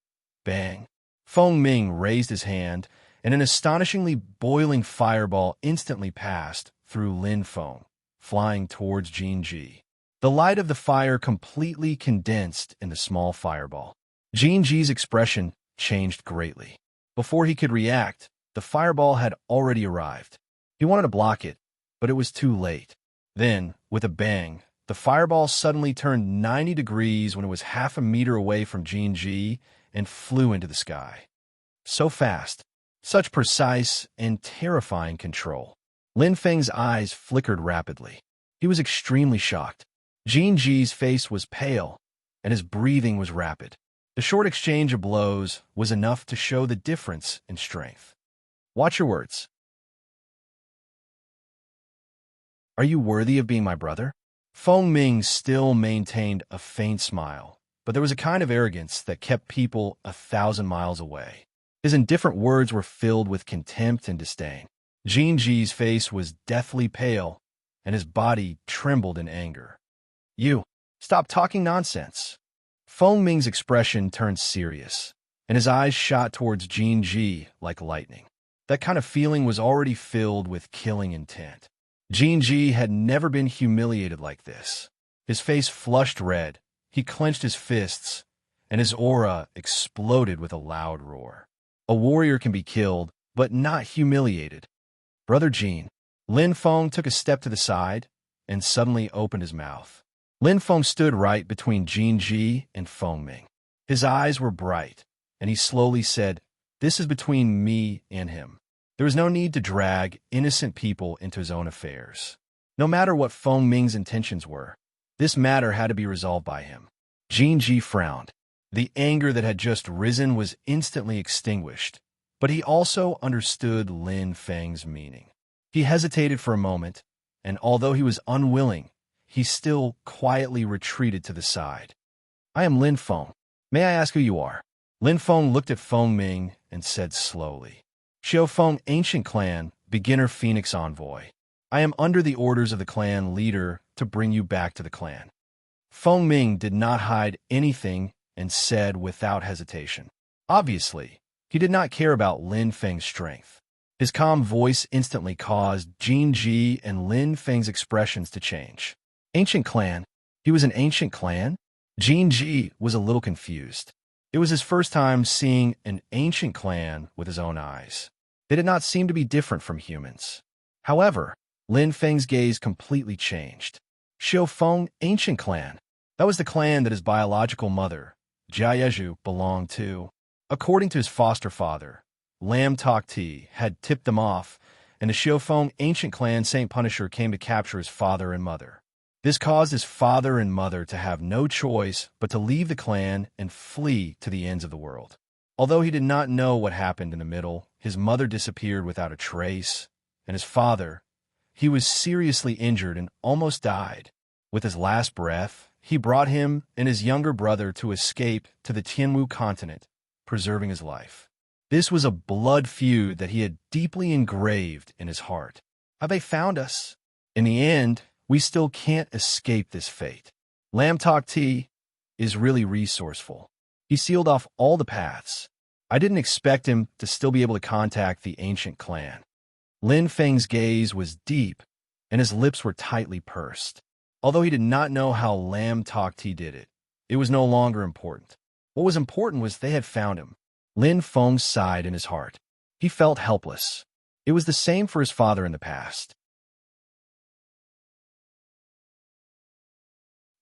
bang! Feng Ming raised his hand, and an astonishingly boiling fireball instantly passed through Lin Feng, flying towards Jinji. The light of the fire completely condensed in the small fireball. Jinji's expression changed greatly. Before he could react, the fireball had already arrived. He wanted to block it, but it was too late. Then, with a bang, the fireball suddenly turned 90 degrees when it was half a meter away from Jinji and flew into the sky. So fast, such precise and terrifying control. Lin Feng's eyes flickered rapidly. He was extremely shocked. Jinji's face was pale, and his breathing was rapid. The short exchange of blows was enough to show the difference in strength. Watch your words. Are you worthy of being my brother? Feng Ming still maintained a faint smile, but there was a kind of arrogance that kept people 1,000 miles away. His indifferent words were filled with contempt and disdain. Jinji's face was deathly pale, and his body trembled in anger. You, stop talking nonsense. Feng Ming's expression turned serious, and his eyes shot towards Jin Ji like lightning. That kind of feeling was already filled with killing intent. Jin Ji had never been humiliated like this. His face flushed red, he clenched his fists, and his aura exploded with a loud roar. A warrior can be killed, but not humiliated. Brother Jin. Lin Feng took a step to the side and suddenly opened his mouth. Lin Feng stood right between Jin Ji and Feng Ming. His eyes were bright, and he slowly said, "This is between me and him." There was no need to drag innocent people into his own affairs. No matter what Feng Ming's intentions were, this matter had to be resolved by him. Jin Ji frowned. The anger that had just risen was instantly extinguished, but he also understood Lin Feng's meaning. He hesitated for a moment, and although he was unwilling, he still quietly retreated to the side. "I am Lin Feng. May I ask who you are?" Lin Feng looked at Feng Ming and said slowly, "Xiao Feng, Ancient Clan, Beginner Phoenix Envoy. I am under the orders of the clan leader to bring you back to the clan." Feng Ming did not hide anything and said without hesitation. Obviously, he did not care about Lin Feng's strength. His calm voice instantly caused Jin Ji and Lin Feng's expressions to change. Ancient Clan? He was an Ancient Clan? Jin Ji was a little confused. It was his first time seeing an Ancient Clan with his own eyes. They did not seem to be different from humans. However, Lin Feng's gaze completely changed. Xiao Feng, Ancient Clan. That was the clan that his biological mother, Jia Yezhu, belonged to. According to his foster father, Lam Tok Ti had tipped them off, and the Xiao Feng Ancient Clan Saint Punisher came to capture his father and mother. This caused his father and mother to have no choice but to leave the clan and flee to the ends of the world. Although he did not know what happened in the middle, his mother disappeared without a trace, and his father, he was seriously injured and almost died. With his last breath, he brought him and his younger brother to escape to the Tianwu continent, preserving his life. This was a blood feud that he had deeply engraved in his heart. Have they found us? In the end, we still can't escape this fate. Lam Tok Ti is really resourceful. He sealed off all the paths. I didn't expect him to still be able to contact the Ancient Clan. Lin Feng's gaze was deep, and his lips were tightly pursed. Although he did not know how Lam Tok Ti did it, it was no longer important. What was important was they had found him. Lin Feng sighed in his heart. He felt helpless. It was the same for his father in the past.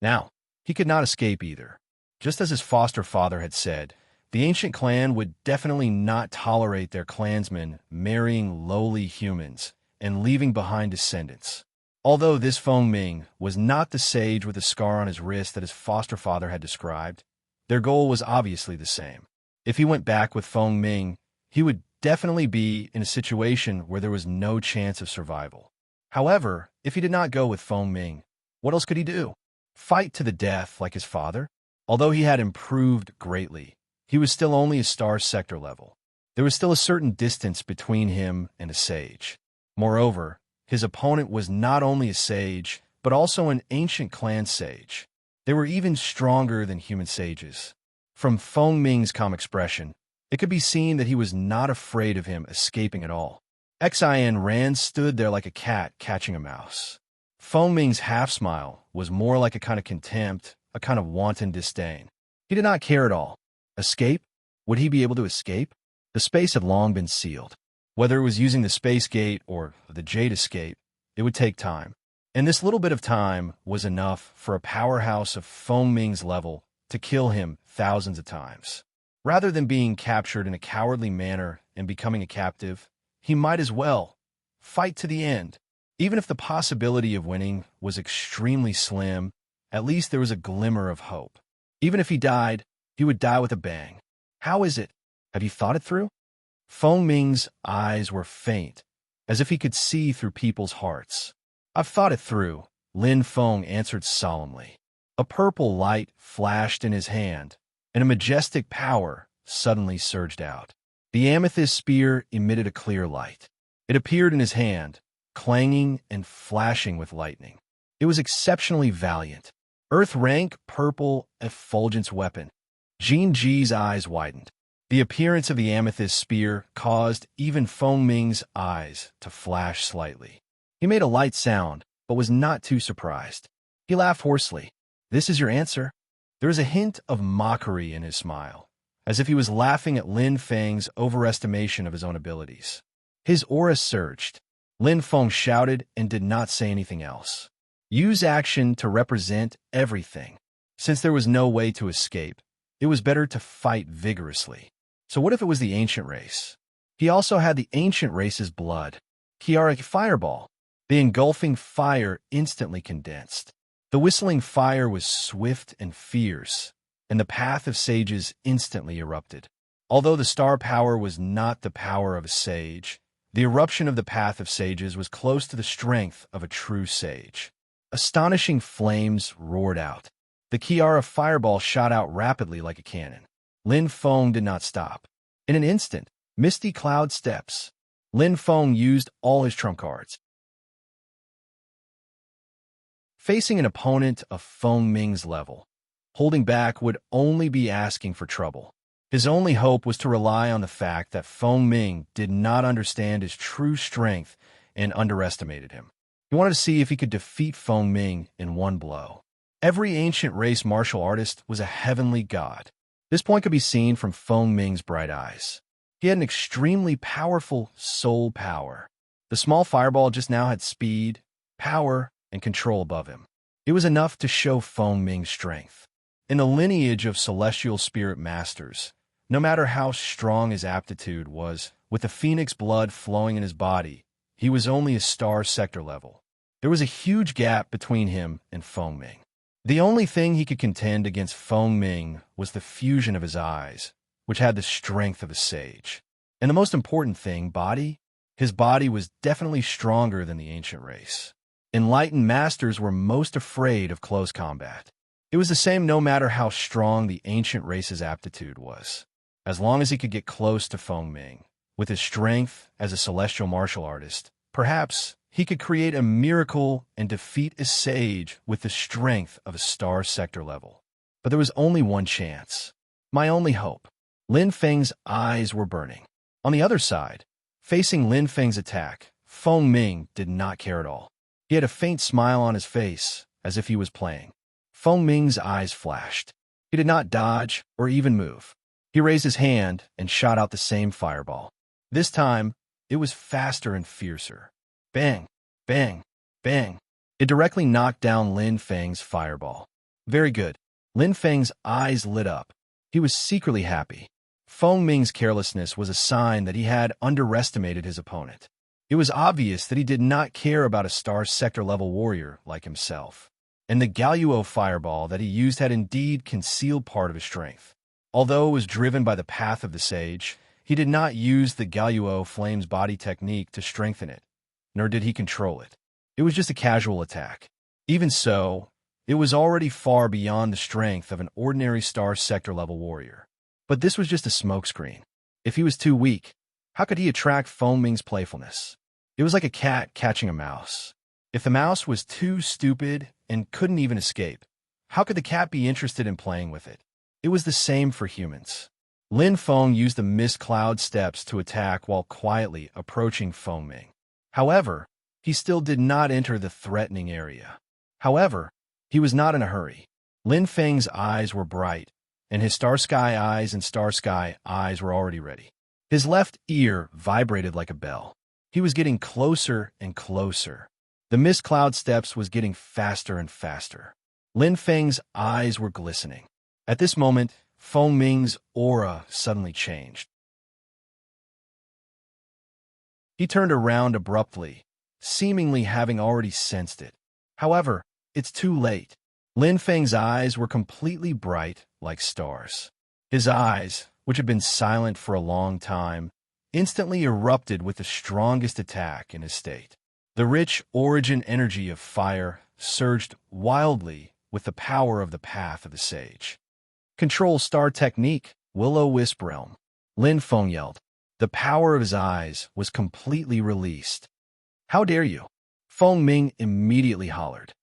Now, he could not escape either. Just as his foster father had said, the Ancient Clan would definitely not tolerate their clansmen marrying lowly humans and leaving behind descendants. Although this Feng Ming was not the sage with a scar on his wrist that his foster father had described, their goal was obviously the same. If he went back with Feng Ming, he would definitely be in a situation where there was no chance of survival. However, if he did not go with Feng Ming, what else could he do? Fight to the death like his father? Although he had improved greatly, he was still only a star sector level. There was still a certain distance between him and a sage. Moreover, his opponent was not only a sage, but also an Ancient Clan sage. They were even stronger than human sages. From Feng Ming's calm expression, it could be seen that he was not afraid of him escaping at all. Xin Ran stood there like a cat catching a mouse. Feng Ming's half-smile was more like a kind of contempt, a kind of wanton disdain. He did not care at all. Escape? Would he be able to escape? The space had long been sealed. Whether it was using the space gate or the Jade Escape, it would take time. And this little bit of time was enough for a powerhouse of Feng Ming's level to kill him thousands of times. Rather than being captured in a cowardly manner and becoming a captive, he might as well fight to the end. Even if the possibility of winning was extremely slim, at least there was a glimmer of hope. Even if he died, he would die with a bang. How is it? Have you thought it through? Feng Ming's eyes were faint, as if he could see through people's hearts. I've thought it through, Lin Feng answered solemnly. A purple light flashed in his hand, and a majestic power suddenly surged out. The amethyst spear emitted a clear light. It appeared in his hand, clanging and flashing with lightning. It was exceptionally valiant. Earth-rank, purple, effulgence weapon. Jin Ji's eyes widened. The appearance of the amethyst spear caused even Feng Ming's eyes to flash slightly. He made a light sound, but was not too surprised. He laughed hoarsely. "This is your answer?" There was a hint of mockery in his smile, as if he was laughing at Lin Feng's overestimation of his own abilities. His aura surged. Lin Feng shouted and did not say anything else. Use action to represent everything. Since there was no way to escape, it was better to fight vigorously. So what if it was the ancient race? He also had the ancient race's blood. Kiara fireball. The engulfing fire instantly condensed. The whistling fire was swift and fierce, and the path of sages instantly erupted. Although the star power was not the power of a sage, the eruption of the path of sages was close to the strength of a true sage. Astonishing flames roared out. The Kiara fireball shot out rapidly like a cannon. Lin Feng did not stop. In an instant, misty cloud steps. Lin Feng used all his trump cards. Facing an opponent of Feng Ming's level, holding back would only be asking for trouble. His only hope was to rely on the fact that Feng Ming did not understand his true strength and underestimated him. He wanted to see if he could defeat Feng Ming in one blow. Every ancient race martial artist was a heavenly god. This point could be seen from Feng Ming's bright eyes. He had an extremely powerful soul power. The small fireball just now had speed, power, and control above him. It was enough to show Feng Ming's strength. In a lineage of celestial spirit masters, no matter how strong his aptitude was, with the phoenix blood flowing in his body, he was only a star sector level. There was a huge gap between him and Feng Ming. The only thing he could contend against Feng Ming was the fusion of his eyes, which had the strength of a sage. And the most important thing, body? His body was definitely stronger than the ancient race. Enlightened masters were most afraid of close combat. It was the same no matter how strong the ancient race's aptitude was. As long as he could get close to Feng Ming, with his strength as a celestial martial artist, perhaps he could create a miracle and defeat a sage with the strength of a star sector level. But there was only one chance. My only hope. Lin Feng's eyes were burning. On the other side, facing Lin Feng's attack, Feng Ming did not care at all. He had a faint smile on his face, as if he was playing. Feng Ming's eyes flashed. He did not dodge or even move. He raised his hand and shot out the same fireball. This time, it was faster and fiercer. Bang, bang, bang. It directly knocked down Lin Feng's fireball. Very good. Lin Feng's eyes lit up. He was secretly happy. Feng Ming's carelessness was a sign that he had underestimated his opponent. It was obvious that he did not care about a star sector level warrior like himself. And the Galuo fireball that he used had indeed concealed part of his strength. Although it was driven by the path of the sage, he did not use the Galuo flame's body technique to strengthen it, nor did he control it. It was just a casual attack. Even so, it was already far beyond the strength of an ordinary star sector level warrior. But this was just a smokescreen. If he was too weak, how could he attract Feng Ming's playfulness? It was like a cat catching a mouse. If the mouse was too stupid and couldn't even escape, how could the cat be interested in playing with it? It was the same for humans. Lin Feng used the mist cloud steps to attack while quietly approaching Feng Ming. However, he still did not enter the threatening area. However, he was not in a hurry. Lin Feng's eyes were bright, and his star sky eyes and star sky eyes were already ready. His left ear vibrated like a bell. He was getting closer and closer. The mist cloud steps was getting faster and faster. Lin Feng's eyes were glistening. At this moment, Feng Ming's aura suddenly changed. He turned around abruptly, seemingly having already sensed it. However, it's too late. Lin Feng's eyes were completely bright like stars. His eyes, which had been silent for a long time, instantly erupted with the strongest attack in his state. The rich origin energy of fire surged wildly with the power of the path of the sage. Control star technique, will-o-wisp realm. Lin Feng yelled. The power of his eyes was completely released. How dare you? Feng Ming immediately hollered.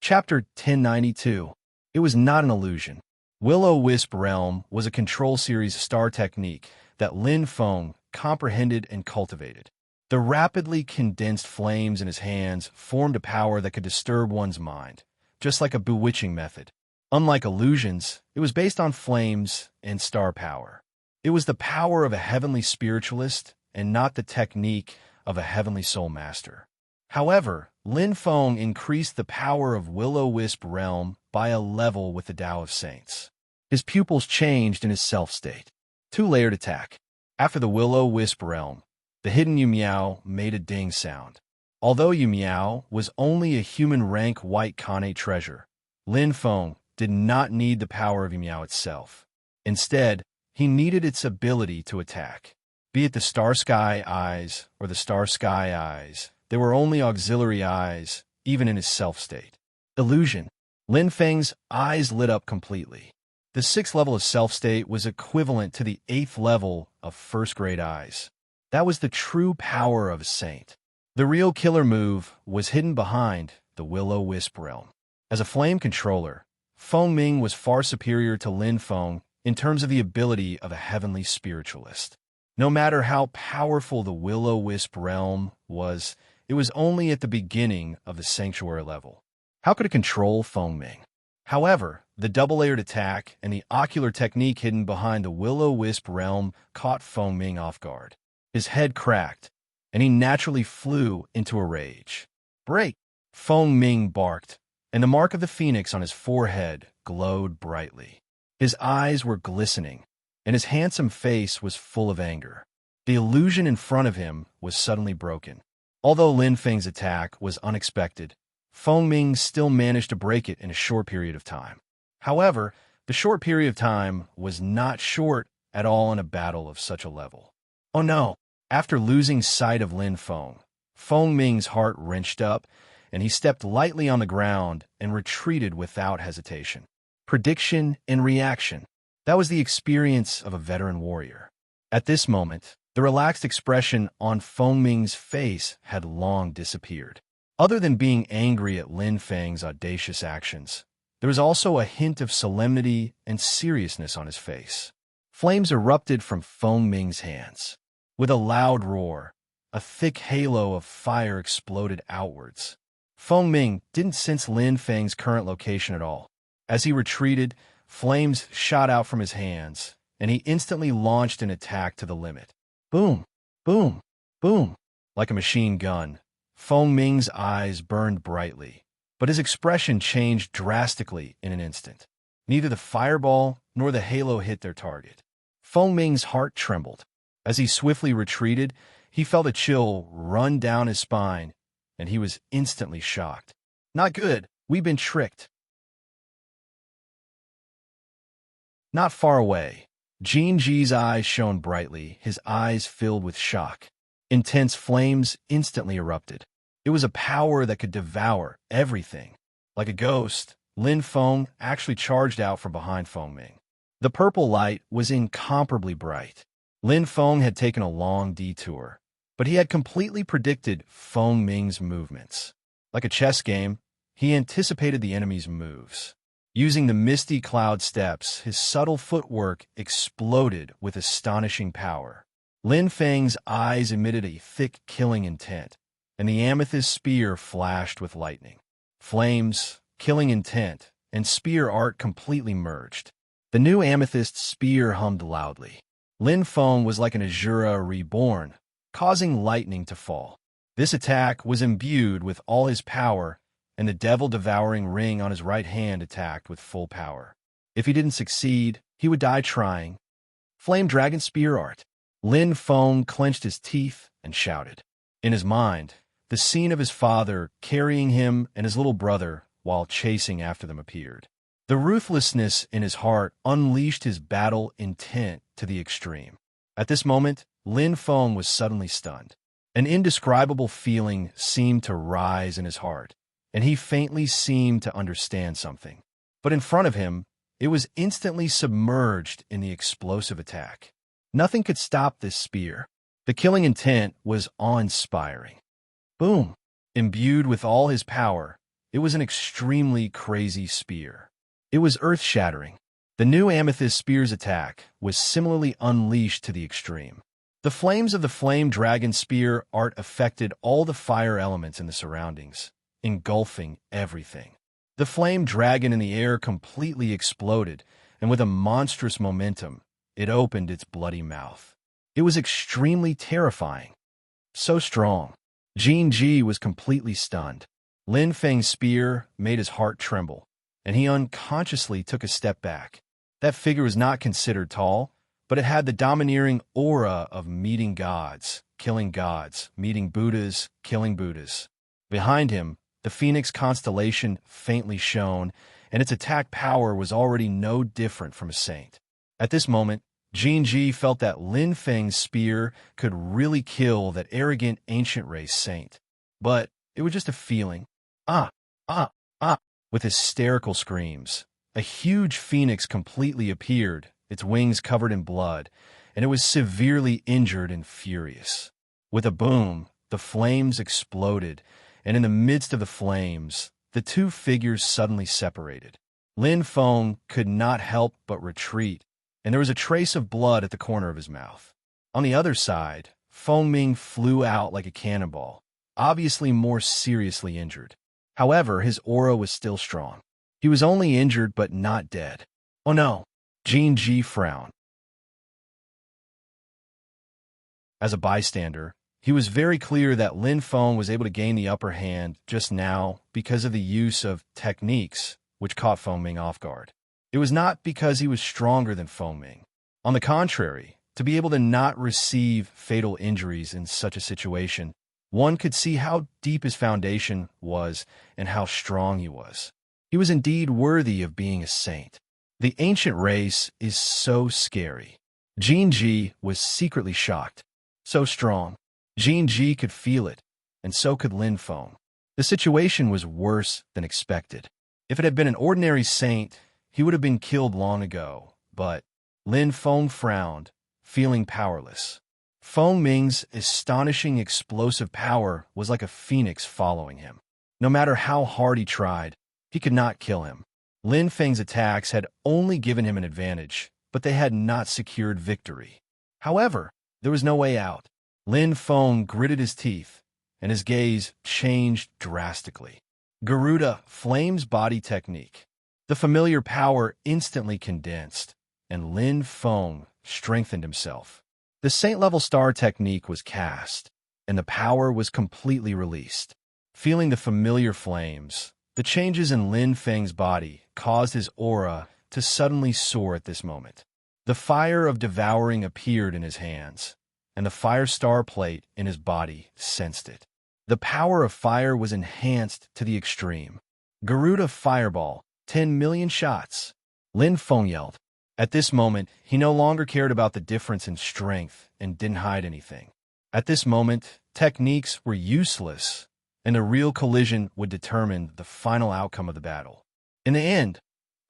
Chapter 1092. It was not an illusion. Will-O-Wisp Realm was a control series star technique that Lin Feng comprehended and cultivated. The rapidly condensed flames in his hands formed a power that could disturb one's mind, just like a bewitching method. Unlike illusions, it was based on flames and star power. It was the power of a heavenly spiritualist and not the technique of a heavenly soul master. However, Lin Feng increased the power of Will-O-Wisp Realm by a level with the Tao of Saints. His pupils changed in his self-state. Two-layered attack. After the Will-O-Wisp Realm, the hidden Yu Miao made a ding sound. Although Yu Miao was only a human rank white Khanate treasure, Lin Feng did not need the power of Yu Miao itself. Instead, he needed its ability to attack. Be it the Star Sky Eyes or the Star Sky Eyes, they were only auxiliary eyes, even in his self-state. Illusion. Lin Feng's eyes lit up completely. The 6th level of self-state was equivalent to the 8th level of first-grade eyes. That was the true power of a saint. The real killer move was hidden behind the Will-O-Wisp Realm. As a flame controller, Feng Ming was far superior to Lin Feng in terms of the ability of a heavenly spiritualist. No matter how powerful the Will-O-Wisp Realm was, it was only at the beginning of the sanctuary level. How could it control Feng Ming? However, the double-layered attack and the ocular technique hidden behind the Will-O-Wisp Realm caught Feng Ming off guard. His head cracked, and he naturally flew into a rage. "Break!" Feng Ming barked, and the mark of the phoenix on his forehead glowed brightly. His eyes were glistening, and his handsome face was full of anger. The illusion in front of him was suddenly broken. Although Lin Feng's attack was unexpected, Feng Ming still managed to break it in a short period of time. However, the short period of time was not short at all in a battle of such a level. Oh no! After losing sight of Lin Feng, Feng Ming's heart wrenched up, and he stepped lightly on the ground and retreated without hesitation. Prediction and reaction. That was the experience of a veteran warrior. At this moment, the relaxed expression on Feng Ming's face had long disappeared. Other than being angry at Lin Feng's audacious actions, there was also a hint of solemnity and seriousness on his face. Flames erupted from Feng Ming's hands. With a loud roar, a thick halo of fire exploded outwards. Feng Ming didn't sense Lin Feng's current location at all. As he retreated, flames shot out from his hands, and he instantly launched an attack to the limit. Boom! Boom! Boom! Like a machine gun, Feng Ming's eyes burned brightly, but his expression changed drastically in an instant. Neither the fireball nor the halo hit their target. Feng Ming's heart trembled. As he swiftly retreated, he felt a chill run down his spine, and he was instantly shocked. Not good. We've been tricked. Not far away, Jin Ji's eyes shone brightly, his eyes filled with shock. Intense flames instantly erupted. It was a power that could devour everything. Like a ghost, Lin Feng actually charged out from behind Feng Ming. The purple light was incomparably bright. Lin Feng had taken a long detour, but he had completely predicted Feng Ming's movements. Like a chess game, he anticipated the enemy's moves. Using the misty cloud steps, his subtle footwork exploded with astonishing power. Lin Feng's eyes emitted a thick killing intent, and the amethyst spear flashed with lightning. Flames, killing intent, and spear art completely merged. The new amethyst spear hummed loudly. Lin Feng was like an Azura reborn, causing lightning to fall. This attack was imbued with all his power, and the devil-devouring ring on his right hand attacked with full power. If he didn't succeed, he would die trying. Flame Dragon Spear Art. Lin Feng clenched his teeth and shouted. In his mind, the scene of his father carrying him and his little brother while chasing after them appeared. The ruthlessness in his heart unleashed his battle intent to the extreme. At this moment, Lin Feng was suddenly stunned. An indescribable feeling seemed to rise in his heart, and he faintly seemed to understand something. But in front of him, it was instantly submerged in the explosive attack. Nothing could stop this spear. The killing intent was awe-inspiring. Boom! Imbued with all his power, It was an extremely crazy spear. It was earth-shattering. The new Amethyst Spear's attack was similarly unleashed to the extreme. The flames of the Flame Dragon Spear art affected all the fire elements in the surroundings, engulfing everything. The Flame Dragon in the air completely exploded, and with a monstrous momentum, it opened its bloody mouth. It was extremely terrifying. So strong. Jin Ji was completely stunned. Lin Feng's spear made his heart tremble, and he unconsciously took a step back. That figure was not considered tall, but it had the domineering aura of meeting gods, killing gods, meeting Buddhas, killing Buddhas. Behind him, the Phoenix constellation faintly shone, and its attack power was already no different from a saint. At this moment, Jin Ji felt that Lin Feng's spear could really kill that arrogant ancient race saint. But it was just a feeling. Ah, ah, ah, with hysterical screams. A huge phoenix completely appeared, its wings covered in blood, and it was severely injured and furious. With a boom, the flames exploded, and in the midst of the flames, the two figures suddenly separated. Lin Feng could not help but retreat, and there was a trace of blood at the corner of his mouth. On the other side, Feng Ming flew out like a cannonball, obviously more seriously injured. However, his aura was still strong. He was only injured but not dead. Oh no! Jin Ji frowned. As a bystander, he was very clear that Lin Feng was able to gain the upper hand just now because of the use of techniques which caught Feng Ming off guard. It was not because he was stronger than Feng Ming. On the contrary, to be able to not receive fatal injuries in such a situation, one could see how deep his foundation was and how strong he was. He was indeed worthy of being a saint. The ancient race is so scary. Jin Ji was secretly shocked. So strong. Jin Ji could feel it, and so could Lin Feng. The situation was worse than expected. If it had been an ordinary saint, he would have been killed long ago, but Lin Feng frowned, feeling powerless. Feng Ming's astonishing explosive power was like a phoenix following him. No matter how hard he tried, he could not kill him. Lin Feng's attacks had only given him an advantage, but they had not secured victory. However, there was no way out. Lin Feng gritted his teeth, and his gaze changed drastically. Garuda Flame's body technique. The familiar power instantly condensed, and Lin Feng strengthened himself. The saint-level star technique was cast, and the power was completely released. Feeling the familiar flames, the changes in Lin Feng's body caused his aura to suddenly soar at this moment. The fire of devouring appeared in his hands, and the fire star plate in his body sensed it. The power of fire was enhanced to the extreme. Garuda Fireball, 10 million shots. Lin Feng yelled. At this moment, he no longer cared about the difference in strength and didn't hide anything. At this moment, techniques were useless, and a real collision would determine the final outcome of the battle. In the end,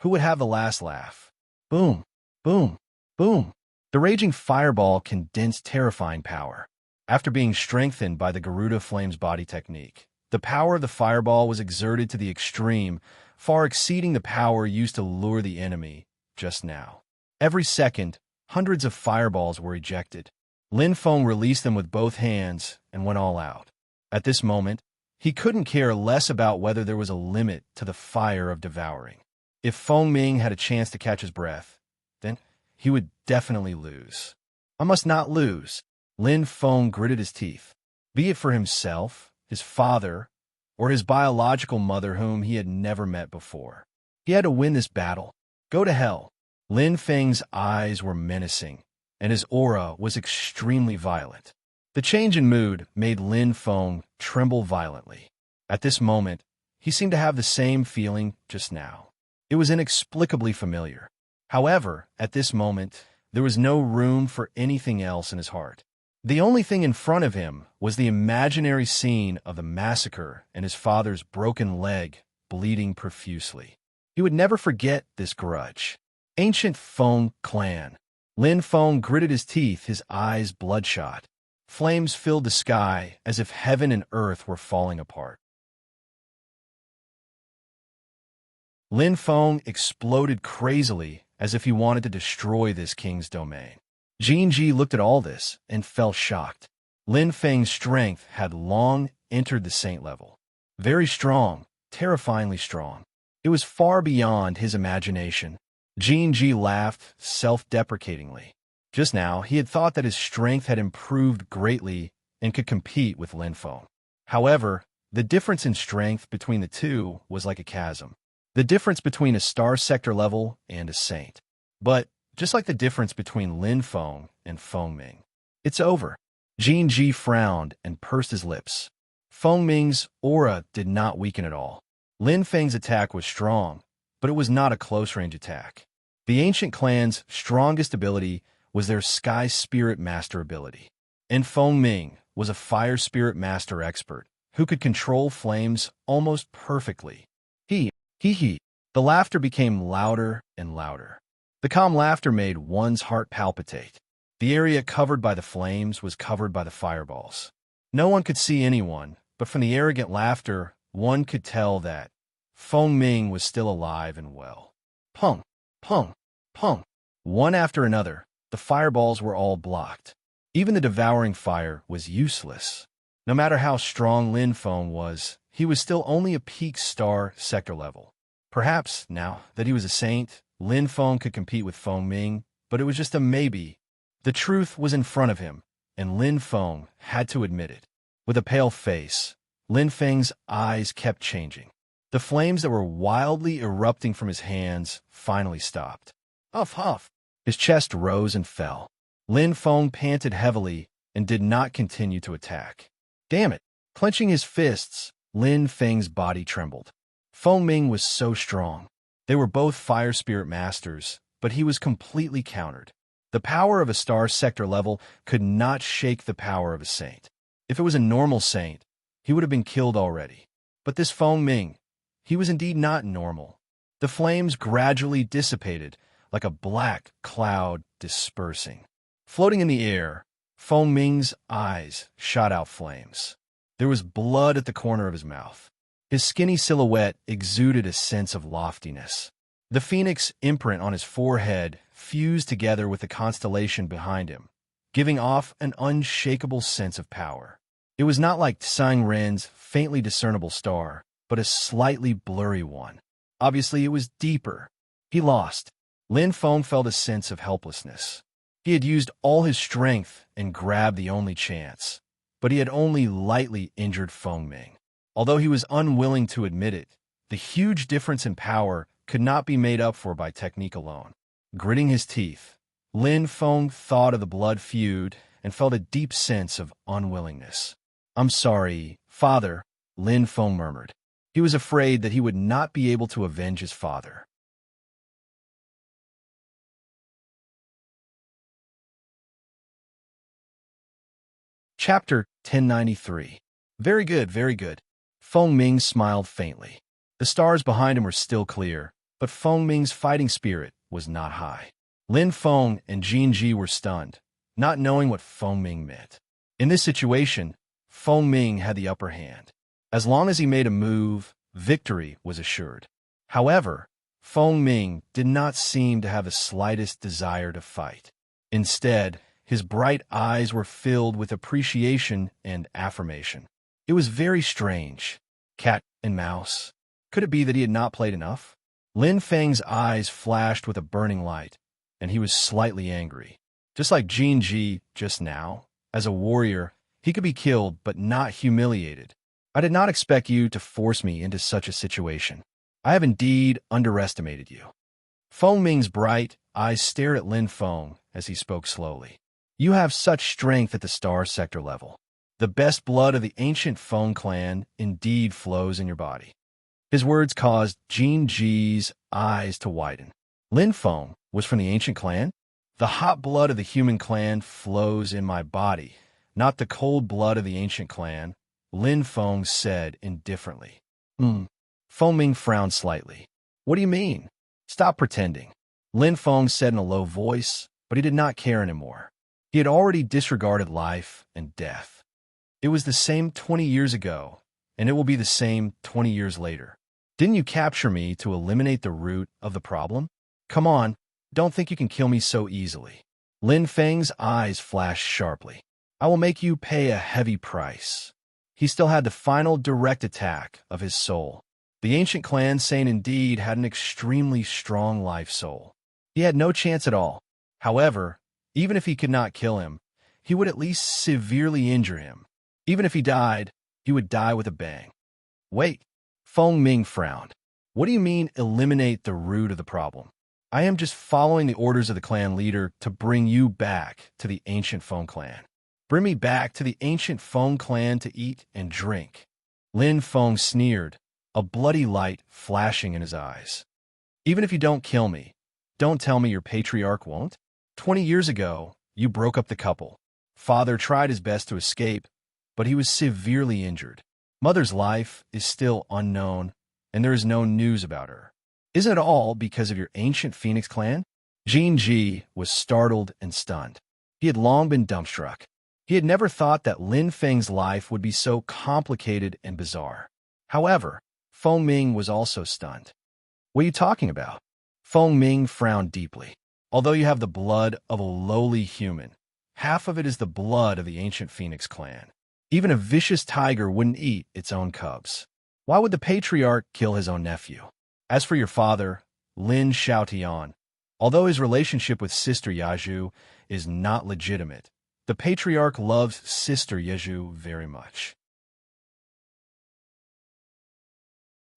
who would have the last laugh? Boom, boom, boom. The raging fireball condensed terrifying power. After being strengthened by the Garuda Flame's body technique, the power of the fireball was exerted to the extreme, far exceeding the power used to lure the enemy just now. Every second, hundreds of fireballs were ejected. Lin Feng released them with both hands and went all out. At this moment, he couldn't care less about whether there was a limit to the fire of devouring. If Feng Ming had a chance to catch his breath, then he would definitely lose. I must not lose. Lin Feng gritted his teeth. Be it for himself, his father, or his biological mother whom he had never met before. He had to win this battle. Go to hell. Lin Feng's eyes were menacing, and his aura was extremely violent. The change in mood made Lin Feng tremble violently. At this moment, he seemed to have the same feeling just now. It was inexplicably familiar. However, at this moment, there was no room for anything else in his heart. The only thing in front of him was the imaginary scene of the massacre and his father's broken leg bleeding profusely. He would never forget this grudge. Ancient Feng clan. Lin Feng gritted his teeth, his eyes bloodshot. Flames filled the sky as if heaven and earth were falling apart. Lin Feng exploded crazily as if he wanted to destroy this king's domain. Jin Ji looked at all this and felt shocked. Lin Feng's strength had long entered the saint level. Very strong, terrifyingly strong. It was far beyond his imagination. Jin Ji laughed self-deprecatingly. Just now, he had thought that his strength had improved greatly and could compete with Lin Feng. However, the difference in strength between the two was like a chasm. The difference between a star sector level and a saint. But, just like the difference between Lin Feng and Feng Ming, it's over. Jin Ji frowned and pursed his lips. Feng Ming's aura did not weaken at all. Lin Feng's attack was strong, but it was not a close-range attack. The ancient clan's strongest ability was their Sky Spirit Master ability. And Feng Ming was a Fire Spirit Master expert who could control flames almost perfectly. He. The laughter became louder and louder. The calm laughter made one's heart palpitate. The area covered by the flames was covered by the fireballs. No one could see anyone, but from the arrogant laughter, one could tell that Feng Ming was still alive and well. Pung, pung, pung. One after another, the fireballs were all blocked. Even the devouring fire was useless. No matter how strong Lin Feng was, he was still only a peak star sector level. Perhaps, now that he was a saint, Lin Feng could compete with Feng Ming, but it was just a maybe. The truth was in front of him, and Lin Feng had to admit it. With a pale face, Lin Feng's eyes kept changing. The flames that were wildly erupting from his hands finally stopped. Huff, huff. His chest rose and fell. Lin Feng panted heavily and did not continue to attack. Damn it! Clenching his fists, Lin Feng's body trembled. Feng Ming was so strong. They were both Fire Spirit Masters, but he was completely countered. The power of a star sector level could not shake the power of a saint. If it was a normal saint, he would have been killed already. But this Feng Ming, he was indeed not normal. The flames gradually dissipated, like a black cloud dispersing. Floating in the air, Feng Ming's eyes shot out flames. There was blood at the corner of his mouth. His skinny silhouette exuded a sense of loftiness. The phoenix imprint on his forehead fused together with the constellation behind him, giving off an unshakable sense of power. It was not like Tsang Ren's faintly discernible star, but a slightly blurry one. Obviously, it was deeper. He lost. Lin Feng felt a sense of helplessness. He had used all his strength and grabbed the only chance, but he had only lightly injured Feng Ming. Although he was unwilling to admit it, the huge difference in power could not be made up for by technique alone. Gritting his teeth, Lin Feng thought of the blood feud and felt a deep sense of unwillingness. "I'm sorry, father," Lin Feng murmured. He was afraid that he would not be able to avenge his father. Chapter 1093. Very good, very good. Feng Ming smiled faintly. The stars behind him were still clear, but Feng Ming's fighting spirit was not high. Lin Feng and Jin Ji were stunned, not knowing what Feng Ming meant. In this situation, Feng Ming had the upper hand. As long as he made a move, victory was assured. However, Feng Ming did not seem to have the slightest desire to fight. Instead, his bright eyes were filled with appreciation and affirmation. It was very strange. Cat and mouse. Could it be that he had not played enough? Lin Feng's eyes flashed with a burning light, and he was slightly angry. Just like Jin Ji just now, as a warrior, he could be killed but not humiliated. I did not expect you to force me into such a situation. I have indeed underestimated you. Feng Ming's bright eyes stared at Lin Feng as he spoke slowly. You have such strength at the star sector level. The best blood of the ancient Feng clan indeed flows in your body. His words caused Jin Ji's eyes to widen. Lin Feng was from the ancient clan? The hot blood of the human clan flows in my body, not the cold blood of the ancient clan, Lin Feng said indifferently. Feng Ming frowned slightly. What do you mean? Stop pretending. Lin Feng said in a low voice, but he did not care anymore. He had already disregarded life and death. It was the same 20 years ago, and it will be the same 20 years later. Didn't you capture me to eliminate the root of the problem? Come on, don't think you can kill me so easily. Lin Feng's eyes flashed sharply. I will make you pay a heavy price. He still had the final direct attack of his soul. The ancient clan Saint indeed had an extremely strong life soul. He had no chance at all. However, even if he could not kill him, he would at least severely injure him. Even if he died, he would die with a bang. Wait, Feng Ming frowned. What do you mean eliminate the root of the problem? I am just following the orders of the clan leader to bring you back to the ancient Feng clan. Bring me back to the ancient Feng clan to eat and drink. Lin Feng sneered, a bloody light flashing in his eyes. Even if you don't kill me, don't tell me your patriarch won't. 20 years ago, you broke up the couple. Father tried his best to escape, but he was severely injured. Mother's life is still unknown, and there is no news about her. Isn't it all because of your ancient Phoenix clan? Jin Ji was startled and stunned. He had long been dumbstruck. He had never thought that Lin Feng's life would be so complicated and bizarre. However, Feng Ming was also stunned. What are you talking about? Feng Ming frowned deeply. Although you have the blood of a lowly human, half of it is the blood of the ancient Phoenix clan. Even a vicious tiger wouldn't eat its own cubs. Why would the patriarch kill his own nephew? As for your father, Lin Xiaotian, although his relationship with Sister Yaju is not legitimate, the patriarch loves Sister Yaju very much.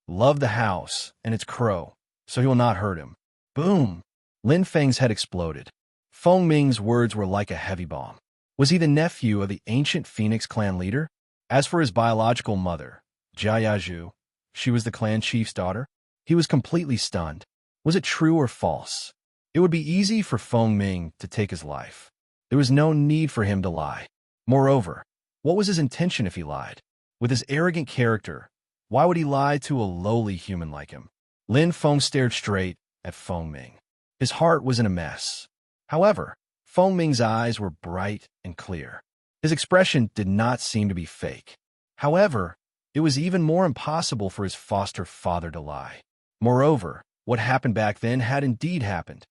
Love the house and its crow, so he will not hurt him. Boom! Lin Feng's head exploded. Feng Ming's words were like a heavy bomb. Was he the nephew of the ancient Phoenix clan leader? As for his biological mother, Jia Yaju, she was the clan chief's daughter. He was completely stunned. Was it true or false? It would be easy for Feng Ming to take his life. There was no need for him to lie. Moreover, what was his intention if he lied? With his arrogant character, why would he lie to a lowly human like him? Lin Feng stared straight at Feng Ming. His heart was in a mess. However, Feng Ming's eyes were bright and clear. His expression did not seem to be fake. However, it was even more impossible for his foster father to lie. Moreover, what happened back then had indeed happened.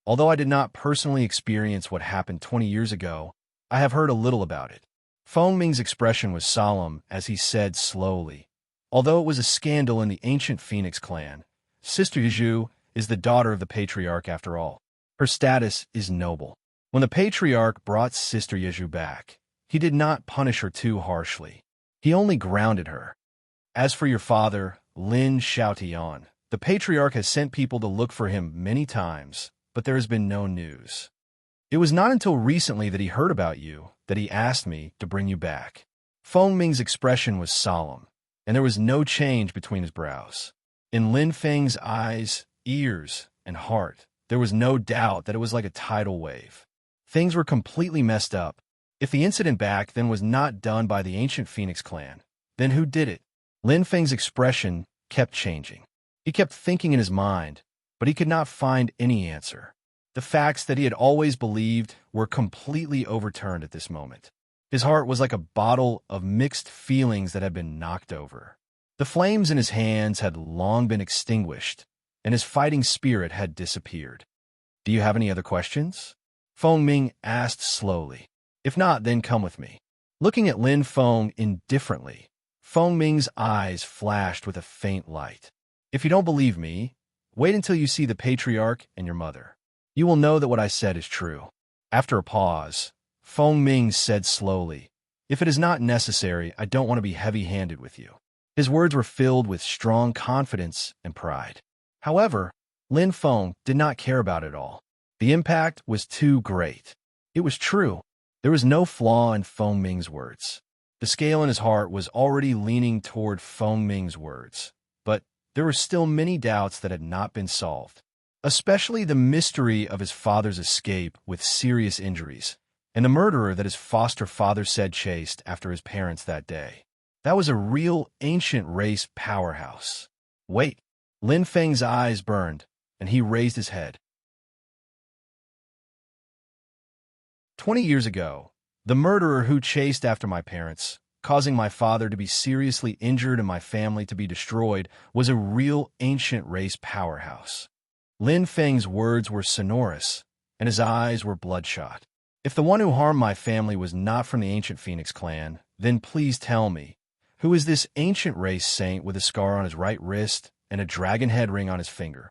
Although I did not personally experience what happened 20 years ago, I have heard a little about it. Feng Ming's expression was solemn as he said slowly, although it was a scandal in the ancient Phoenix clan, Sister Yaju is the daughter of the patriarch after all. Her status is noble. When the patriarch brought Sister Yaju back, he did not punish her too harshly. He only grounded her. As for your father, Lin Xiaotian, the patriarch has sent people to look for him many times, but there has been no news. It was not until recently that he heard about you that he asked me to bring you back. Feng Ming's expression was solemn, and there was no change between his brows. In Lin Feng's eyes, ears, and heart, there was no doubt that it was like a tidal wave. Things were completely messed up. If the incident back then was not done by the ancient Phoenix clan, then who did it? Lin Feng's expression kept changing. He kept thinking in his mind, but he could not find any answer. The facts that he had always believed were completely overturned at this moment. His heart was like a bottle of mixed feelings that had been knocked over. The flames in his hands had long been extinguished, and his fighting spirit had disappeared. Do you have any other questions? Feng Ming asked slowly. If not, then come with me. Looking at Lin Feng indifferently, Feng Ming's eyes flashed with a faint light. If you don't believe me, wait until you see the patriarch and your mother. You will know that what I said is true. After a pause, Feng Ming said slowly, if it is not necessary, I don't want to be heavy-handed with you. His words were filled with strong confidence and pride. However, Lin Feng did not care about it all. The impact was too great. It was true. There was no flaw in Feng Ming's words. The scale in his heart was already leaning toward Feng Ming's words, but there were still many doubts that had not been solved, especially the mystery of his father's escape with serious injuries, and the murderer that his foster father said chased after his parents that day. That was a real ancient race powerhouse. Wait, Lin Feng's eyes burned, and he raised his head. 20 years ago, the murderer who chased after my parents causing my father to be seriously injured and my family to be destroyed, was a real ancient race powerhouse. Lin Feng's words were sonorous, and his eyes were bloodshot. If the one who harmed my family was not from the ancient Phoenix clan, then please tell me, who is this ancient race saint with a scar on his right wrist and a dragon head ring on his finger?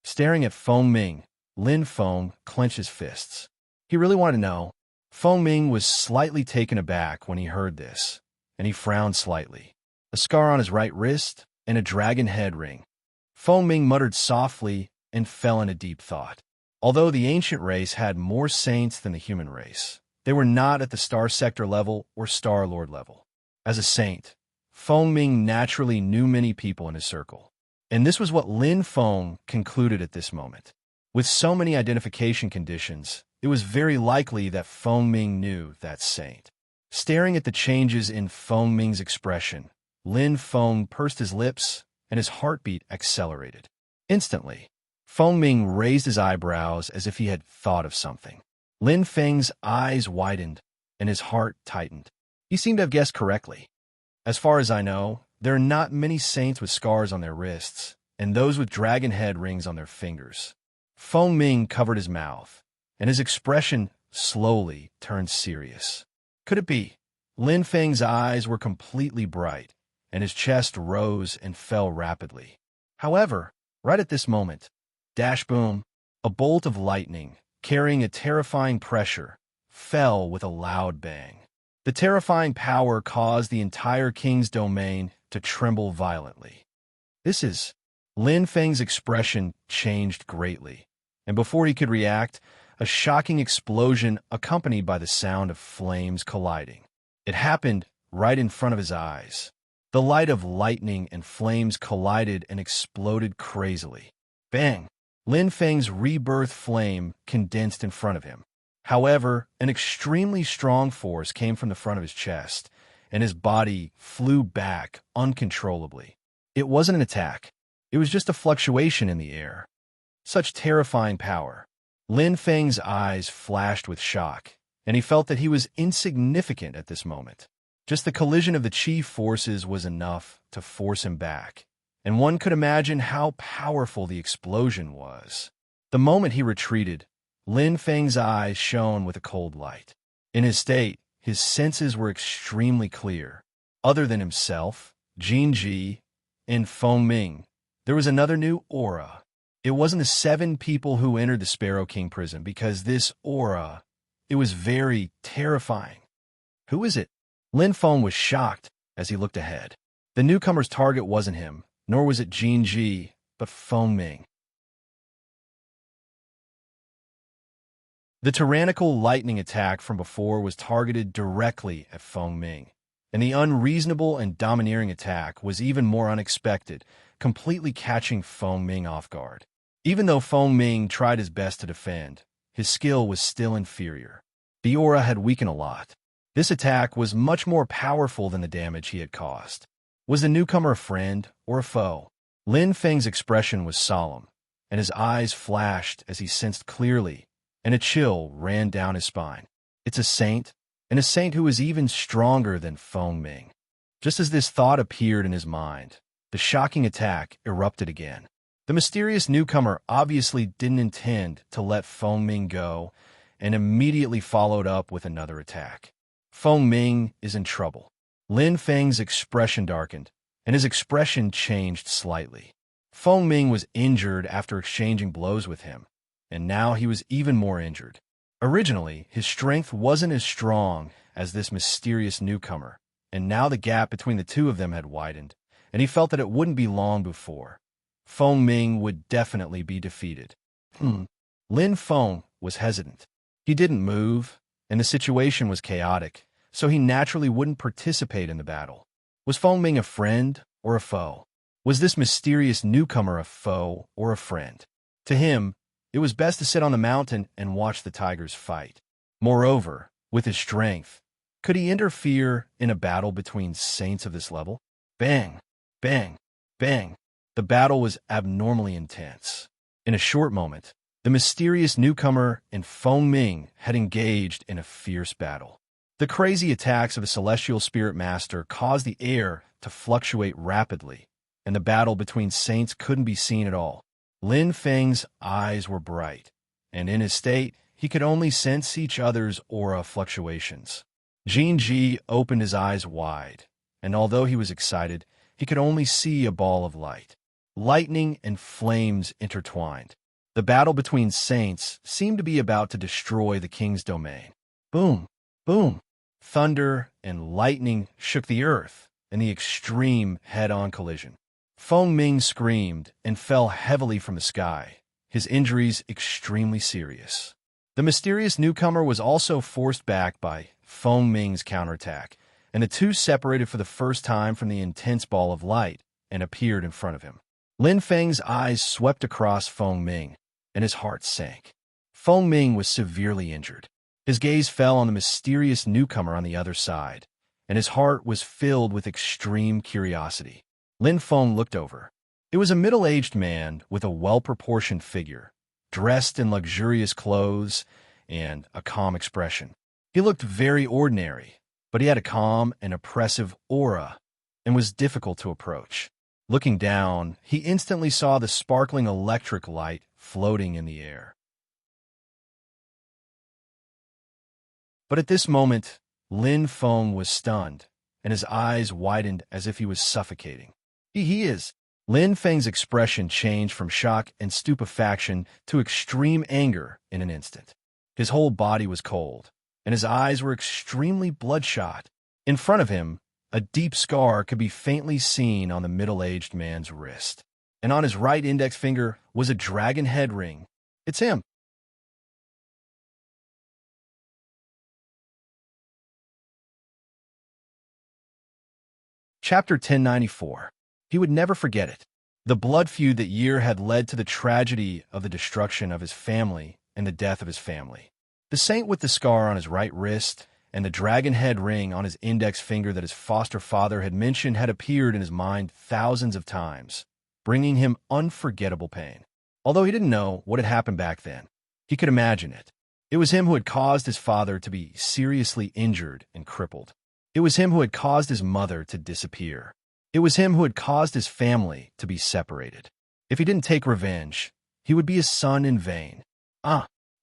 Staring at Feng Ming, Lin Feng clenched his fists. He really wanted to know. Feng Ming was slightly taken aback when he heard this, and he frowned slightly. A scar on his right wrist and a dragon head ring. Feng Ming muttered softly and fell into deep thought. Although the ancient race had more saints than the human race, they were not at the Star Sector level or Star Lord level. As a saint, Feng Ming naturally knew many people in his circle. And this was what Lin Feng concluded at this moment. With so many identification conditions, it was very likely that Feng Ming knew that saint. Staring at the changes in Feng Ming's expression, Lin Feng pursed his lips and his heartbeat accelerated. Instantly, Feng Ming raised his eyebrows as if he had thought of something. Lin Feng's eyes widened and his heart tightened. He seemed to have guessed correctly. As far as I know, there are not many saints with scars on their wrists, and those with dragon head rings on their fingers. Feng Ming covered his mouth, and his expression slowly turned serious. Could it be? Lin Feng's eyes were completely bright, and his chest rose and fell rapidly. However, right at this moment, dash boom, a bolt of lightning, carrying a terrifying pressure, fell with a loud bang. The terrifying power caused the entire king's domain to tremble violently. This is... Lin Feng's expression changed greatly, and before he could react, a shocking explosion accompanied by the sound of flames colliding. It happened right in front of his eyes. The light of lightning and flames collided and exploded crazily. Bang! Lin Feng's rebirth flame condensed in front of him. However, an extremely strong force came from the front of his chest, and his body flew back uncontrollably. It wasn't an attack. It was just a fluctuation in the air. Such terrifying power. Lin Feng's eyes flashed with shock, and he felt that he was insignificant at this moment. Just the collision of the chi forces was enough to force him back, and one could imagine how powerful the explosion was. The moment he retreated, Lin Feng's eyes shone with a cold light. In his state, his senses were extremely clear. Other than himself, Jin Ji, and Feng Ming, there was another new aura. It wasn't the 7 people who entered the Sparrow King prison, because this aura, it was very terrifying. Who is it? Lin Feng was shocked as he looked ahead. The newcomer's target wasn't him, nor was it Jin Ji, but Feng Ming. The tyrannical lightning attack from before was targeted directly at Feng Ming, and the unreasonable and domineering attack was even more unexpected, completely catching Feng Ming off guard. Even though Feng Ming tried his best to defend, his skill was still inferior. The aura had weakened a lot. This attack was much more powerful than the damage he had caused. Was the newcomer a friend or a foe? Lin Feng's expression was solemn, and his eyes flashed as he sensed clearly, and a chill ran down his spine. It's a saint, and a saint who is even stronger than Feng Ming. Just as this thought appeared in his mind, the shocking attack erupted again. The mysterious newcomer obviously didn't intend to let Feng Ming go, and immediately followed up with another attack. Feng Ming is in trouble. Lin Feng's expression darkened, and his expression changed slightly. Feng Ming was injured after exchanging blows with him, and now he was even more injured. Originally, his strength wasn't as strong as this mysterious newcomer, and now the gap between the two of them had widened, and he felt that it wouldn't be long before Feng Ming would definitely be defeated. Lin Feng was hesitant. He didn't move, and the situation was chaotic, so he naturally wouldn't participate in the battle. Was Feng Ming a friend or a foe? Was this mysterious newcomer a foe or a friend? To him, it was best to sit on the mountain and watch the tigers fight. Moreover, with his strength, could he interfere in a battle between saints of this level? Bang! Bang! Bang! The battle was abnormally intense. In a short moment, the mysterious newcomer and Feng Ming had engaged in a fierce battle. The crazy attacks of a celestial spirit master caused the air to fluctuate rapidly, and the battle between saints couldn't be seen at all. Lin Feng's eyes were bright, and in his state, he could only sense each other's aura fluctuations. Jin Ji opened his eyes wide, and although he was excited, he could only see a ball of light. Lightning and flames intertwined. The battle between saints seemed to be about to destroy the king's domain. Boom! Boom! Thunder and lightning shook the earth in the extreme head-on collision. Feng Ming screamed and fell heavily from the sky, his injuries extremely serious. The mysterious newcomer was also forced back by Feng Ming's counterattack, and the two separated for the first time from the intense ball of light and appeared in front of him. Lin Feng's eyes swept across Feng Ming, and his heart sank. Feng Ming was severely injured. His gaze fell on the mysterious newcomer on the other side, and his heart was filled with extreme curiosity. Lin Feng looked over. It was a middle-aged man with a well-proportioned figure, dressed in luxurious clothes and a calm expression. He looked very ordinary, but he had a calm and oppressive aura and was difficult to approach. Looking down, he instantly saw the sparkling electric light floating in the air. But at this moment, Lin Feng was stunned, and his eyes widened as if he was suffocating. He is. Lin Feng's expression changed from shock and stupefaction to extreme anger in an instant. His whole body was cold, and his eyes were extremely bloodshot. In front of him, a deep scar could be faintly seen on the middle-aged man's wrist, and on his right index finger was a dragon head ring. It's him. Chapter 1094. He would never forget it. The blood feud that year had led to the tragedy of the destruction of his family and the death of his family. The saint with the scar on his right wrist and the dragon head ring on his index finger that his foster father had mentioned had appeared in his mind thousands of times, bringing him unforgettable pain. Although he didn't know what had happened back then, he could imagine it. It was him who had caused his father to be seriously injured and crippled. It was him who had caused his mother to disappear. It was him who had caused his family to be separated. If he didn't take revenge, he would be his son in vain.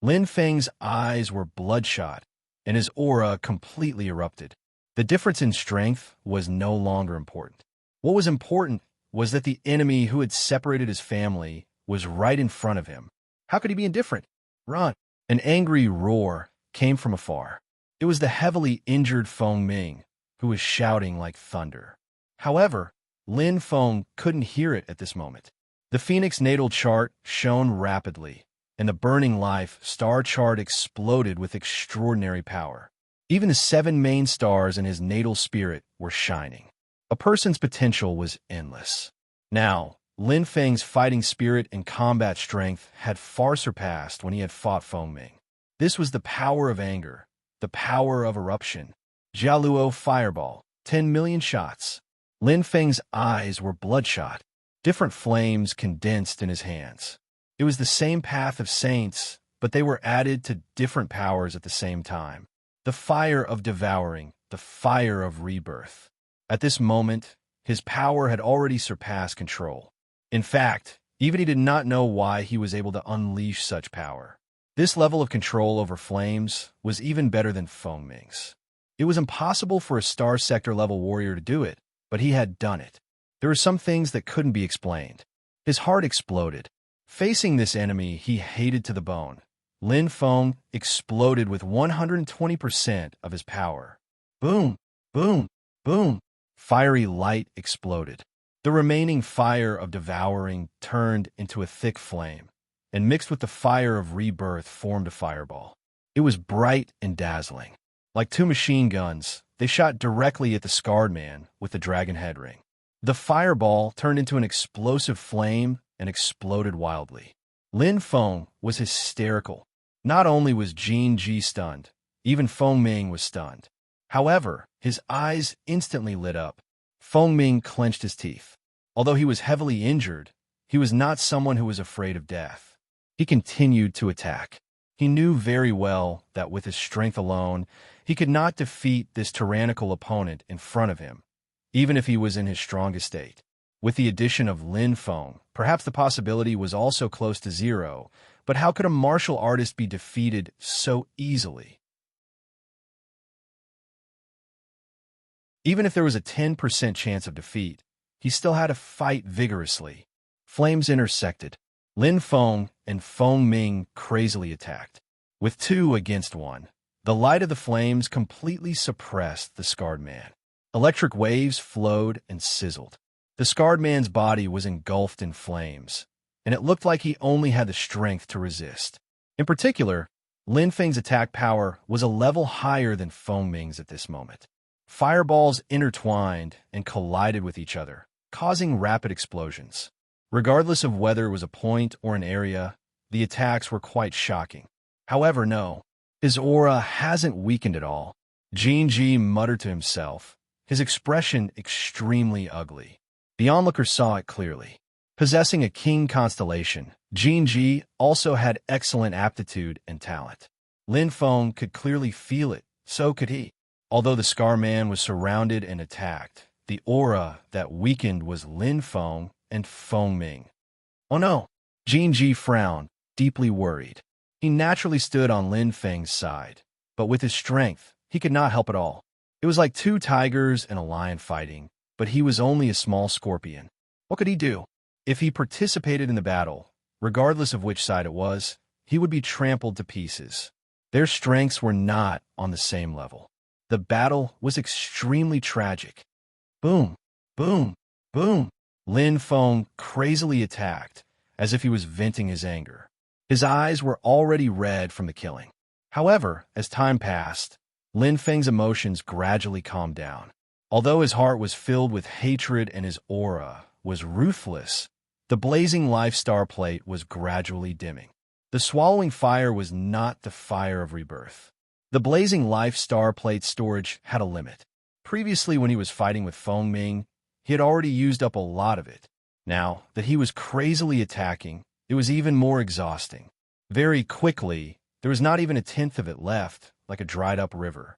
Lin Feng's eyes were bloodshot, and his aura completely erupted. The difference in strength was no longer important. What was important was that the enemy who had separated his family was right in front of him. How could he be indifferent? Run! An angry roar came from afar. It was the heavily injured Feng Ming, who was shouting like thunder. However, Lin Feng couldn't hear it at this moment. The Phoenix natal chart shone rapidly, and the burning life star chart exploded with extraordinary power. Even the 7 main stars in his natal spirit were shining. A person's potential was endless. Now, Lin Feng's fighting spirit and combat strength had far surpassed when he had fought Feng Ming. This was the power of anger, the power of eruption. Jialuo Fireball, 10 million shots. Lin Feng's eyes were bloodshot. Different flames condensed in his hands. It was the same path of saints, but they were added to different powers at the same time. The fire of devouring, the fire of rebirth. At this moment, his power had already surpassed control. In fact, even he did not know why he was able to unleash such power. This level of control over flames was even better than Feng Ming's. It was impossible for a star sector level warrior to do it, but he had done it. There were some things that couldn't be explained. His heart exploded. Facing this enemy he hated to the bone, Lin Feng exploded with 120% of his power. Boom! Boom! Boom! Fiery light exploded. The remaining fire of devouring turned into a thick flame, and mixed with the fire of rebirth formed a fireball. It was bright and dazzling. Like 2 machine guns, they shot directly at the scarred man with the dragon head ring. The fireball turned into an explosive flame and exploded wildly. Lin Feng was hysterical. Not only was Jin Ji stunned, even Feng Ming was stunned. However, his eyes instantly lit up. Feng Ming clenched his teeth. Although he was heavily injured, he was not someone who was afraid of death. He continued to attack. He knew very well that with his strength alone, he could not defeat this tyrannical opponent in front of him, even if he was in his strongest state. With the addition of Lin Feng, perhaps the possibility was also close to zero, but how could a martial artist be defeated so easily? Even if there was a 10% chance of defeat, he still had to fight vigorously. Flames intersected. Lin Feng and Feng Ming crazily attacked. With 2 against 1, the light of the flames completely suppressed the scarred man. Electric waves flowed and sizzled. The scarred man's body was engulfed in flames, and it looked like he only had the strength to resist. In particular, Lin Feng's attack power was a level higher than Feng Ming's at this moment. Fireballs intertwined and collided with each other, causing rapid explosions. Regardless of whether it was a point or an area, the attacks were quite shocking. However, no, his aura hasn't weakened at all. Jinji muttered to himself, his expression extremely ugly. The onlooker saw it clearly. Possessing a king constellation, Jinji also had excellent aptitude and talent. Lin Feng could clearly feel it, so could he. Although the Scar Man was surrounded and attacked, the aura that weakened was Lin Feng and Feng Ming. Oh no! Jinji frowned, deeply worried. He naturally stood on Lin Feng's side, but with his strength, he could not help at all. It was like 2 tigers and a lion fighting, but he was only a small scorpion. What could he do? If he participated in the battle, regardless of which side it was, he would be trampled to pieces. Their strengths were not on the same level. The battle was extremely tragic. Boom, boom, boom. Lin Feng crazily attacked, as if he was venting his anger. His eyes were already red from the killing. However, as time passed, Lin Feng's emotions gradually calmed down. Although his heart was filled with hatred and his aura was ruthless, the blazing life star plate was gradually dimming. The swallowing fire was not the fire of rebirth. The blazing life star plate storage had a limit. Previously, when he was fighting with Feng Ming, he had already used up a lot of it. Now that he was crazily attacking, it was even more exhausting. Very quickly, there was not even a tenth of it left, like a dried-up river.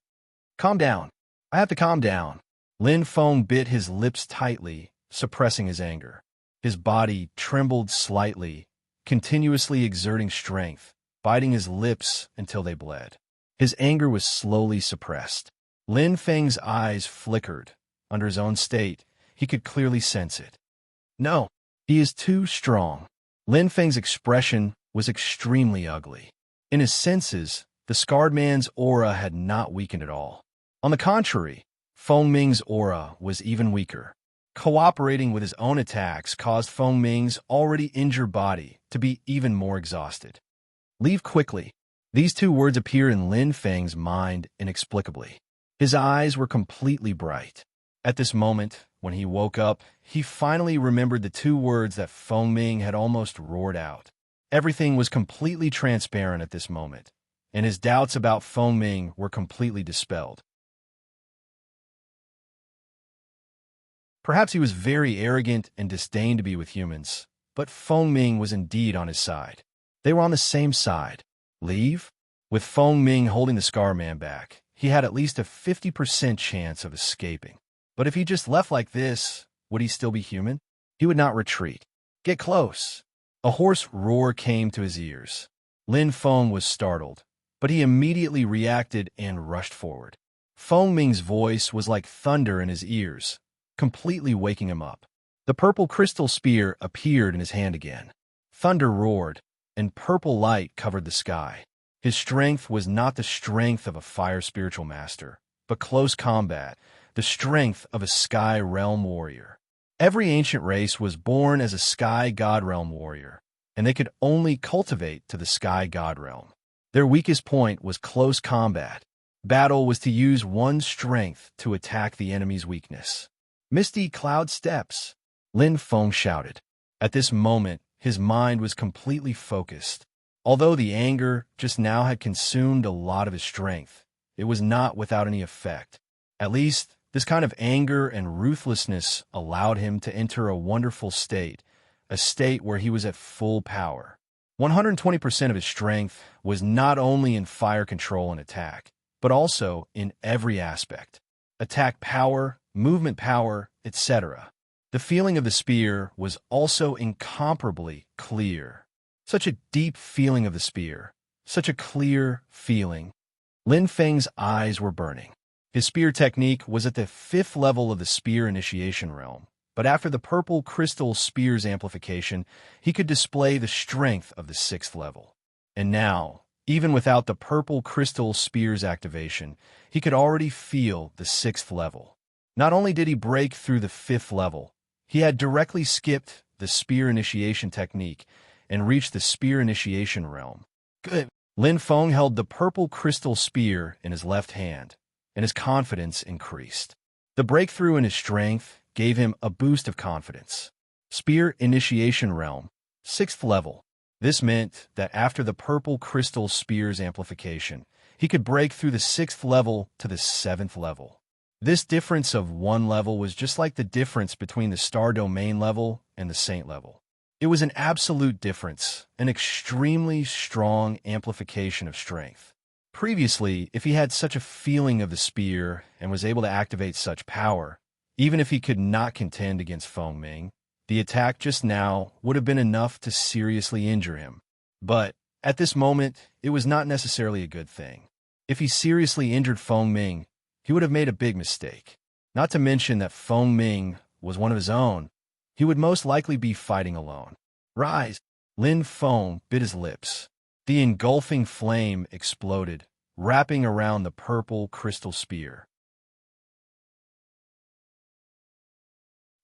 Calm down. I have to calm down. Lin Feng bit his lips tightly, suppressing his anger. His body trembled slightly, continuously exerting strength, biting his lips until they bled. His anger was slowly suppressed. Lin Feng's eyes flickered. Under his own state, he could clearly sense it. No, he is too strong. Lin Feng's expression was extremely ugly. In his senses, the scarred man's aura had not weakened at all. On the contrary, Feng Ming's aura was even weaker. Cooperating with his own attacks caused Feng Ming's already injured body to be even more exhausted. Leave quickly. These 2 words appeared in Lin Feng's mind inexplicably. His eyes were completely bright. At this moment, when he woke up, he finally remembered the 2 words that Feng Ming had almost roared out. Everything was completely transparent at this moment, and his doubts about Feng Ming were completely dispelled. Perhaps he was very arrogant and disdained to be with humans, but Feng Ming was indeed on his side. They were on the same side. Leave? With Feng Ming holding the Scar Man back, he had at least a 50% chance of escaping. But if he just left like this, would he still be human? He would not retreat. Get close. A hoarse roar came to his ears. Lin Feng was startled, but he immediately reacted and rushed forward. Feng Ming's voice was like thunder in his ears, completely waking him up. The purple crystal spear appeared in his hand again. Thunder roared, and purple light covered the sky. His strength was not the strength of a fire spiritual master, but close combat, the strength of a sky realm warrior. Every ancient race was born as a sky god realm warrior, and they could only cultivate to the sky god realm. Their weakest point was close combat. Battle was to use one's strength to attack the enemy's weakness. Misty cloud steps, Lin Feng shouted. At this moment, his mind was completely focused. Although the anger just now had consumed a lot of his strength, it was not without any effect. At least, this kind of anger and ruthlessness allowed him to enter a wonderful state, a state where he was at full power. 120% of his strength was not only in fire control and attack, but also in every aspect. Attack power, movement power, etc. The feeling of the spear was also incomparably clear. Such a deep feeling of the spear. Such a clear feeling. Lin Feng's eyes were burning. His spear technique was at the 5th level of the spear initiation realm, but after the purple crystal spear's amplification, he could display the strength of the 6th level. And now, even without the purple crystal spear's activation, he could already feel the 6th level. Not only did he break through the 5th level, he had directly skipped the spear initiation technique and reached the spear initiation realm. Good. Lin Feng held the purple crystal spear in his left hand, and his confidence increased. The breakthrough in his strength gave him a boost of confidence. Spear initiation realm, 6th level. This meant that after the purple crystal spear's amplification, he could break through the 6th level to the 7th level. This difference of 1 level was just like the difference between the star domain level and the saint level. It was an absolute difference, an extremely strong amplification of strength. Previously, if he had such a feeling of the spear and was able to activate such power, even if he could not contend against Feng Ming, the attack just now would have been enough to seriously injure him. But at this moment, it was not necessarily a good thing. If he seriously injured Feng Ming, he would have made a big mistake. Not to mention that Feng Ming was one of his own. He would most likely be fighting alone. Rise! Lin Feng bit his lips. The engulfing flame exploded, wrapping around the purple crystal spear.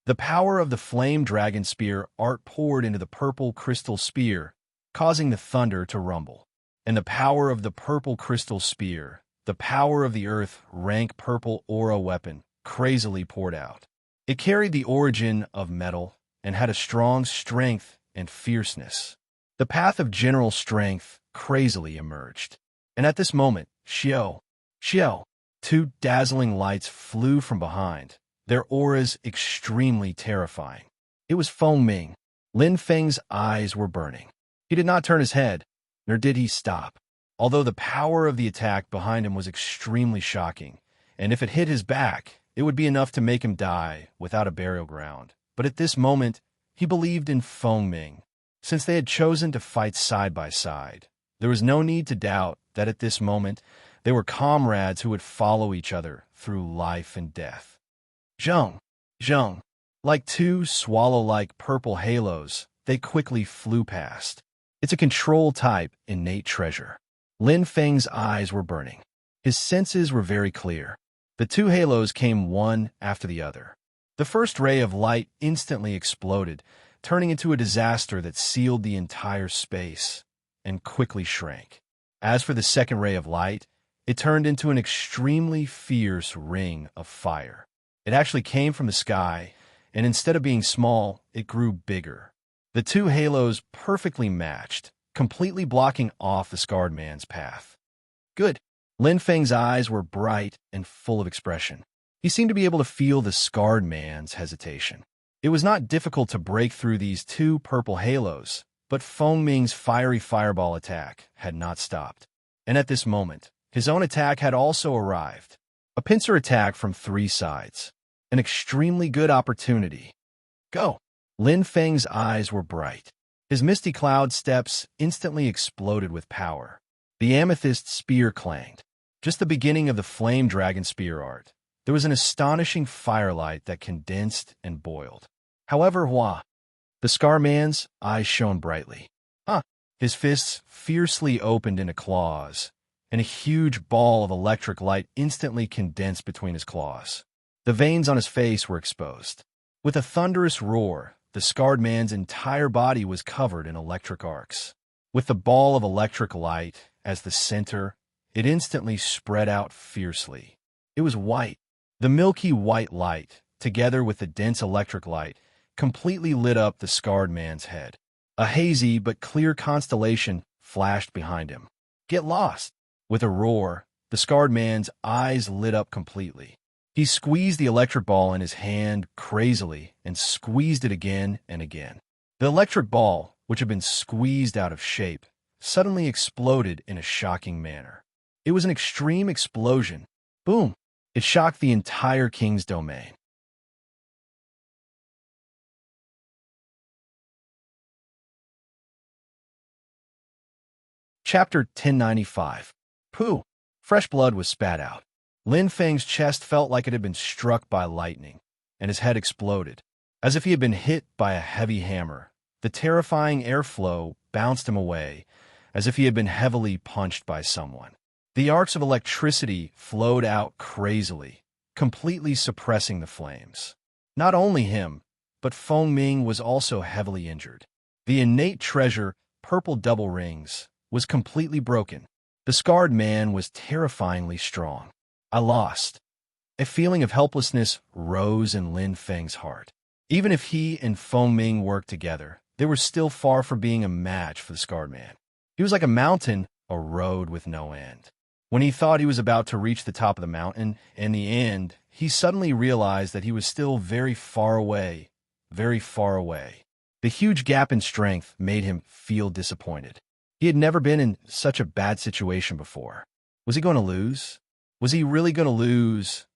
The power of the flame dragon spear art poured into the purple crystal spear, causing the thunder to rumble. And the power of the purple crystal spear, the power of the earth rank purple aura weapon, crazily poured out. It carried the origin of metal and had a strong strength and fierceness. The path of general strength crazily emerged. And at this moment, Xiao, 2 dazzling lights flew from behind, their auras extremely terrifying. It was Feng Ming. Lin Feng's eyes were burning. He did not turn his head, nor did he stop. Although the power of the attack behind him was extremely shocking, and if it hit his back, it would be enough to make him die without a burial ground. But at this moment, he believed in Feng Ming. Since they had chosen to fight side by side, there was no need to doubt that at this moment, they were comrades who would follow each other through life and death. Zheng, like 2 swallow-like purple halos, they quickly flew past. It's a control type innate treasure. Lin Feng's eyes were burning. His senses were very clear. The 2 halos came one after the other. The first ray of light instantly exploded, turning into a disaster that sealed the entire space and quickly shrank. As for the second ray of light, it turned into an extremely fierce ring of fire. It actually came from the sky, and instead of being small, it grew bigger. The 2 halos perfectly matched, completely blocking off the scarred man's path. Good. Lin Feng's eyes were bright and full of expression. He seemed to be able to feel the scarred man's hesitation. It was not difficult to break through these 2 purple halos, but Feng Ming's fiery fireball attack had not stopped. And at this moment, his own attack had also arrived. A pincer attack from 3 sides. An extremely good opportunity. Go! Lin Feng's eyes were bright. His misty cloud steps instantly exploded with power. The amethyst spear clanged. Just the beginning of the flame dragon spear art. There was an astonishing firelight that condensed and boiled. However, the Scar Man's eyes shone brightly. His fists fiercely opened into claws, and a huge ball of electric light instantly condensed between his claws. The veins on his face were exposed. With a thunderous roar, the scarred man's entire body was covered in electric arcs. With the ball of electric light as the center, it instantly spread out fiercely. It was white. The milky white light, together with the dense electric light, completely lit up the scarred man's head. A hazy but clear constellation flashed behind him. Get lost! With a roar, the scarred man's eyes lit up completely. He squeezed the electric ball in his hand crazily and squeezed it again and again. The electric ball, which had been squeezed out of shape, suddenly exploded in a shocking manner. It was an extreme explosion. Boom! It shocked the entire king's domain. Chapter 1095. Pooh! Fresh blood was spat out. Lin Feng's chest felt like it had been struck by lightning, and his head exploded, as if he had been hit by a heavy hammer. The terrifying airflow bounced him away, as if he had been heavily punched by someone. The arcs of electricity flowed out crazily, completely suppressing the flames. Not only him, but Feng Ming was also heavily injured. The innate treasure, purple double rings, was completely broken. The scarred man was terrifyingly strong. I lost. A feeling of helplessness rose in Lin Feng's heart. Even if he and Feng Ming worked together, they were still far from being a match for the scarred man. He was like a mountain, a road with no end. When he thought he was about to reach the top of the mountain, in the end, he suddenly realized that he was still very far away, very far away. The huge gap in strength made him feel disappointed. He had never been in such a bad situation before. Was he going to lose? Was he really going to lose?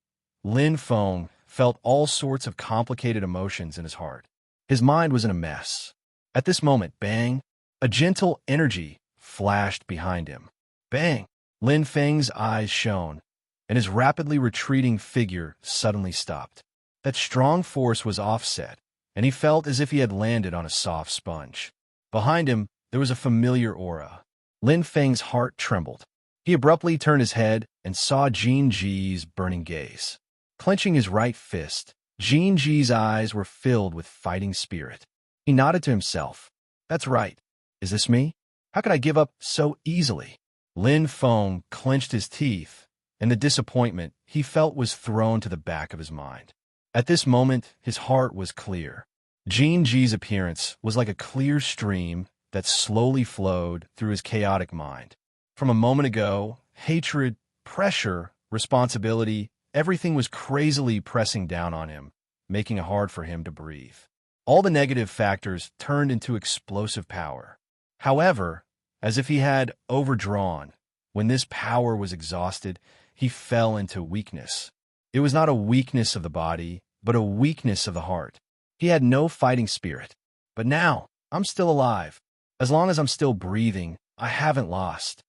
Lin Feng felt all sorts of complicated emotions in his heart. His mind was in a mess. At this moment, bang, a gentle energy flashed behind him. Bang! Lin Feng's eyes shone, and his rapidly retreating figure suddenly stopped. That strong force was offset, and he felt as if he had landed on a soft sponge. Behind him, there was a familiar aura. Lin Feng's heart trembled. He abruptly turned his head and saw Jin Ji's burning gaze. Clenching his right fist, Jin Ji's eyes were filled with fighting spirit. He nodded to himself. That's right. Is this me? How could I give up so easily? Lin Feng clenched his teeth, and the disappointment he felt was thrown to the back of his mind. At this moment, his heart was clear. Jin Ji's appearance was like a clear stream that slowly flowed through his chaotic mind. From a moment ago, hatred, pressure, responsibility, everything was crazily pressing down on him, making it hard for him to breathe. All the negative factors turned into explosive power. However, as if he had overdrawn, when this power was exhausted, he fell into weakness. It was not a weakness of the body, but a weakness of the heart. He had no fighting spirit. But now, I'm still alive. As long as I'm still breathing, I haven't lost.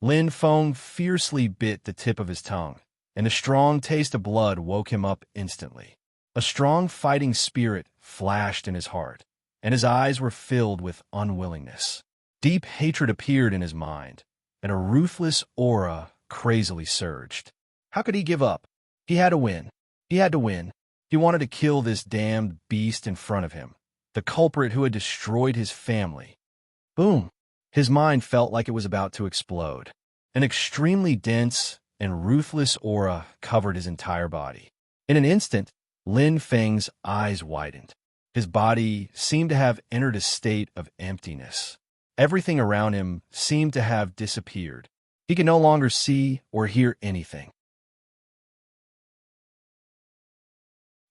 Lin Feng fiercely bit the tip of his tongue, and a strong taste of blood woke him up instantly. A strong fighting spirit flashed in his heart, and his eyes were filled with unwillingness. Deep hatred appeared in his mind, and a ruthless aura crazily surged. How could he give up? He had to win. He had to win. He wanted to kill this damned beast in front of him, the culprit who had destroyed his family. Boom! His mind felt like it was about to explode. An extremely dense and ruthless aura covered his entire body. In an instant, Lin Feng's eyes widened. His body seemed to have entered a state of emptiness. Everything around him seemed to have disappeared. He could no longer see or hear anything.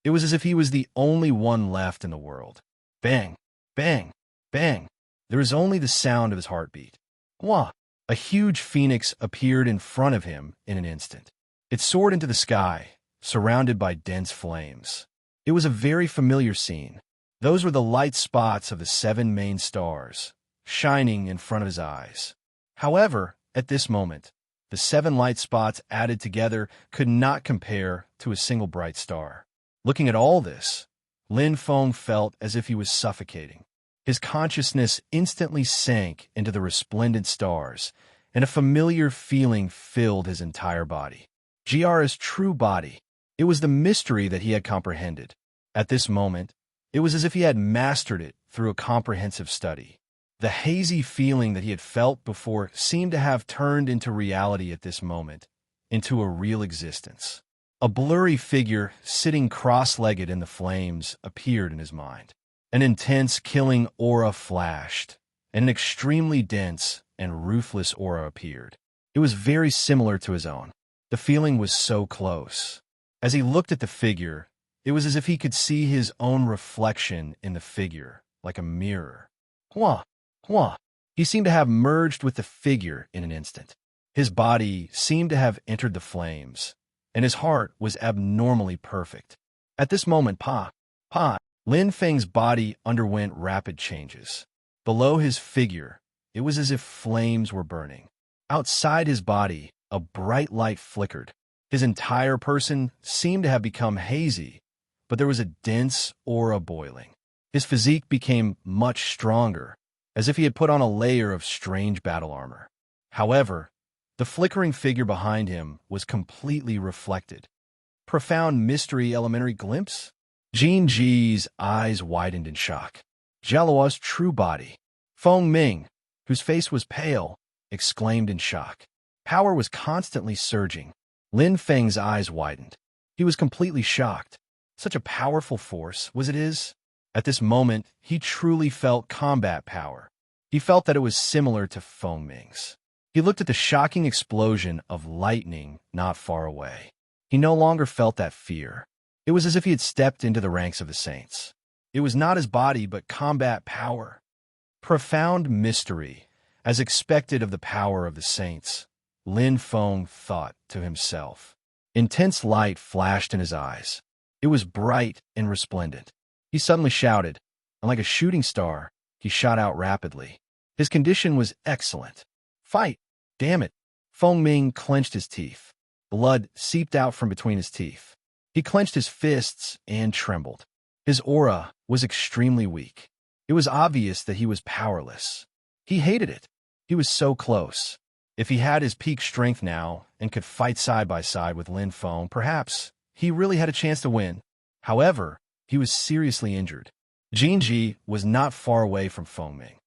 It was as if he was the only one left in the world. Bang! Bang! Bang! There was only the sound of his heartbeat. Wah! A huge phoenix appeared in front of him in an instant. It soared into the sky, surrounded by dense flames. It was a very familiar scene. Those were the light spots of the 7 main stars, shining in front of his eyes. However, at this moment, the 7 light spots added together could not compare to a single bright star. Looking at all this, Lin Feng felt as if he was suffocating. His consciousness instantly sank into the resplendent stars, and a familiar feeling filled his entire body. Jiara's true body. It was the mystery that he had comprehended. At this moment, it was as if he had mastered it through a comprehensive study. The hazy feeling that he had felt before seemed to have turned into reality at this moment, into a real existence. A blurry figure sitting cross-legged in the flames appeared in his mind. An intense killing aura flashed, and an extremely dense and ruthless aura appeared. It was very similar to his own. The feeling was so close. As he looked at the figure, it was as if he could see his own reflection in the figure, like a mirror. Wah! Hua. He seemed to have merged with the figure in an instant. His body seemed to have entered the flames, and his heart was abnormally perfect. At this moment, Lin Feng's body underwent rapid changes. Below his figure, it was as if flames were burning. Outside his body, a bright light flickered. His entire person seemed to have become hazy, but there was a dense aura boiling. His physique became much stronger, as if he had put on a layer of strange battle armor. However, the flickering figure behind him was completely reflected. Profound mystery elementary glimpse? Jin Ji's eyes widened in shock. Jialuo's true body. Feng Ming, whose face was pale, exclaimed in shock. Power was constantly surging. Lin Feng's eyes widened. He was completely shocked. Such a powerful force was it his? At this moment, he truly felt combat power. He felt that it was similar to Feng Ming's. He looked at the shocking explosion of lightning not far away. He no longer felt that fear. It was as if he had stepped into the ranks of the saints. It was not his body, but combat power. Profound mystery, as expected of the power of the saints, Lin Feng thought to himself. Intense light flashed in his eyes. It was bright and resplendent. He suddenly shouted, and like a shooting star, he shot out rapidly. His condition was excellent. Fight! Damn it! Feng Ming clenched his teeth. Blood seeped out from between his teeth. He clenched his fists and trembled. His aura was extremely weak. It was obvious that he was powerless. He hated it. He was so close. If he had his peak strength now and could fight side by side with Lin Feng, perhaps he really had a chance to win. However, he was seriously injured. Jin Ji was not far away from Feng Ming.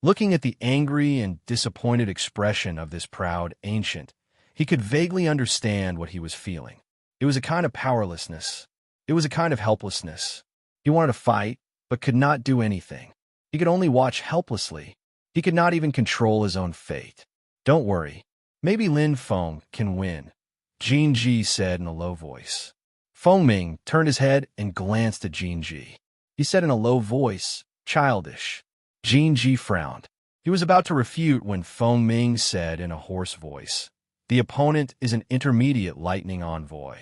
Looking at the angry and disappointed expression of this proud ancient, he could vaguely understand what he was feeling. It was a kind of powerlessness. It was a kind of helplessness. He wanted to fight, but could not do anything. He could only watch helplessly. He could not even control his own fate. Don't worry. Maybe Lin Feng can win, Jin Ji said in a low voice. Feng Ming turned his head and glanced at Jin Ji. He said in a low voice, childish. Jin Ji frowned. He was about to refute when Feng Ming said in a hoarse voice, the opponent is an intermediate lightning envoy.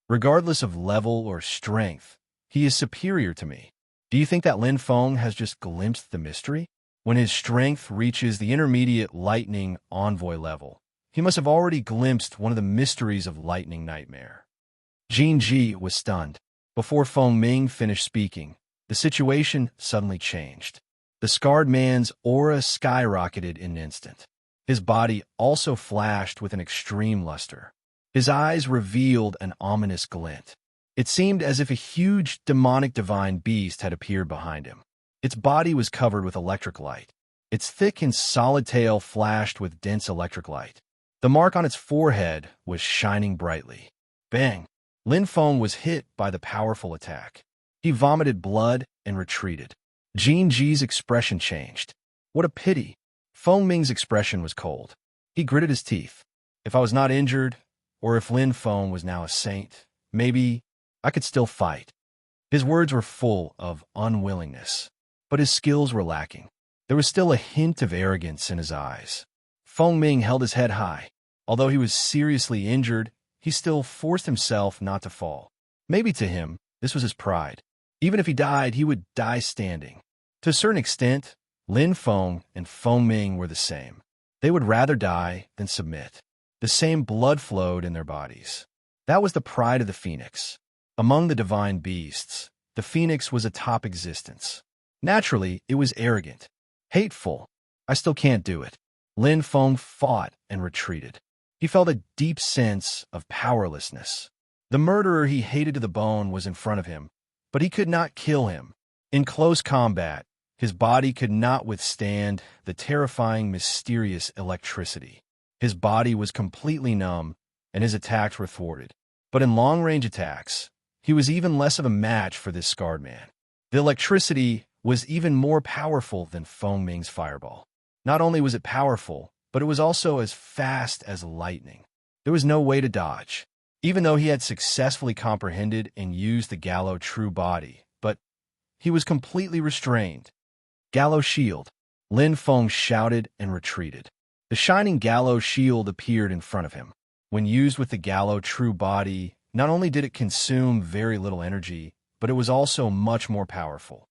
Regardless of level or strength, he is superior to me. Do you think that Lin Feng has just glimpsed the mystery? When his strength reaches the intermediate lightning envoy level, he must have already glimpsed one of the mysteries of lightning nightmare. Jin Ji was stunned. Before Feng Ming finished speaking, the situation suddenly changed. The scarred man's aura skyrocketed in an instant. His body also flashed with an extreme luster. His eyes revealed an ominous glint. It seemed as if a huge demonic divine beast had appeared behind him. Its body was covered with electric light. Its thick and solid tail flashed with dense electric light. The mark on its forehead was shining brightly. Bang! Lin Feng was hit by the powerful attack. He vomited blood and retreated. Jin Ji's expression changed. What a pity. Feng Ming's expression was cold. He gritted his teeth. If I was not injured, or if Lin Feng was now a saint, maybe I could still fight. His words were full of unwillingness, but his skills were lacking. There was still a hint of arrogance in his eyes. Feng Ming held his head high. Although he was seriously injured, he still forced himself not to fall. Maybe to him, this was his pride. Even if he died, he would die standing. To a certain extent, Lin Feng and Feng Ming were the same. They would rather die than submit. The same blood flowed in their bodies. That was the pride of the phoenix. Among the divine beasts, the phoenix was a top existence. Naturally, it was arrogant. Hateful. I still can't do it. Lin Feng fought and retreated. He felt a deep sense of powerlessness. The murderer he hated to the bone was in front of him, but he could not kill him. In close combat, his body could not withstand the terrifying, mysterious electricity. His body was completely numb, and his attacks were thwarted. But in long-range attacks, he was even less of a match for this scarred man. The electricity was even more powerful than Feng Ming's fireball. Not only was it powerful, but it was also as fast as lightning. There was no way to dodge. Even though he had successfully comprehended and used the Gallo true body, but he was completely restrained. Gallows shield. Lin Feng shouted and retreated. The shining gallows shield appeared in front of him. When used with the gallows true body, not only did it consume very little energy, but it was also much more powerful.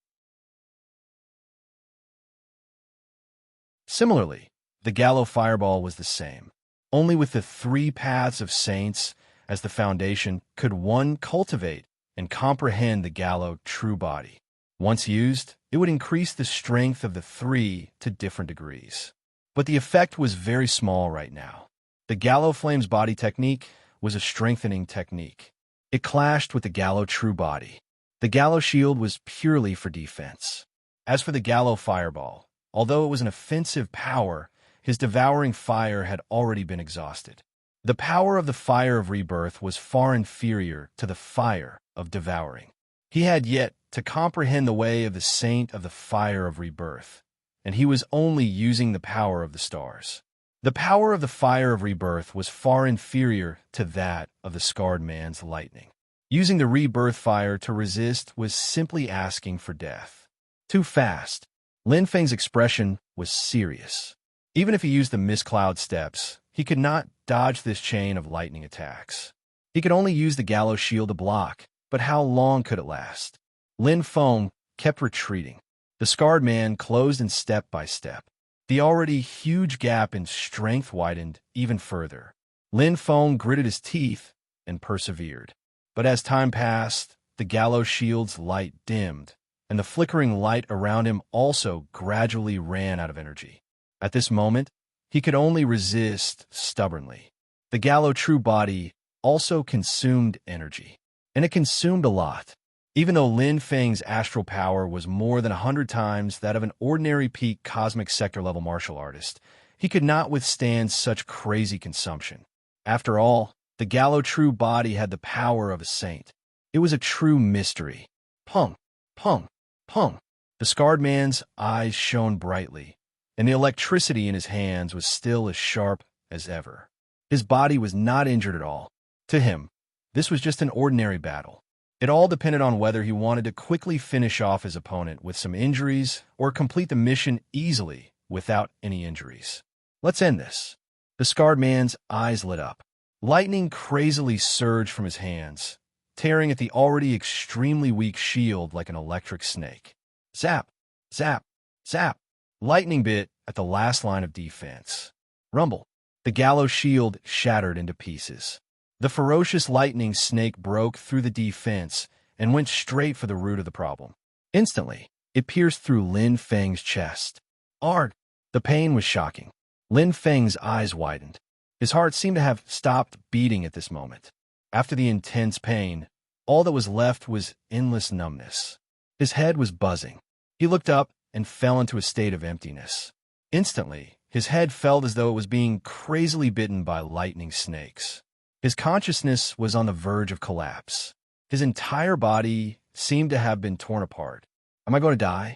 Similarly, the gallows fireball was the same. Only with the 3 paths of saints as the foundation could one cultivate and comprehend the gallows true body. Once used, it would increase the strength of the 3 to different degrees. But the effect was very small right now. The gallows flame's body technique was a strengthening technique. It clashed with the gallows true body. The gallows shield was purely for defense. As for the gallows fireball, although it was an offensive power, his devouring fire had already been exhausted. The power of the fire of rebirth was far inferior to the fire of devouring. He had yet to comprehend the way of the saint of the fire of rebirth, and he was only using the power of the stars. The power of the fire of rebirth was far inferior to that of the scarred man's lightning. Using the rebirth fire to resist was simply asking for death. Too fast. Lin Feng's expression was serious. Even if he used the mist cloud steps, he could not dodge this chain of lightning attacks. He could only use the gallows shield to block, but how long could it last? Lin Feng kept retreating. The scarred man closed in step by step. The already huge gap in strength widened even further. Lin Feng gritted his teeth and persevered. But as time passed, the gallows shield's light dimmed, and the flickering light around him also gradually ran out of energy. At this moment, he could only resist stubbornly. The gallows true body also consumed energy, and it consumed a lot. Even though Lin Feng's astral power was more than 100 times that of an ordinary peak cosmic sector-level martial artist, he could not withstand such crazy consumption. After all, the gallows true body had the power of a saint. It was a true mystery. Pung, pung, pung. The scarred man's eyes shone brightly, and the electricity in his hands was still as sharp as ever. His body was not injured at all. To him, this was just an ordinary battle. It all depended on whether he wanted to quickly finish off his opponent with some injuries or complete the mission easily without any injuries. Let's end this. The scarred man's eyes lit up. Lightning crazily surged from his hands, tearing at the already extremely weak shield like an electric snake. Zap, zap, zap. Lightning bit at the last line of defense. Rumble. The gallows shield shattered into pieces. The ferocious lightning snake broke through the defense and went straight for the root of the problem. Instantly, it pierced through Lin Feng's chest. Arg! The pain was shocking. Lin Feng's eyes widened. His heart seemed to have stopped beating at this moment. After the intense pain, all that was left was endless numbness. His head was buzzing. He looked up and fell into a state of emptiness. Instantly, his head felt as though it was being crazily bitten by lightning snakes. His consciousness was on the verge of collapse. His entire body seemed to have been torn apart. Am I going to die?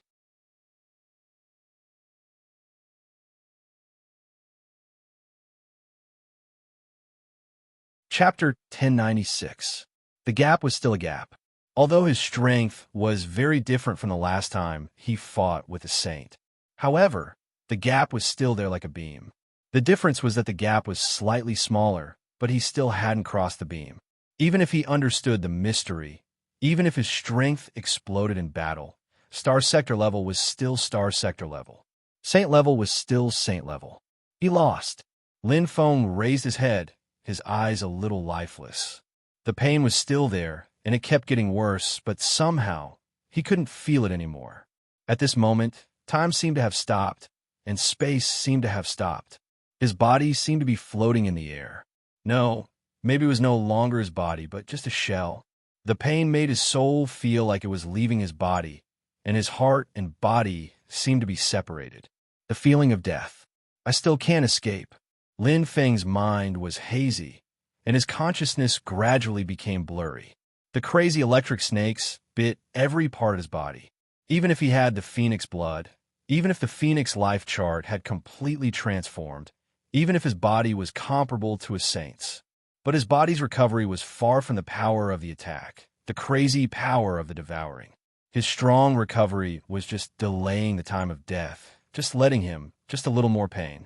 Chapter 1096. The gap was still a gap. Although his strength was very different from the last time he fought with a saint. However, the gap was still there like a beam. The difference was that the gap was slightly smaller, but he still hadn't crossed the beam. Even if he understood the mystery, even if his strength exploded in battle, Star Sector level was still Star Sector level. Saint level was still Saint level. He lost. Lin Feng raised his head, his eyes a little lifeless. The pain was still there, and it kept getting worse, but somehow he couldn't feel it anymore. At this moment, time seemed to have stopped, and space seemed to have stopped. His body seemed to be floating in the air. No, maybe it was no longer his body, but just a shell. The pain made his soul feel like it was leaving his body, and his heart and body seemed to be separated. The feeling of death. I still can't escape. Lin Feng's mind was hazy, and his consciousness gradually became blurry. The crazy electric snakes bit every part of his body. Even if he had the phoenix blood, even if the phoenix life chart had completely transformed, even if his body was comparable to a saint's. But his body's recovery was far from the power of the attack, the crazy power of the devouring. His strong recovery was just delaying the time of death, just letting him just a little more pain.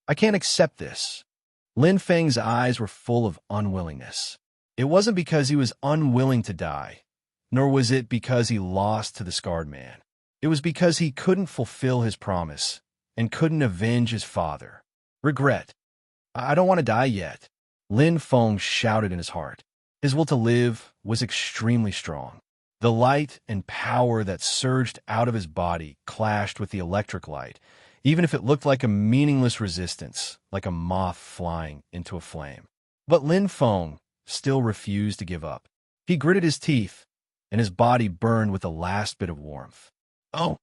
I can't accept this. Lin Feng's eyes were full of unwillingness. It wasn't because he was unwilling to die, nor was it because he lost to the scarred man. It was because he couldn't fulfill his promise and couldn't avenge his father. Regret. I don't want to die yet. Lin Feng shouted in his heart. His will to live was extremely strong. The light and power that surged out of his body clashed with the electric light, even if it looked like a meaningless resistance, like a moth flying into a flame. But Lin Feng still refused to give up. He gritted his teeth, and his body burned with the last bit of warmth. Oh!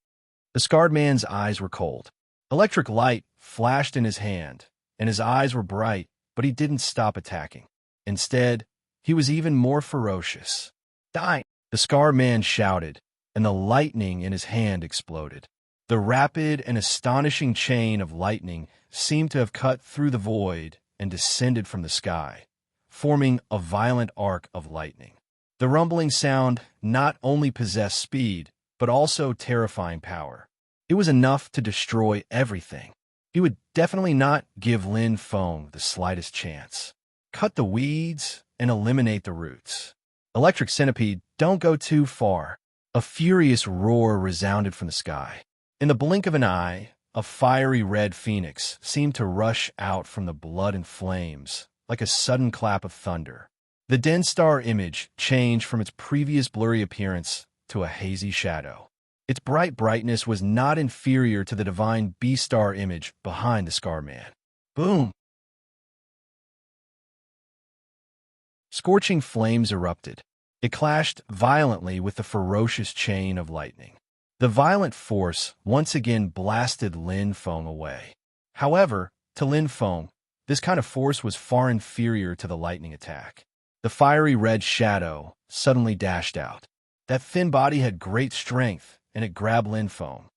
The scarred man's eyes were cold. Electric light flashed in his hand, and his eyes were bright, but he didn't stop attacking. Instead, he was even more ferocious. Die! The scarred man shouted, and the lightning in his hand exploded. The rapid and astonishing chain of lightning seemed to have cut through the void and descended from the sky, forming a violent arc of lightning. The rumbling sound not only possessed speed, but also terrifying power. It was enough to destroy everything. He would definitely not give Lin Feng the slightest chance. Cut the weeds and eliminate the roots. Electric centipede, don't go too far. A furious roar resounded from the sky. In the blink of an eye, a fiery red phoenix seemed to rush out from the blood and flames, like a sudden clap of thunder. The Den Star image changed from its previous blurry appearance to a hazy shadow. Its bright brightness was not inferior to the divine B-Star image behind the Scar Man. Boom! Scorching flames erupted. It clashed violently with the ferocious chain of lightning. The violent force once again blasted Lin Feng away. However, to Lin Feng, this kind of force was far inferior to the lightning attack. The fiery red shadow suddenly dashed out. That thin body had great strength, and it grabbed Lin Feng.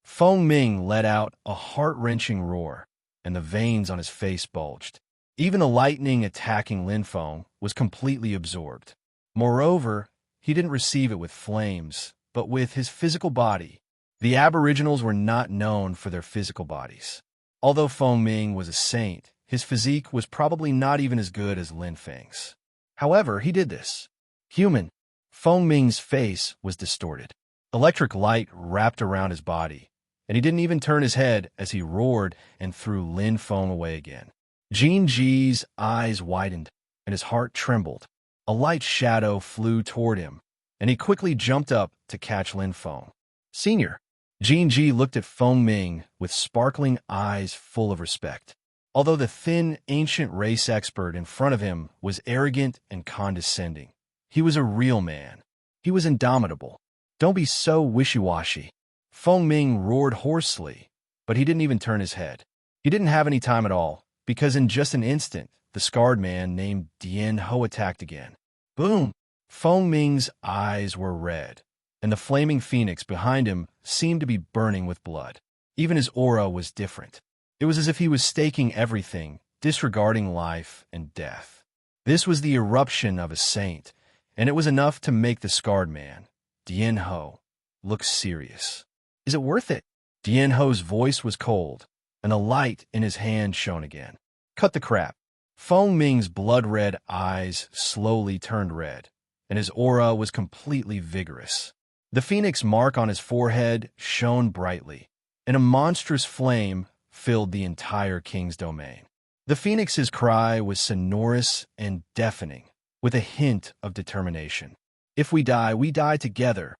Feng Ming let out a heart-wrenching roar, and the veins on his face bulged. Even the lightning attacking Lin Feng was completely absorbed. Moreover, he didn't receive it with flames, but with his physical body. The Aboriginals were not known for their physical bodies. Although Feng Ming was a saint, his physique was probably not even as good as Lin Feng's. However, he did this. Human. Feng Ming's face was distorted. Electric light wrapped around his body, and he didn't even turn his head as he roared and threw Lin Feng away again. Jin Ji's eyes widened, and his heart trembled. A light shadow flew toward him, and he quickly jumped up to catch Lin Feng. Senior. Jin Ji looked at Feng Ming with sparkling eyes full of respect. Although the thin, ancient race expert in front of him was arrogant and condescending, he was a real man. He was indomitable. Don't be so wishy-washy. Feng Ming roared hoarsely, but he didn't even turn his head. He didn't have any time at all, because in just an instant, the scarred man named Dian Ho attacked again. Boom! Feng Ming's eyes were red, and the flaming phoenix behind him seemed to be burning with blood. Even his aura was different. It was as if he was staking everything, disregarding life and death. This was the eruption of a saint, and it was enough to make the scarred man, Dian Ho, look serious. Is it worth it? Dian Ho's voice was cold, and the light in his hand shone again. Cut the crap. Feng Ming's blood-red eyes slowly turned red, and his aura was completely vigorous. The phoenix mark on his forehead shone brightly, and a monstrous flame filled the entire king's domain. The phoenix's cry was sonorous and deafening, with a hint of determination. If we die together.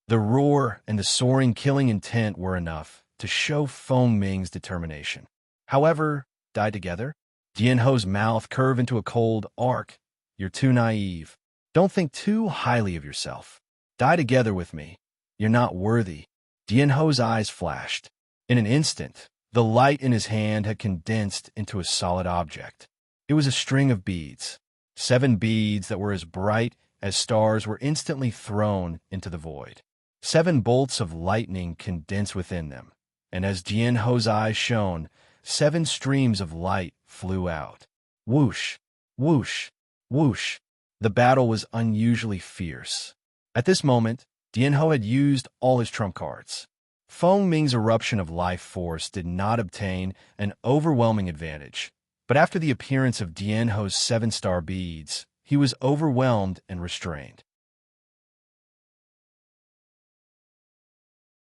The roar and the soaring killing intent were enough to show Feng Ming's determination. However, die together? Dian Ho's mouth curved into a cold arc. You're too naive. Don't think too highly of yourself. Die together with me. You're not worthy. Dian Ho's eyes flashed. In an instant, the light in his hand had condensed into a solid object. It was a string of beads. 7 beads that were as bright as stars were instantly thrown into the void. 7 bolts of lightning condensed within them, and as Dian Ho's eyes shone, 7 streams of light flew out. Whoosh, whoosh, whoosh. The battle was unusually fierce. At this moment, Dianho had used all his trump cards. Feng Ming's eruption of life force did not obtain an overwhelming advantage, but after the appearance of Dianho's 7-star beads, he was overwhelmed and restrained.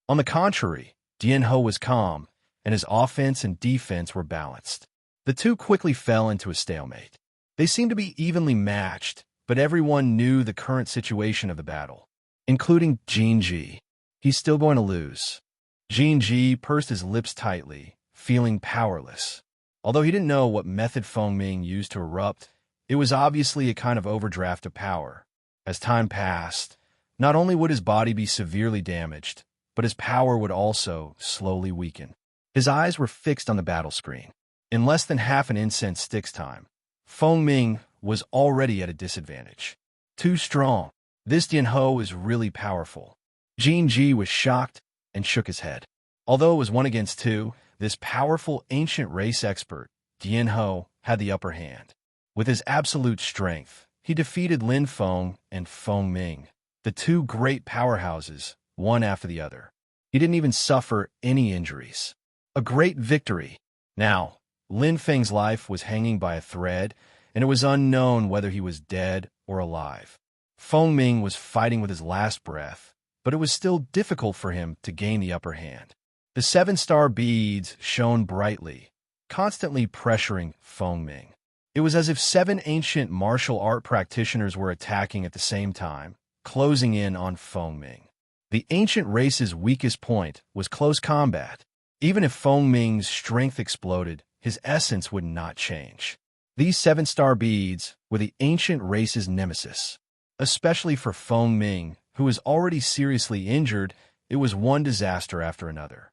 On the contrary, Dianho was calm, and his offense and defense were balanced. The two quickly fell into a stalemate. They seemed to be evenly matched, but everyone knew the current situation of the battle, including Jinji. He's still going to lose. Jinji pursed his lips tightly, feeling powerless. Although he didn't know what method Feng Ming used to erupt, it was obviously a kind of overdraft of power. As time passed, not only would his body be severely damaged, but his power would also slowly weaken. His eyes were fixed on the battle screen. In less than half an incense stick's time, Feng Ming was already at a disadvantage. Too strong. This Dianho is really powerful. Jinji was shocked and shook his head. Although it was 1 against 2, this powerful ancient race expert, Dianho, had the upper hand. With his absolute strength, he defeated Lin Feng and Feng Ming, the two great powerhouses, one after the other. He didn't even suffer any injuries. A great victory. Now, Lin Feng's life was hanging by a thread, and it was unknown whether he was dead or alive. Feng Ming was fighting with his last breath, but it was still difficult for him to gain the upper hand. The 7-star beads shone brightly, constantly pressuring Feng Ming. It was as if 7 ancient martial art practitioners were attacking at the same time, closing in on Feng Ming. The ancient race's weakest point was close combat. Even if Feng Ming's strength exploded, his essence would not change. These 7-star beads were the ancient race's nemesis. Especially for Feng Ming, who was already seriously injured, it was one disaster after another.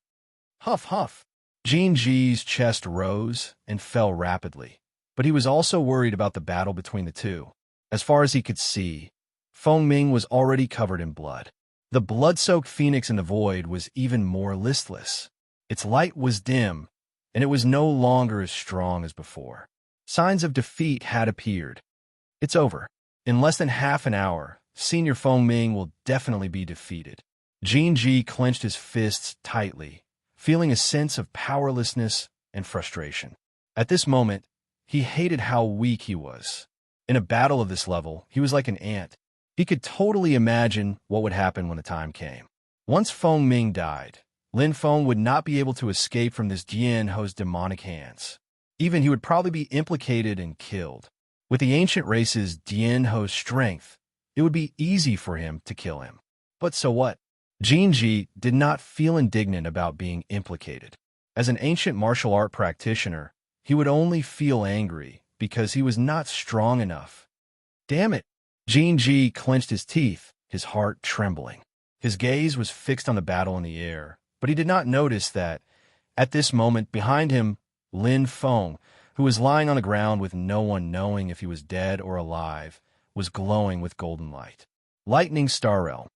Huff, huff. Jinji's chest rose and fell rapidly, but he was also worried about the battle between the two. As far as he could see, Feng Ming was already covered in blood. The blood-soaked phoenix in the void was even more listless. Its light was dim, and it was no longer as strong as before. Signs of defeat had appeared. It's over. In less than half an hour, Senior Feng Ming will definitely be defeated. Jinji clenched his fists tightly, feeling a sense of powerlessness and frustration. At this moment, he hated how weak he was. In a battle of this level, he was like an ant. He could totally imagine what would happen when the time came. Once Feng Ming died, Lin Feng would not be able to escape from this Dianho's demonic hands. Even he would probably be implicated and killed. With the ancient race's Dianho's strength, it would be easy for him to kill him. But so what? Jinji did not feel indignant about being implicated. As an ancient martial art practitioner, he would only feel angry because he was not strong enough. Damn it! Jinji clenched his teeth, his heart trembling. His gaze was fixed on the battle in the air, but he did not notice that, at this moment, behind him, Lin Feng, who was lying on the ground with no one knowing if he was dead or alive, was glowing with golden light. Lightning Star Realm.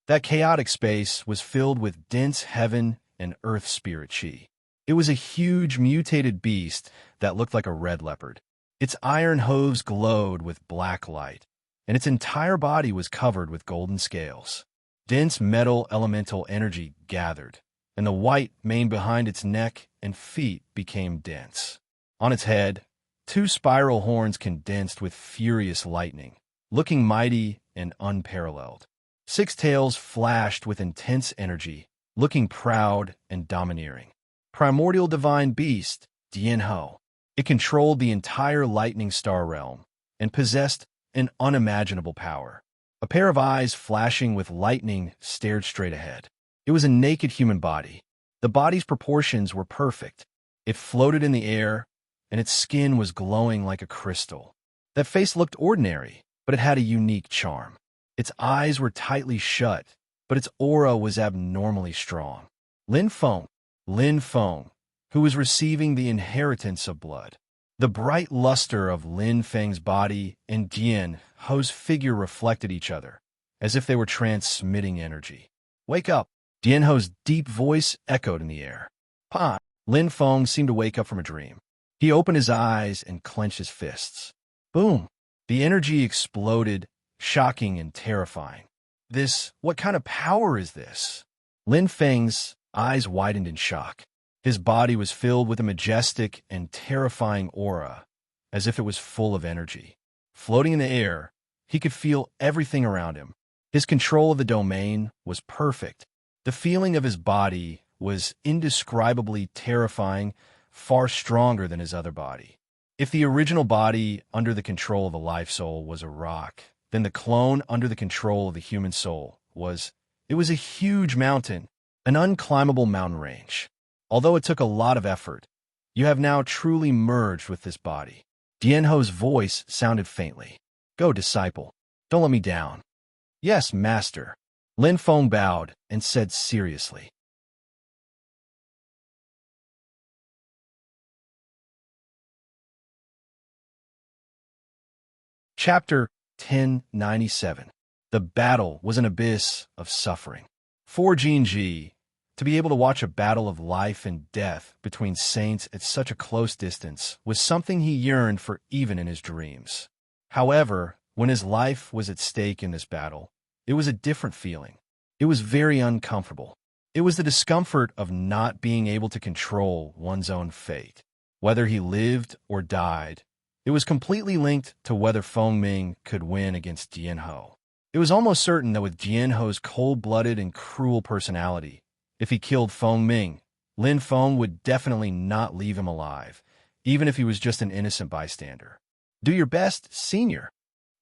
That chaotic space was filled with dense heaven and earth spirit chi. It was a huge mutated beast that looked like a red leopard. Its iron hooves glowed with black light, and its entire body was covered with golden scales. Dense metal elemental energy gathered, and the white mane behind its neck and feet became dense. On its head, 2 spiral horns condensed with furious lightning, looking mighty and unparalleled. 6 tails flashed with intense energy, looking proud and domineering. Primordial divine beast, Dianho. It controlled the entire lightning star realm and possessed an unimaginable power. A pair of eyes flashing with lightning stared straight ahead. It was a naked human body. The body's proportions were perfect. It floated in the air, and its skin was glowing like a crystal. That face looked ordinary, but it had a unique charm. Its eyes were tightly shut, but its aura was abnormally strong. Lin Feng, who was receiving the inheritance of blood. The bright luster of Lin Feng's body and Dianho's figure reflected each other, as if they were transmitting energy. Wake up! Dianho's deep voice echoed in the air. Pa! Lin Feng seemed to wake up from a dream. He opened his eyes and clenched his fists. Boom! The energy exploded, shocking and terrifying. What kind of power is this? Lin Feng's eyes widened in shock. His body was filled with a majestic and terrifying aura, as if it was full of energy. Floating in the air, he could feel everything around him. His control of the domain was perfect. The feeling of his body was indescribably terrifying, far stronger than his other body. If the original body under the control of a life soul was a rock, then the clone under the control of the human soul was a huge mountain, an unclimbable mountain range. Although it took a lot of effort, you have now truly merged with this body. Dianho's voice sounded faintly. Go, disciple. Don't let me down. Yes, master. Lin Feng bowed and said seriously. Chapter 1097. The battle was an abyss of suffering. For Jinji, to be able to watch a battle of life and death between saints at such a close distance was something he yearned for even in his dreams. However, when his life was at stake in this battle, it was a different feeling. It was very uncomfortable. It was the discomfort of not being able to control one's own fate. Whether he lived or died, it was completely linked to whether Feng Ming could win against Dianho. It was almost certain that with Dianho's cold-blooded and cruel personality, if he killed Feng Ming, Lin Feng would definitely not leave him alive, even if he was just an innocent bystander. Do your best, senior.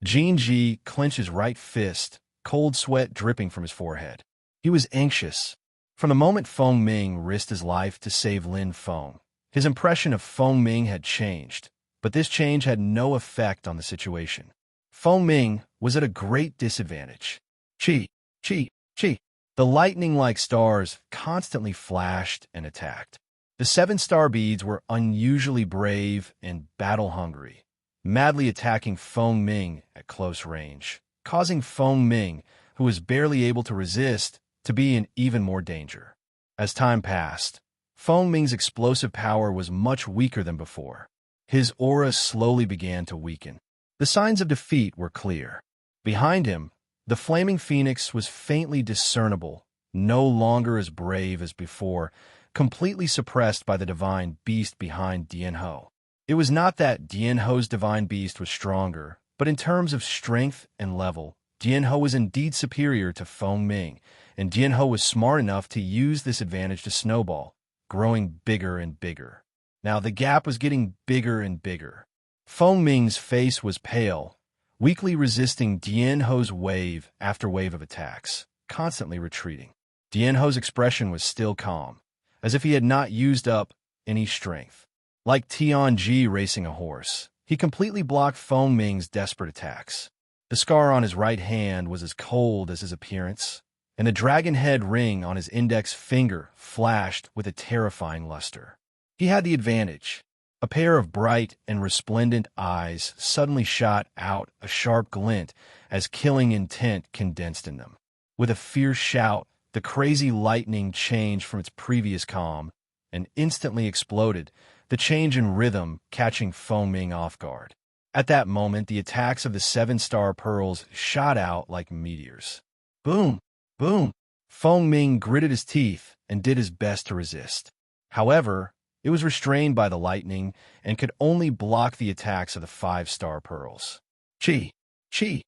Jinji clenched his right fist, cold sweat dripping from his forehead. He was anxious. From the moment Feng Ming risked his life to save Lin Feng, his impression of Feng Ming had changed, but this change had no effect on the situation. Feng Ming was at a great disadvantage. Chi, chi, chi. The lightning-like stars constantly flashed and attacked. The 7-star beads were unusually brave and battle-hungry, madly attacking Feng Ming at close range, causing Feng Ming, who was barely able to resist, to be in even more danger. As time passed, Feng Ming's explosive power was much weaker than before. His aura slowly began to weaken. The signs of defeat were clear. Behind him, the flaming phoenix was faintly discernible, no longer as brave as before, completely suppressed by the divine beast behind Dianho. It was not that Dianho's divine beast was stronger, but in terms of strength and level, Dianho was indeed superior to Feng Ming, and Dianho was smart enough to use this advantage to snowball, growing bigger and bigger. Now the gap was getting bigger and bigger. Feng Ming's face was pale, weakly resisting Dianho's wave after wave of attacks, constantly retreating. Dianho's expression was still calm, as if he had not used up any strength. Like Tianji racing a horse, he completely blocked Feng Ming's desperate attacks. The scar on his right hand was as cold as his appearance, and the dragon head ring on his index finger flashed with a terrifying luster. He had the advantage. A pair of bright and resplendent eyes suddenly shot out a sharp glint as killing intent condensed in them. With a fierce shout, the crazy lightning changed from its previous calm and instantly exploded, the change in rhythm catching Feng Ming off guard. At that moment, the attacks of the 7-star pearls shot out like meteors. Boom! Boom! Feng Ming gritted his teeth and did his best to resist. However, it was restrained by the lightning and could only block the attacks of the 5-star pearls. Chi! Chi!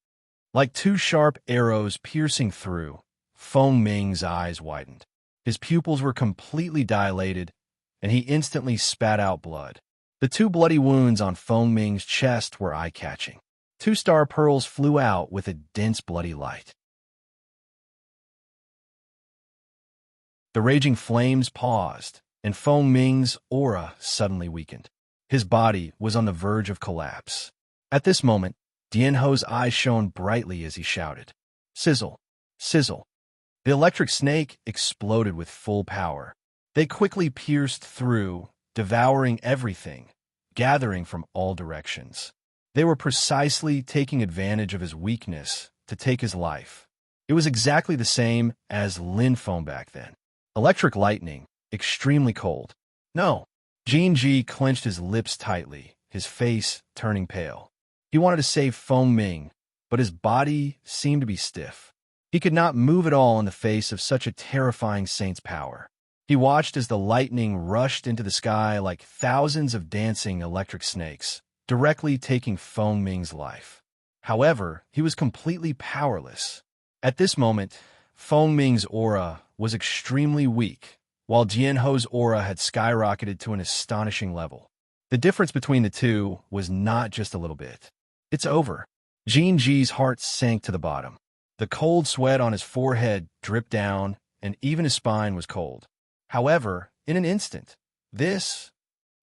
Like two sharp arrows piercing through, Feng Ming's eyes widened. His pupils were completely dilated, and he instantly spat out blood. The 2 bloody wounds on Feng Ming's chest were eye-catching. 2-star pearls flew out with a dense bloody light. The raging flames paused, and Feng Ming's aura suddenly weakened. His body was on the verge of collapse. At this moment, Dianho's eyes shone brightly as he shouted, "Sizzle! Sizzle!" The electric snake exploded with full power. They quickly pierced through, devouring everything, gathering from all directions. They were precisely taking advantage of his weakness to take his life. It was exactly the same as Lin Feng back then. Electric lightning, extremely cold. No. Jinji clenched his lips tightly, his face turning pale. He wanted to save Feng Ming, but his body seemed to be stiff. He could not move at all in the face of such a terrifying saint's power. He watched as the lightning rushed into the sky like thousands of dancing electric snakes, directly taking Feng Ming's life. However, he was completely powerless. At this moment, Feng Ming's aura was extremely weak, while Jianho's aura had skyrocketed to an astonishing level. The difference between the two was not just a little bit. It's over. Jinji's heart sank to the bottom. The cold sweat on his forehead dripped down, and even his spine was cold. However, in an instant,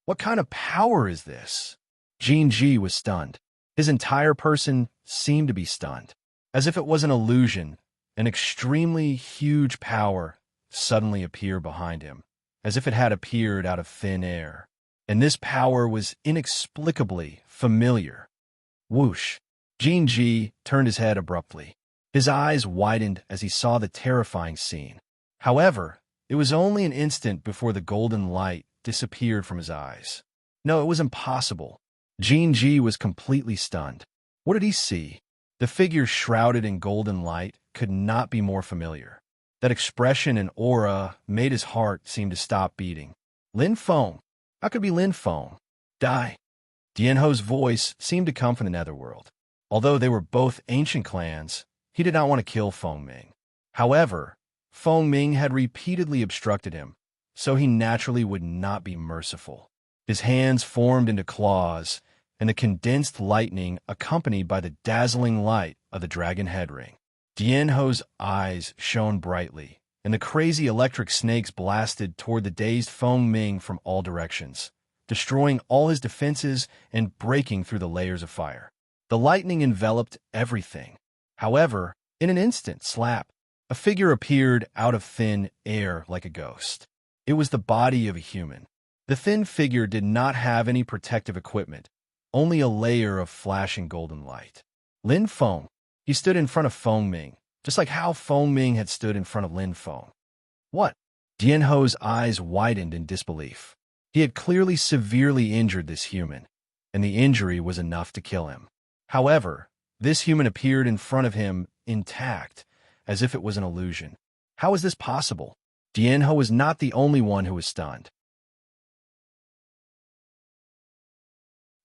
what kind of power is this? Jinji was stunned. His entire person seemed to be stunned. As if it was an illusion, an extremely huge power suddenly appeared behind him, as if it had appeared out of thin air. And this power was inexplicably familiar. Whoosh! Jinji turned his head abruptly. His eyes widened as he saw the terrifying scene. However, it was only an instant before the golden light disappeared from his eyes. No, it was impossible. Jinji was completely stunned. What did he see? The figure shrouded in golden light could not be more familiar. That expression and aura made his heart seem to stop beating. Lin Feng. How could it be Lin Feng? Die. Dianho's voice seemed to come from the netherworld. Although they were both ancient clans, he did not want to kill Feng Ming. However, Feng Ming had repeatedly obstructed him, so he naturally would not be merciful. His hands formed into claws, and the condensed lightning accompanied by the dazzling light of the dragon head ring. Dianho's eyes shone brightly, and the crazy electric snakes blasted toward the dazed Feng Ming from all directions, destroying all his defenses and breaking through the layers of fire. The lightning enveloped everything. However, in an instant, slap, a figure appeared out of thin air like a ghost. It was the body of a human. The thin figure did not have any protective equipment, only a layer of flashing golden light. Lin Feng. He stood in front of Feng Ming, just like how Feng Ming had stood in front of Lin Feng. What? Dianho's eyes widened in disbelief. He had clearly severely injured this human, and the injury was enough to kill him. However, this human appeared in front of him intact, as if it was an illusion. How is this possible? Dianho was not the only one who was stunned.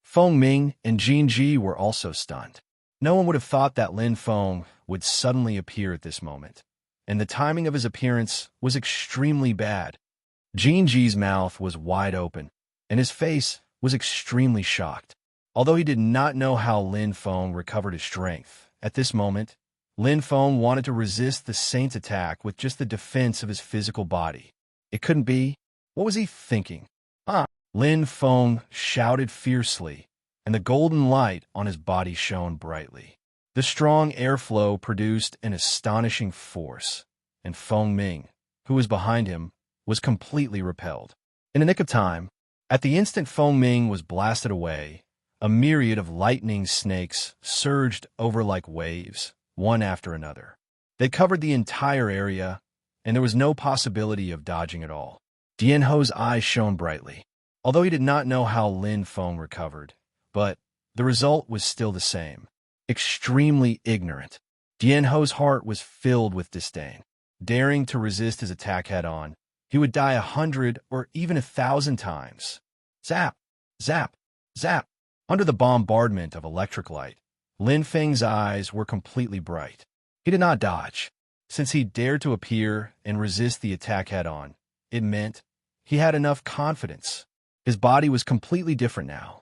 Feng Ming and Jinji were also stunned. No one would have thought that Lin Feng would suddenly appear at this moment, and the timing of his appearance was extremely bad. Jinji's mouth was wide open, and his face was extremely shocked. Although he did not know how Lin Feng recovered his strength, at this moment, Lin Feng wanted to resist the saint's attack with just the defense of his physical body. It couldn't be. What was he thinking? Lin Feng shouted fiercely, and the golden light on his body shone brightly. The strong airflow produced an astonishing force, and Feng Ming, who was behind him, was completely repelled. In a nick of time, at the instant Feng Ming was blasted away, a myriad of lightning snakes surged over like waves, one after another. They covered the entire area, and there was no possibility of dodging at all. Dianho's eyes shone brightly. Although he did not know how Lin Feng recovered, but the result was still the same. Extremely ignorant. Dianho's heart was filled with disdain. Daring to resist his attack head-on, he would die 100 or even 1,000 times. Zap! Zap! Zap! Under the bombardment of electric light, Lin Feng's eyes were completely bright. He did not dodge. Since he dared to appear and resist the attack head-on, it meant he had enough confidence. His body was completely different now.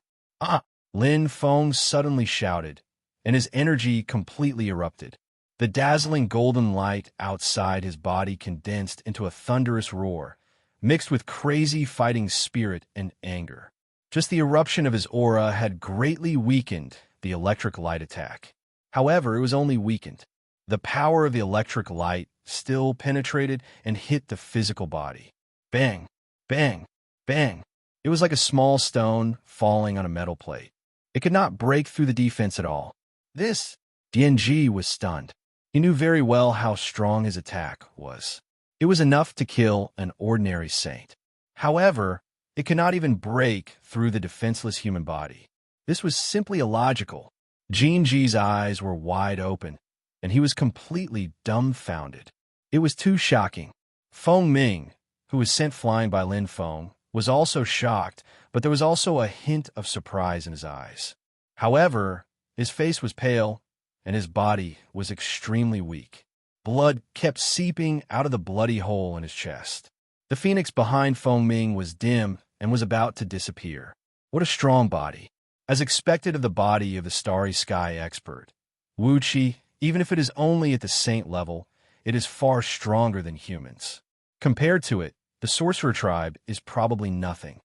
Lin Feng suddenly shouted, and his energy completely erupted. The dazzling golden light outside his body condensed into a thunderous roar, mixed with crazy fighting spirit and anger. Just the eruption of his aura had greatly weakened the electric light attack. However, it was only weakened. The power of the electric light still penetrated and hit the physical body. Bang! Bang! Bang! It was like a small stone falling on a metal plate. It could not break through the defense at all. Dianji was stunned. He knew very well how strong his attack was. It was enough to kill an ordinary saint. However, it could not even break through the defenseless human body. This was simply illogical. Jean Ji's eyes were wide open, and he was completely dumbfounded. It was too shocking. Feng Ming, who was sent flying by Lin Feng, was also shocked, but there was also a hint of surprise in his eyes. However, his face was pale, and his body was extremely weak. Blood kept seeping out of the bloody hole in his chest. The phoenix behind Feng Ming was dim and was about to disappear. What a strong body. As expected of the body of the starry sky expert, Wu Qi, even if it is only at the saint level, it is far stronger than humans. Compared to it, the sorcerer tribe is probably nothing.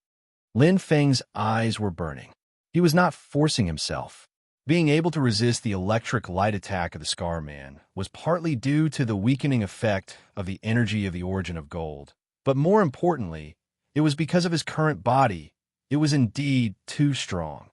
Lin Feng's eyes were burning. He was not forcing himself. Being able to resist the electric light attack of the Scar Man was partly due to the weakening effect of the energy of the origin of gold. But more importantly, it was because of his current body. It was indeed too strong.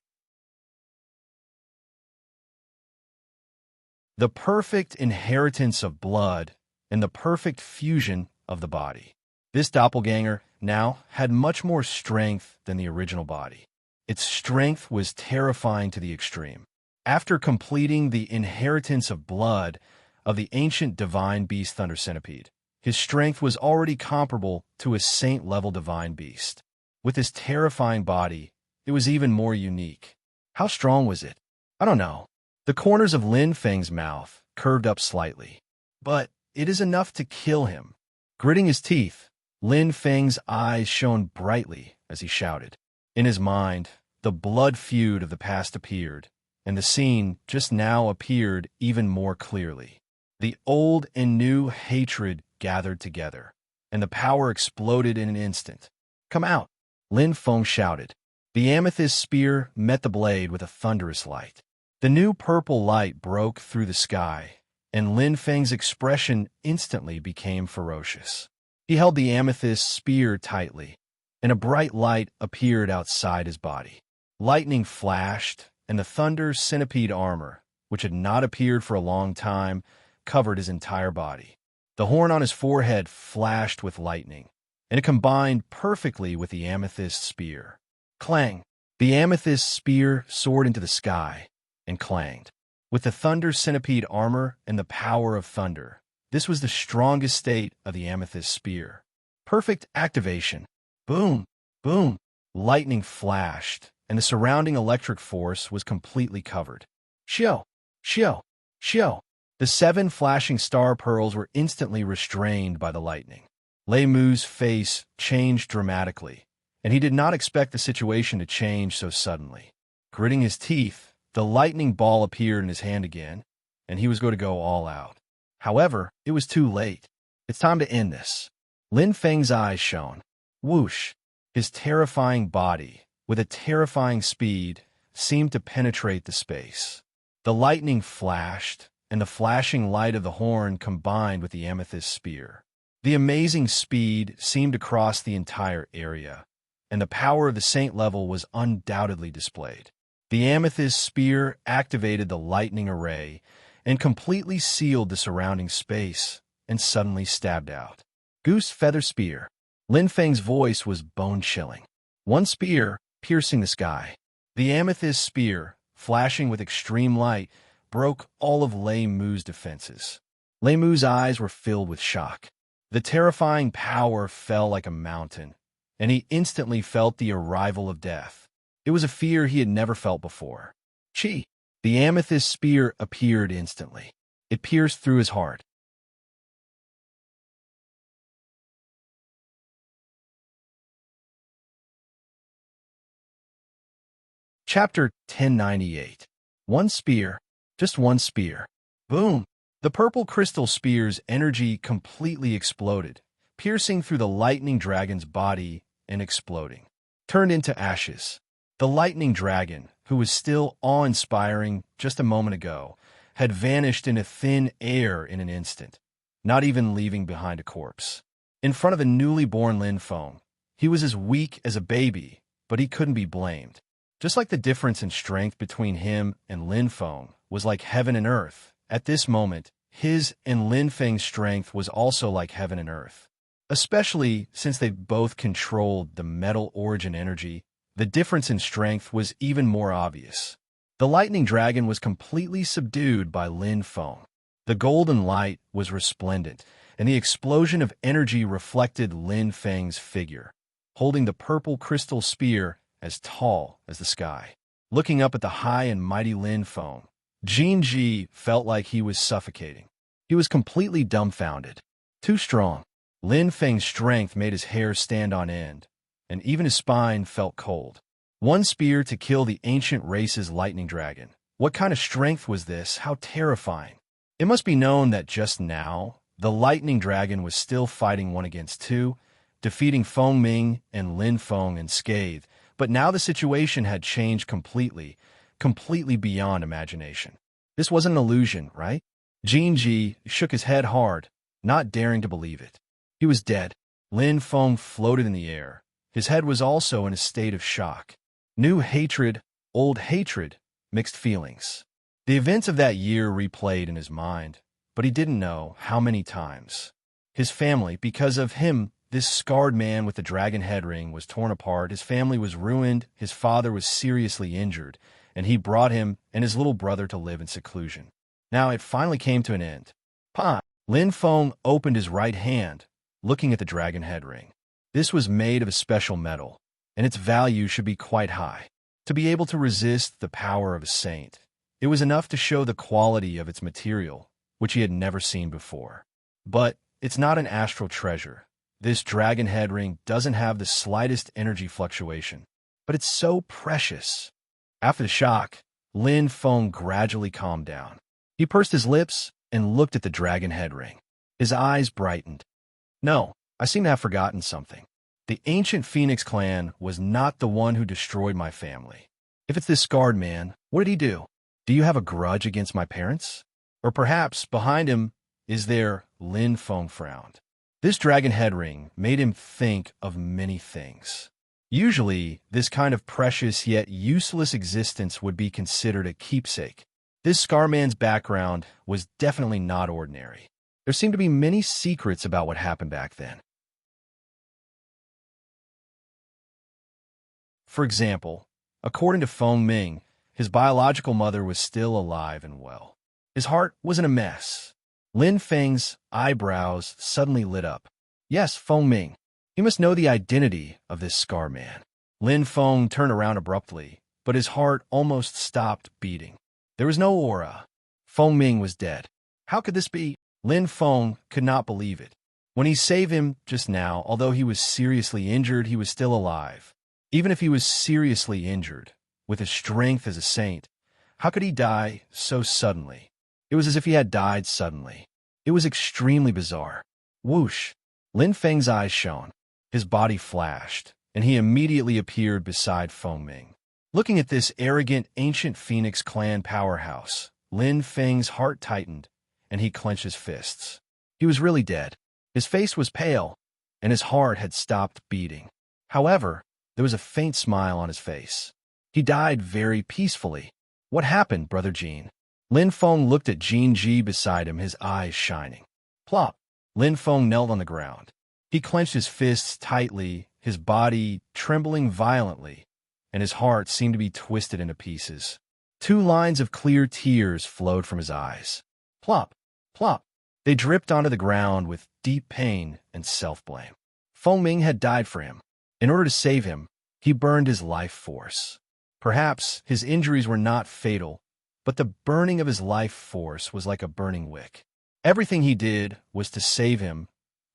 The perfect inheritance of blood and the perfect fusion of the body. This doppelganger now had much more strength than the original body. Its strength was terrifying to the extreme. After completing the inheritance of blood of the ancient divine beast Thunder Centipede, his strength was already comparable to a saint-level divine beast. With his terrifying body, it was even more unique. How strong was it? I don't know. The corners of Lin Feng's mouth curved up slightly. But it is enough to kill him. Gritting his teeth, Lin Feng's eyes shone brightly as he shouted. In his mind, the blood feud of the past appeared, and the scene just now appeared even more clearly. The old and new hatred gathered together, and the power exploded in an instant. "Come out!" Lin Feng shouted. The amethyst spear met the blade with a thunderous light. The new purple light broke through the sky, and Lin Feng's expression instantly became ferocious. He held the amethyst spear tightly, and a bright light appeared outside his body. Lightning flashed, and the Thunder Centipede armor, which had not appeared for a long time, covered his entire body. The horn on his forehead flashed with lightning, and it combined perfectly with the amethyst spear. Clang! The amethyst spear soared into the sky and clanged. With the Thunder Centipede armor and the power of thunder, this was the strongest state of the amethyst spear. Perfect activation. Boom! Boom! Lightning flashed, and the surrounding electric force was completely covered. Xiao! Xiao! Xiao! The 7 flashing star pearls were instantly restrained by the lightning. Lei Mu's face changed dramatically, and he did not expect the situation to change so suddenly. Gritting his teeth, the lightning ball appeared in his hand again, and he was going to go all out. However, it was too late. It's time to end this. Lin Feng's eyes shone. Whoosh! His terrifying body, with a terrifying speed, seemed to penetrate the space. The lightning flashed, and the flashing light of the horn combined with the amethyst spear. The amazing speed seemed to cross the entire area, and the power of the saint level was undoubtedly displayed. The amethyst spear activated the lightning array and completely sealed the surrounding space, and suddenly stabbed out. Goose Feather Spear. Lin Feng's voice was bone-chilling. One spear piercing the sky. The amethyst spear, flashing with extreme light, broke all of Lei Mu's defenses. Lei Mu's eyes were filled with shock. The terrifying power fell like a mountain, and he instantly felt the arrival of death. It was a fear he had never felt before. Chi! The amethyst spear appeared instantly. It pierced through his heart. Chapter 1098. One spear. Just one spear. Boom! The purple crystal spear's energy completely exploded, piercing through the lightning dragon's body and exploding. Turned into ashes. The lightning dragon, who was still awe-inspiring just a moment ago, had vanished into thin air in an instant, not even leaving behind a corpse. In front of the newly born Lin Feng, he was as weak as a baby, but he couldn't be blamed. Just like the difference in strength between him and Lin Feng was like heaven and earth, at this moment, his and Lin Feng's strength was also like heaven and earth. Especially since they both controlled the metal origin energy, the difference in strength was even more obvious. The lightning dragon was completely subdued by Lin Feng. The golden light was resplendent, and the explosion of energy reflected Lin Feng's figure, holding the purple crystal spear as tall as the sky. Looking up at the high and mighty Lin Feng, Jin Ji felt like he was suffocating. He was completely dumbfounded. Too strong. Lin Feng's strength made his hair stand on end, and even his spine felt cold. One spear to kill the ancient race's lightning dragon. What kind of strength was this? How terrifying. It must be known that just now, the lightning dragon was still fighting 1 against 2, defeating Feng Ming and Lin Feng unscathed, but now the situation had changed completely beyond imagination. This wasn't an illusion, right? Jin Ji shook his head hard, not daring to believe it. He was dead. Lin Feng floated in the air. His head was also in a state of shock. New hatred, old hatred, mixed feelings. The events of that year replayed in his mind, but he didn't know how many times. His family, because of him, this scarred man with the dragon head ring, was torn apart. His family was ruined. His father was seriously injured, and he brought him and his little brother to live in seclusion. Now it finally came to an end. Pa! Lin Feng opened his right hand, looking at the dragon head ring. This was made of a special metal, and its value should be quite high. To be able to resist the power of a saint, it was enough to show the quality of its material, which he had never seen before. But it's not an astral treasure. This dragon head ring doesn't have the slightest energy fluctuation, but it's so precious. After the shock, Lin Feng gradually calmed down. He pursed his lips and looked at the dragon head ring. His eyes brightened. No, I seem to have forgotten something. The ancient Phoenix clan was not the one who destroyed my family. If it's this scarred man, what did he do? Do you have a grudge against my parents? Or perhaps behind him is there? Lin Feng frowned. This dragon head ring made him think of many things. Usually, this kind of precious yet useless existence would be considered a keepsake. This scar man's background was definitely not ordinary. There seemed to be many secrets about what happened back then. For example, according to Feng Ming, his biological mother was still alive and well. His heart was in a mess. Lin Feng's eyebrows suddenly lit up. Yes, Feng Ming. You must know the identity of this scar man. Lin Feng turned around abruptly, but his heart almost stopped beating. There was no aura. Feng Ming was dead. How could this be? Lin Feng could not believe it. When he saved him just now, although he was seriously injured, he was still alive. Even if he was seriously injured, with his strength as a saint, how could he die so suddenly? It was as if he had died suddenly. It was extremely bizarre. Whoosh! Lin Feng's eyes shone. His body flashed, and he immediately appeared beside Feng Ming. Looking at this arrogant, ancient Phoenix clan powerhouse, Lin Feng's heart tightened, and he clenched his fists. He was really dead. His face was pale, and his heart had stopped beating. However, there was a faint smile on his face. He died very peacefully. What happened, Brother Jin? Lin Feng looked at Jin Ji beside him, his eyes shining. Plop! Lin Feng knelt on the ground. He clenched his fists tightly, his body trembling violently, and his heart seemed to be twisted into pieces. 2 lines of clear tears flowed from his eyes. Plop! Plop! They dripped onto the ground with deep pain and self-blame. Feng Ming had died for him. In order to save him, he burned his life force. Perhaps his injuries were not fatal, but the burning of his life force was like a burning wick. Everything he did was to save him,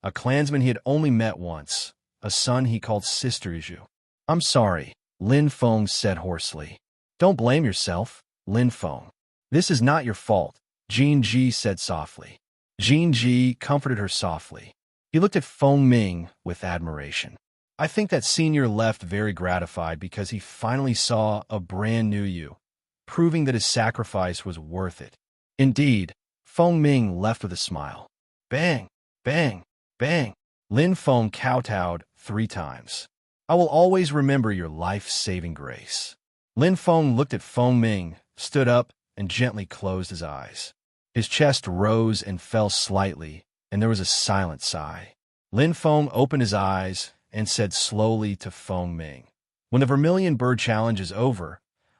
a clansman he had only met once, a son he called Sister Iju. I'm sorry, Lin Feng said hoarsely. Don't blame yourself, Lin Feng. This is not your fault, Jin Ji said softly. Jin Ji comforted her softly. He looked at Feng Ming with admiration. I think that senior left very gratified because he finally saw a brand new you, proving that his sacrifice was worth it. Indeed, Feng Ming left with a smile. Bang! Bang! Bang! Lin Feng kowtowed 3 times. I will always remember your life-saving grace. Lin Feng looked at Feng Ming, stood up, and gently closed his eyes. His chest rose and fell slightly, and there was a silent sigh. Lin Feng opened his eyes and said slowly to Feng Ming, when the Vermilion Bird Challenge is over,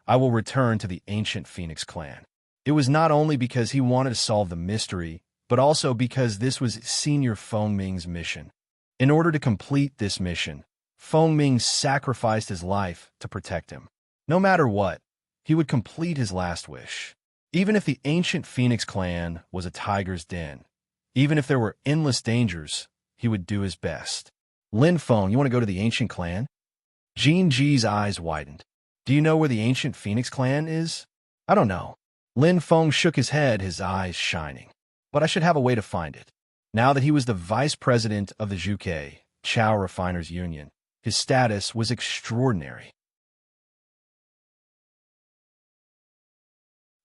I will return to the ancient Phoenix clan. It was not only because he wanted to solve the mystery, but also because this was Senior Feng Ming's mission. In order to complete this mission, Feng Ming sacrificed his life to protect him. No matter what, he would complete his last wish. Even if the ancient Phoenix clan was a tiger's den, even if there were endless dangers, he would do his best. Lin Feng, you want to go to the ancient clan? Jin Ji's eyes widened. Do you know where the ancient Phoenix clan is? I don't know. Lin Feng shook his head, his eyes shining. But I should have a way to find it. Now that he was the vice president of the Zhuke Chao Refiners Union, his status was extraordinary.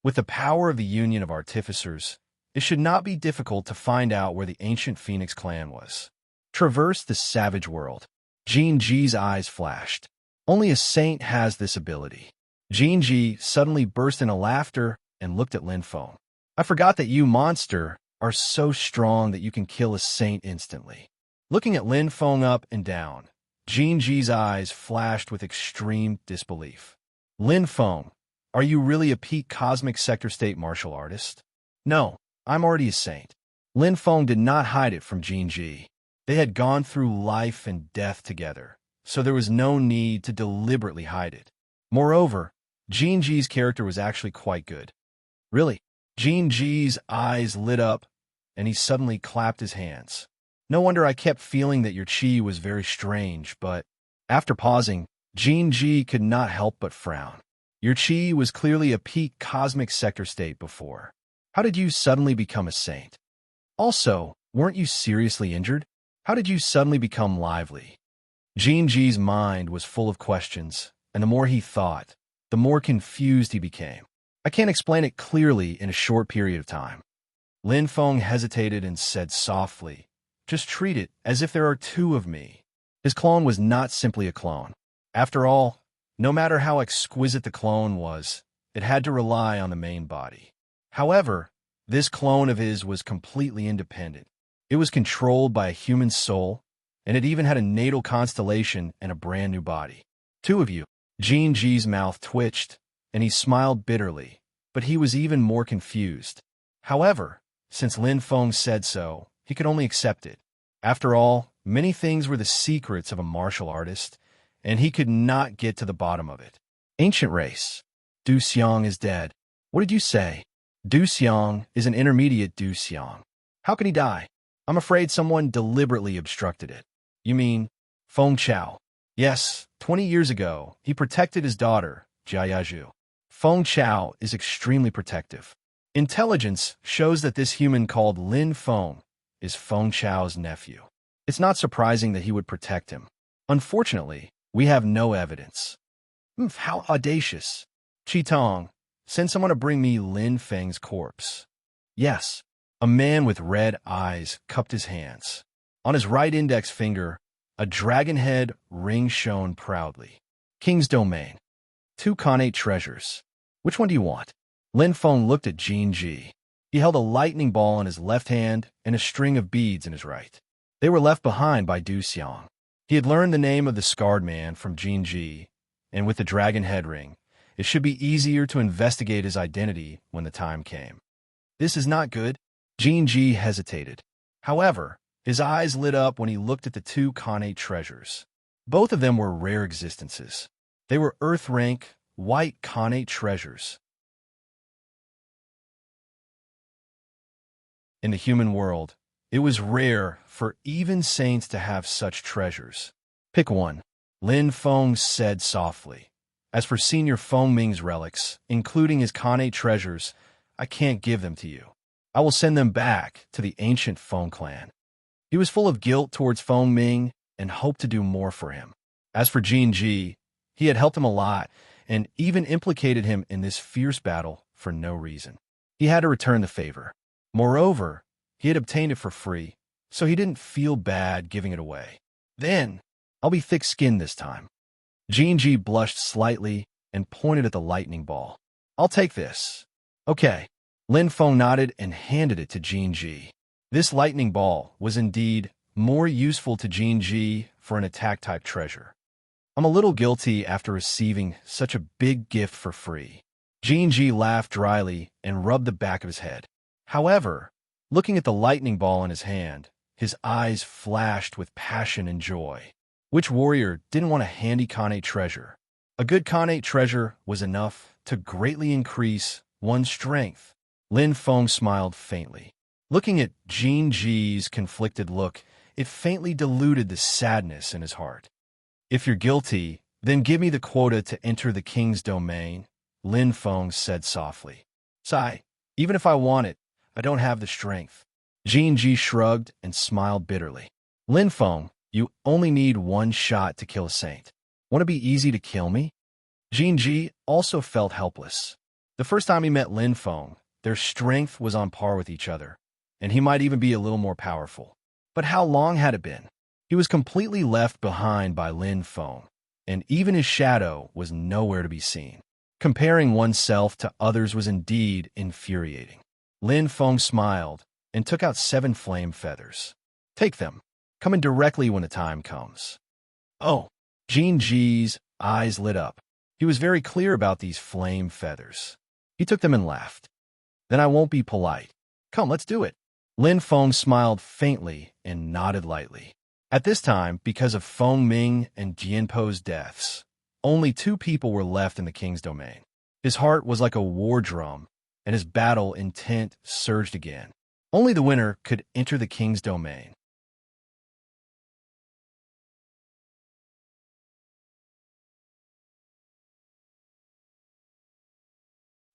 With the power of the Union of Artificers, it should not be difficult to find out where the ancient Phoenix clan was. Traverse the savage world. Jin Ji's eyes flashed. Only a saint has this ability. Jin Ji suddenly burst into laughter and looked at Lin Feng. I forgot that you, monster, are so strong that you can kill a saint instantly. Looking at Lin Feng up and down, Jin Ji's eyes flashed with extreme disbelief. Lin Feng, are you really a peak cosmic sector state martial artist? No, I'm already a saint. Lin Feng did not hide it from Jin Ji. They had gone through life and death together, so there was no need to deliberately hide it. Moreover, Jin Ji's character was actually quite good. Really? Jin Ji's eyes lit up, and he suddenly clapped his hands. No wonder I kept feeling that your chi was very strange, but after pausing, Jin Ji could not help but frown. Your chi was clearly a peak cosmic sector state before. How did you suddenly become a saint? Also, weren't you seriously injured? How did you suddenly become lively? Jin Ji's mind was full of questions, and the more he thought, the more confused he became. I can't explain it clearly in a short period of time. Lin Feng hesitated and said softly, just treat it as if there are two of me. His clone was not simply a clone. After all, no matter how exquisite the clone was, it had to rely on the main body. However, this clone of his was completely independent. It was controlled by a human soul, and it even had a natal constellation and a brand new body. Two of you. Jin Ji's mouth twitched, and he smiled bitterly, but he was even more confused. However, since Lin Feng said so, he could only accept it. After all, many things were the secrets of a martial artist, and he could not get to the bottom of it. Ancient race. Du Xiang is dead. What did you say? Du Xiang is an intermediate Du Xiang. How can he die? I'm afraid someone deliberately obstructed it. You mean Feng Chao? Yes, 20 years ago, he protected his daughter, Jiayaju. Feng Chao is extremely protective. Intelligence shows that this human called Lin Feng is Feng Chao's nephew. It's not surprising that he would protect him. Unfortunately, we have no evidence. How audacious. Qitong, send someone to bring me Lin Feng's corpse. Yes. A man with red eyes cupped his hands. On his right index finger, a dragon head ring shone proudly. King's domain. 2 connate treasures. Which one do you want? Lin Feng looked at Jin Ji. He held a lightning ball in his left hand and a string of beads in his right. They were left behind by Du Xiang. He had learned the name of the scarred man from Jin Ji, and with the dragon head ring, it should be easier to investigate his identity when the time came. This is not good. Jin Ji hesitated. However, his eyes lit up when he looked at the 2 connate treasures. Both of them were rare existences. They were Earth-rank, white connate treasures. In the human world, it was rare for even saints to have such treasures. Pick one, Lin Feng said softly. As for Senior Feng Ming's relics, including his connate treasures, I can't give them to you. I will send them back to the ancient Feng clan. He was full of guilt towards Feng Ming and hoped to do more for him. As for Jin Ji, he had helped him a lot and even implicated him in this fierce battle for no reason. He had to return the favor. Moreover, he had obtained it for free, so he didn't feel bad giving it away. Then, I'll be thick-skinned this time. Jin Ji blushed slightly and pointed at the lightning ball. I'll take this. Okay. Lin Feng nodded and handed it to Jin Ji. This lightning ball was indeed more useful to Jin Ji for an attack-type treasure. I'm a little guilty after receiving such a big gift for free. Ji laughed dryly and rubbed the back of his head. However, looking at the lightning ball in his hand, his eyes flashed with passion and joy. Which warrior didn't want a handy Khanate treasure? A good Khanate treasure was enough to greatly increase one's strength. Lin Feng smiled faintly. Looking at Ji's conflicted look, it faintly diluted the sadness in his heart. If you're guilty, then give me the quota to enter the king's domain, Lin Feng said softly. Sigh, even if I want it, I don't have the strength. Ji shrugged and smiled bitterly. Lin Feng, you only need one shot to kill a saint. Want to be easy to kill me? Ji also felt helpless. The first time he met Lin Feng, their strength was on par with each other, and he might even be a little more powerful. But how long had it been? He was completely left behind by Lin Feng, and even his shadow was nowhere to be seen. Comparing oneself to others was indeed infuriating. Lin Feng smiled and took out 7 flame feathers. Take them. Come in directly when the time comes. Oh, Ji's eyes lit up. He was very clear about these flame feathers. He took them and laughed. Then I won't be polite. Come, let's do it. Lin Feng smiled faintly and nodded lightly. At this time, because of Feng Ming and Jianpo's deaths, only 2 people were left in the king's domain. His heart was like a war drum, and his battle intent surged again. Only the winner could enter the king's domain.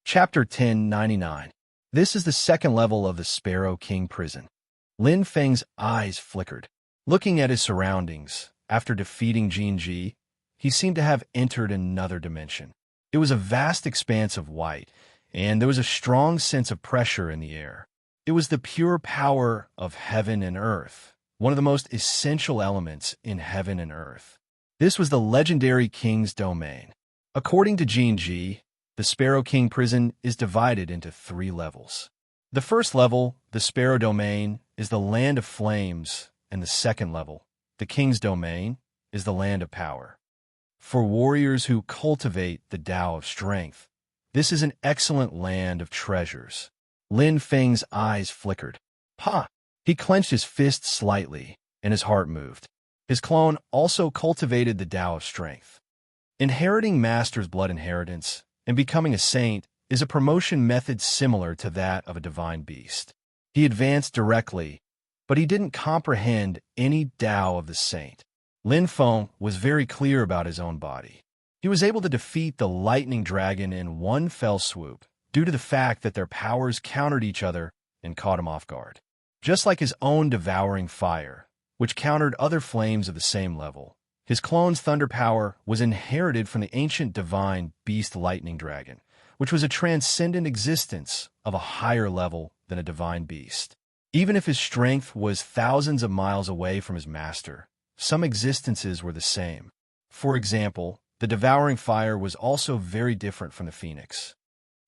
Chapter 1099. This is the second level of the Sparrow King prison. Lin Feng's eyes flickered. Looking at his surroundings, after defeating Ji, he seemed to have entered another dimension. It was a vast expanse of white, and there was a strong sense of pressure in the air. It was the pure power of heaven and earth, one of the most essential elements in heaven and earth. This was the legendary king's domain. According to Ji, the Sparrow King prison is divided into 3 levels. The first level, the Sparrow Domain, is the land of flames, and the second level, the King's Domain, is the land of power. For warriors who cultivate the Tao of strength, this is an excellent land of treasures. Lin Feng's eyes flickered. Pa! He clenched his fist slightly, and his heart moved. His clone also cultivated the Tao of strength. Inheriting Master's blood inheritance and becoming a saint is a promotion method similar to that of a divine beast. He advanced directly, but he didn't comprehend any Tao of the saint. Lin Feng was very clear about his own body. He was able to defeat the lightning dragon in one fell swoop due to the fact that their powers countered each other and caught him off guard. Just like his own devouring fire, which countered other flames of the same level, his clone's thunder power was inherited from the ancient divine beast lightning dragon, which was a transcendent existence of a higher level than a divine beast. Even if his strength was thousands of miles away from his master, some existences were the same. For example, the devouring fire was also very different from the phoenix.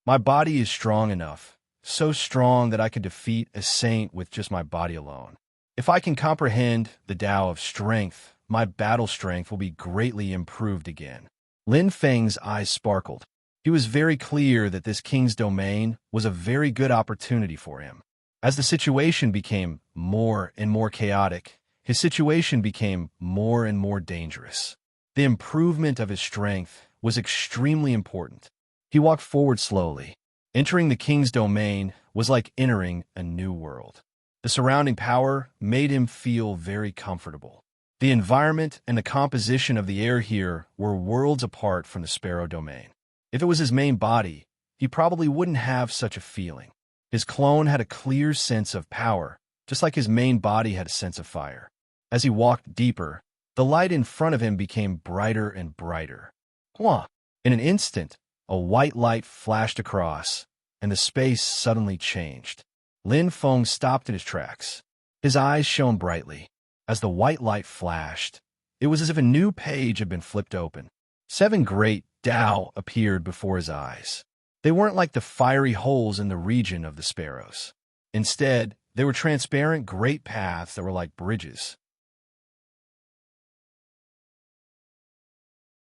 My body is strong enough, so strong that I could defeat a saint with just my body alone. If I can comprehend the Tao of strength, my battle strength will be greatly improved again. Lin Feng's eyes sparkled. He was very clear that this king's domain was a very good opportunity for him. As the situation became more and more chaotic, his situation became more and more dangerous. The improvement of his strength was extremely important. He walked forward slowly. Entering the king's domain was like entering a new world. The surrounding power made him feel very comfortable. The environment and the composition of the air here were worlds apart from the Sparrow Domain. If it was his main body, he probably wouldn't have such a feeling. His clone had a clear sense of power, just like his main body had a sense of fire. As he walked deeper, the light in front of him became brighter and brighter. Hua! In an instant, a white light flashed across, and the space suddenly changed. Lin Feng stopped in his tracks. His eyes shone brightly. As the white light flashed, it was as if a new page had been flipped open. 7 great Tao appeared before his eyes. They weren't like the fiery holes in the region of the sparrows. Instead, they were transparent great paths that were like bridges.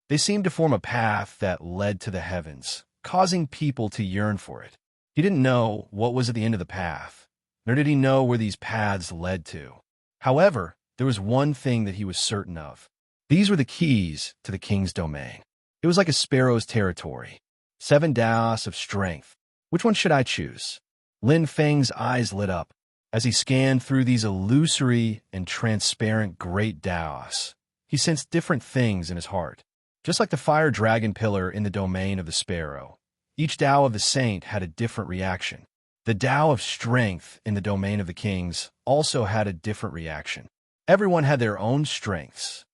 They seemed to form a path that led to the heavens, causing people to yearn for it. He didn't know what was at the end of the path, nor did he know where these paths led to. However, there was one thing that he was certain of. These were the keys to the king's domain. It was like a sparrow's territory. 7 Daos of strength. Which one should I choose? Lin Feng's eyes lit up as he scanned through these illusory and transparent great Daos. He sensed different things in his heart. Just like the fire dragon pillar in the domain of the sparrow, each Tao of the saint had a different reaction. The Tao of strength in the domain of the kings also had a different reaction. Everyone had their own strengths.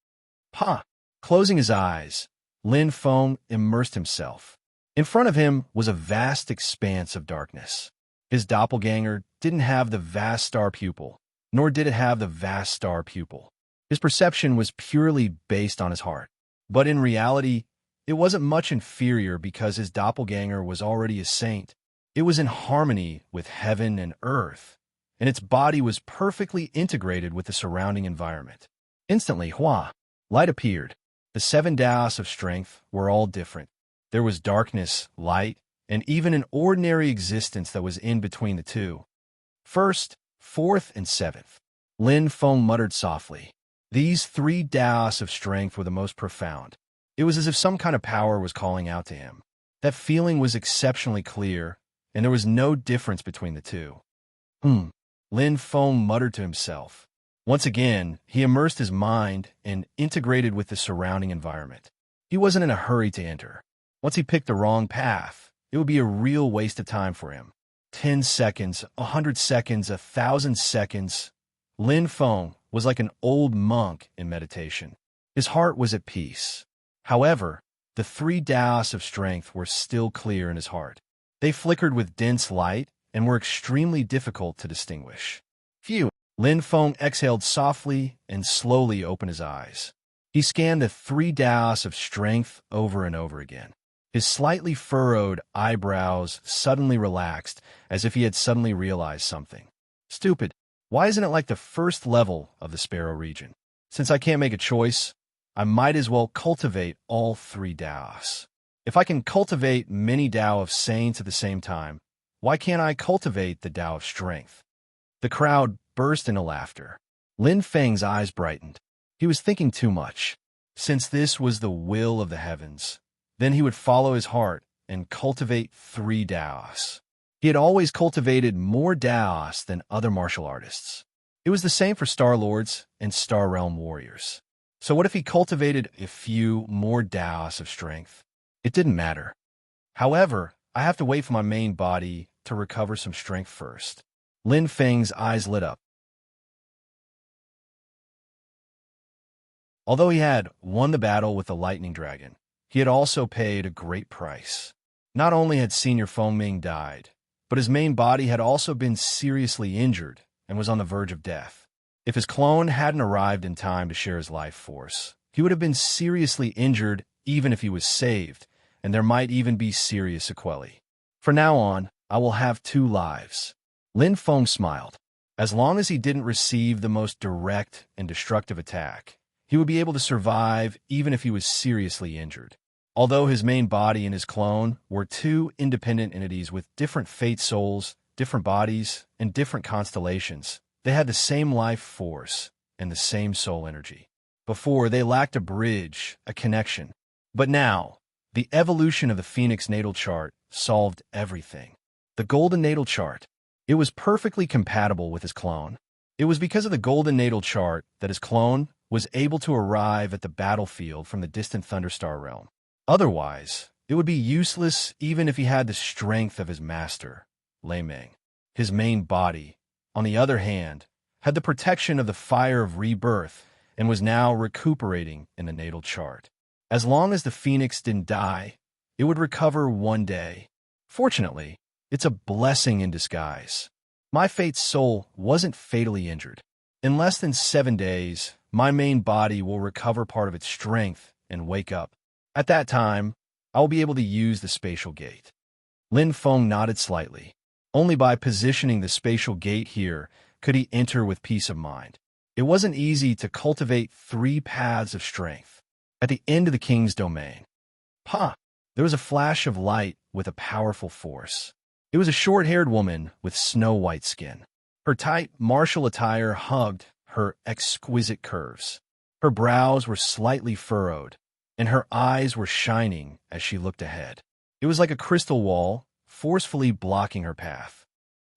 Closing his eyes, Lin Feng immersed himself. In front of him was a vast expanse of darkness. His doppelganger didn't have the vast star pupil, nor did it have the vast star pupil. His perception was purely based on his heart. But in reality, it wasn't much inferior because his doppelganger was already a saint. It was in harmony with heaven and earth, and its body was perfectly integrated with the surrounding environment. Instantly, light appeared. The 7 Daos of strength were all different. There was darkness, light, and even an ordinary existence that was in between the two. First, fourth, and seventh. Lin Feng muttered softly. These 3 Daos of strength were the most profound. It was as if some kind of power was calling out to him. That feeling was exceptionally clear, and there was no difference between the two. Lin Feng muttered to himself. Once again, he immersed his mind and integrated with the surrounding environment. He wasn't in a hurry to enter. Once he picked the wrong path, it would be a real waste of time for him. 10 seconds, 100 seconds, 1,000 seconds. Lin Feng was like an old monk in meditation. His heart was at peace. However, the 3 Daos of strength were still clear in his heart. They flickered with dense light and were extremely difficult to distinguish. Phew! Lin Feng exhaled softly and slowly opened his eyes. He scanned the 3 Daos of strength over and over again. His slightly furrowed eyebrows suddenly relaxed, as if he had suddenly realized something. Stupid. Why isn't it like the first level of the Sparrow region? Since I can't make a choice, I might as well cultivate all 3 Daos. If I can cultivate many Tao of saints at the same time, why can't I cultivate the Tao of strength? The crowd burst into laughter. Lin Feng's eyes brightened. He was thinking too much. Since this was the will of the heavens, then he would follow his heart and cultivate 3 Daos. He had always cultivated more Daos than other martial artists. It was the same for Star Lords and Star Realm warriors. So what if he cultivated a few more Daos of strength? It didn't matter. However, I have to wait for my main body to recover some strength first. Lin Feng's eyes lit up. Although he had won the battle with the lightning dragon, he had also paid a great price. Not only had Senior Fengming died, but his main body had also been seriously injured and was on the verge of death. If his clone hadn't arrived in time to share his life force, he would have been seriously injured even if he was saved, and there might even be serious sequelae. From now on, I will have 2 lives. Lin Feng smiled. As long as he didn't receive the most direct and destructive attack, he would be able to survive even if he was seriously injured. Although his main body and his clone were 2 independent entities with different fate souls, different bodies, and different constellations, they had the same life force and the same soul energy. Before, they lacked a bridge, a connection. But now, the evolution of the Phoenix natal chart solved everything. The golden natal chart. It was perfectly compatible with his clone. It was because of the golden natal chart that his clone was able to arrive at the battlefield from the distant Thunderstar realm. Otherwise, it would be useless even if he had the strength of his master, Lei Ming. His main body, on the other hand, had the protection of the fire of rebirth and was now recuperating in the natal chart. As long as the phoenix didn't die, it would recover one day. Fortunately, it's a blessing in disguise. My fate's soul wasn't fatally injured. In less than 7 days, my main body will recover part of its strength and wake up. At that time, I will be able to use the spatial gate. Lin Feng nodded slightly. Only by positioning the spatial gate here could he enter with peace of mind. It wasn't easy to cultivate 3 paths of strength. at the end of the king's domain. Pa! There was a flash of light with a powerful force. It was a short-haired woman with snow-white skin. Her tight, martial attire hugged her exquisite curves. Her brows were slightly furrowed, and her eyes were shining as she looked ahead. It was like a crystal wall, forcefully blocking her path.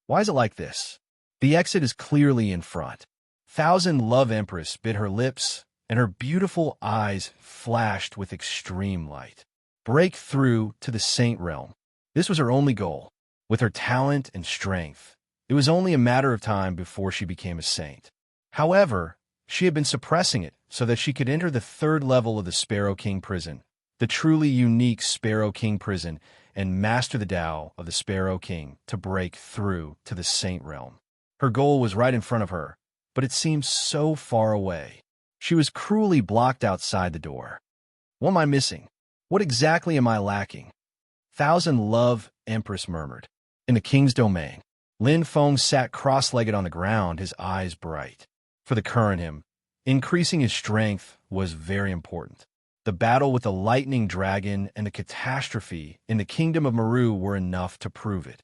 Why is it like this? The exit is clearly in front. Thousand Love Empress bit her lips, and her beautiful eyes flashed with extreme light. Break through to the Saint Realm. This was her only goal. With her talent and strength, it was only a matter of time before she became a saint. However, she had been suppressing it so that she could enter the third level of the Sparrow King prison, the truly unique Sparrow King prison, and master the Tao of the Sparrow King to break through to the Saint Realm. Her goal was right in front of her, but it seemed so far away. She was cruelly blocked outside the door. What am I missing? What exactly am I lacking? Thousand Love Empress murmured. In the king's domain, Lin Feng sat cross-legged on the ground, his eyes bright. For the current him, increasing his strength was very important. The battle with the lightning dragon and the catastrophe in the kingdom of Meru were enough to prove it.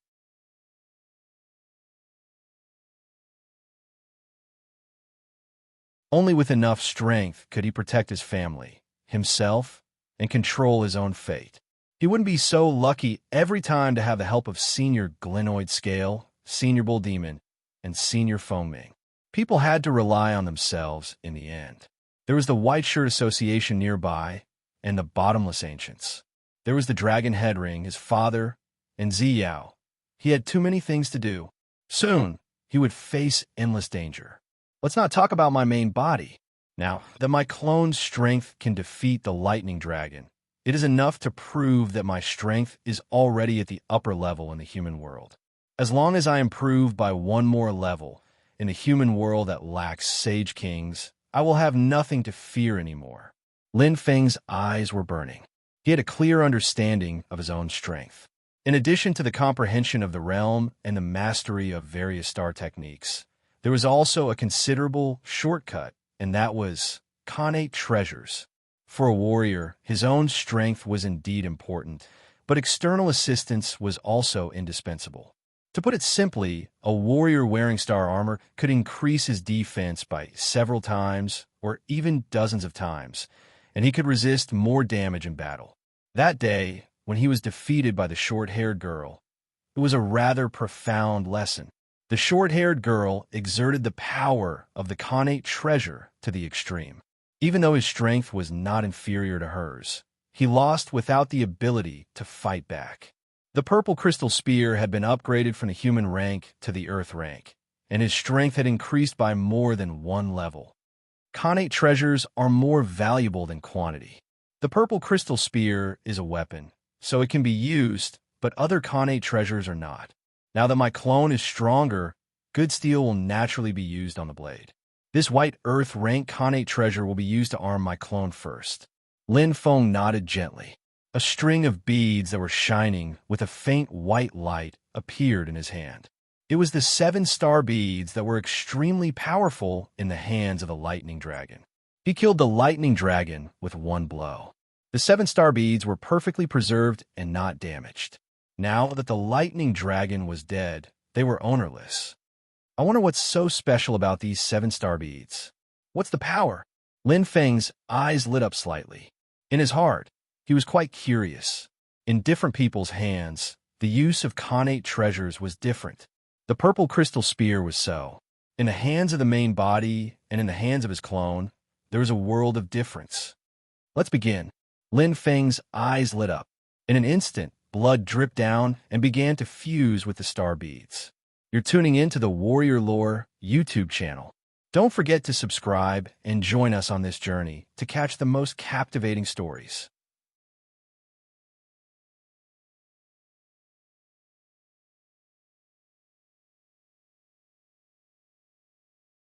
Only with enough strength could he protect his family, himself, and control his own fate. He wouldn't be so lucky every time to have the help of Senior Glenoid Scale, Senior Bull Demon, and Senior Foaming. People had to rely on themselves in the end. There was the White Shirt Association nearby, and the Bottomless Ancients. There was the Dragon Head Ring, his father, and Ziyao. He had too many things to do. Soon, he would face endless danger. Let's not talk about my main body. Now that my clone's strength can defeat the Lightning Dragon, it is enough to prove that my strength is already at the upper level in the human world. As long as I improve by one more level in the human world that lacks Sage Kings, I will have nothing to fear anymore. Lin Feng's eyes were burning. He had a clear understanding of his own strength. In addition to the comprehension of the realm and the mastery of various star techniques, there was also a considerable shortcut, and that was Khanate treasures. For a warrior, his own strength was indeed important, but external assistance was also indispensable. To put it simply, a warrior wearing star armor could increase his defense by several times or even dozens of times, and he could resist more damage in battle. That day, when he was defeated by the short-haired girl, it was a rather profound lesson. The short-haired girl exerted the power of the Khanate treasure to the extreme. Even though his strength was not inferior to hers, he lost without the ability to fight back. The purple crystal spear had been upgraded from the human rank to the earth rank, and his strength had increased by more than one level. Khanate treasures are more valuable than quantity. The purple crystal spear is a weapon, so it can be used, but other Khanate treasures are not. Now that my clone is stronger, good steel will naturally be used on the blade. This white earth rank Khanate treasure will be used to arm my clone first. Lin Feng nodded gently. A string of beads that were shining with a faint white light appeared in his hand. It was the 7 star beads that were extremely powerful in the hands of the lightning dragon. He killed the lightning dragon with one blow. The 7 star beads were perfectly preserved and not damaged. Now that the lightning dragon was dead, they were ownerless. I wonder what's so special about these 7 star beads. What's the power? Lin Feng's eyes lit up slightly. In his heart, he was quite curious. In different people's hands, the use of Khanate treasures was different. The purple crystal spear was so. In the hands of the main body and in the hands of his clone, there was a world of difference. Let's begin. Lin Feng's eyes lit up. In an instant, blood dripped down and began to fuse with the star beads. You're tuning in to the Warrior Lore YouTube channel. Don't forget to subscribe and join us on this journey to catch the most captivating stories.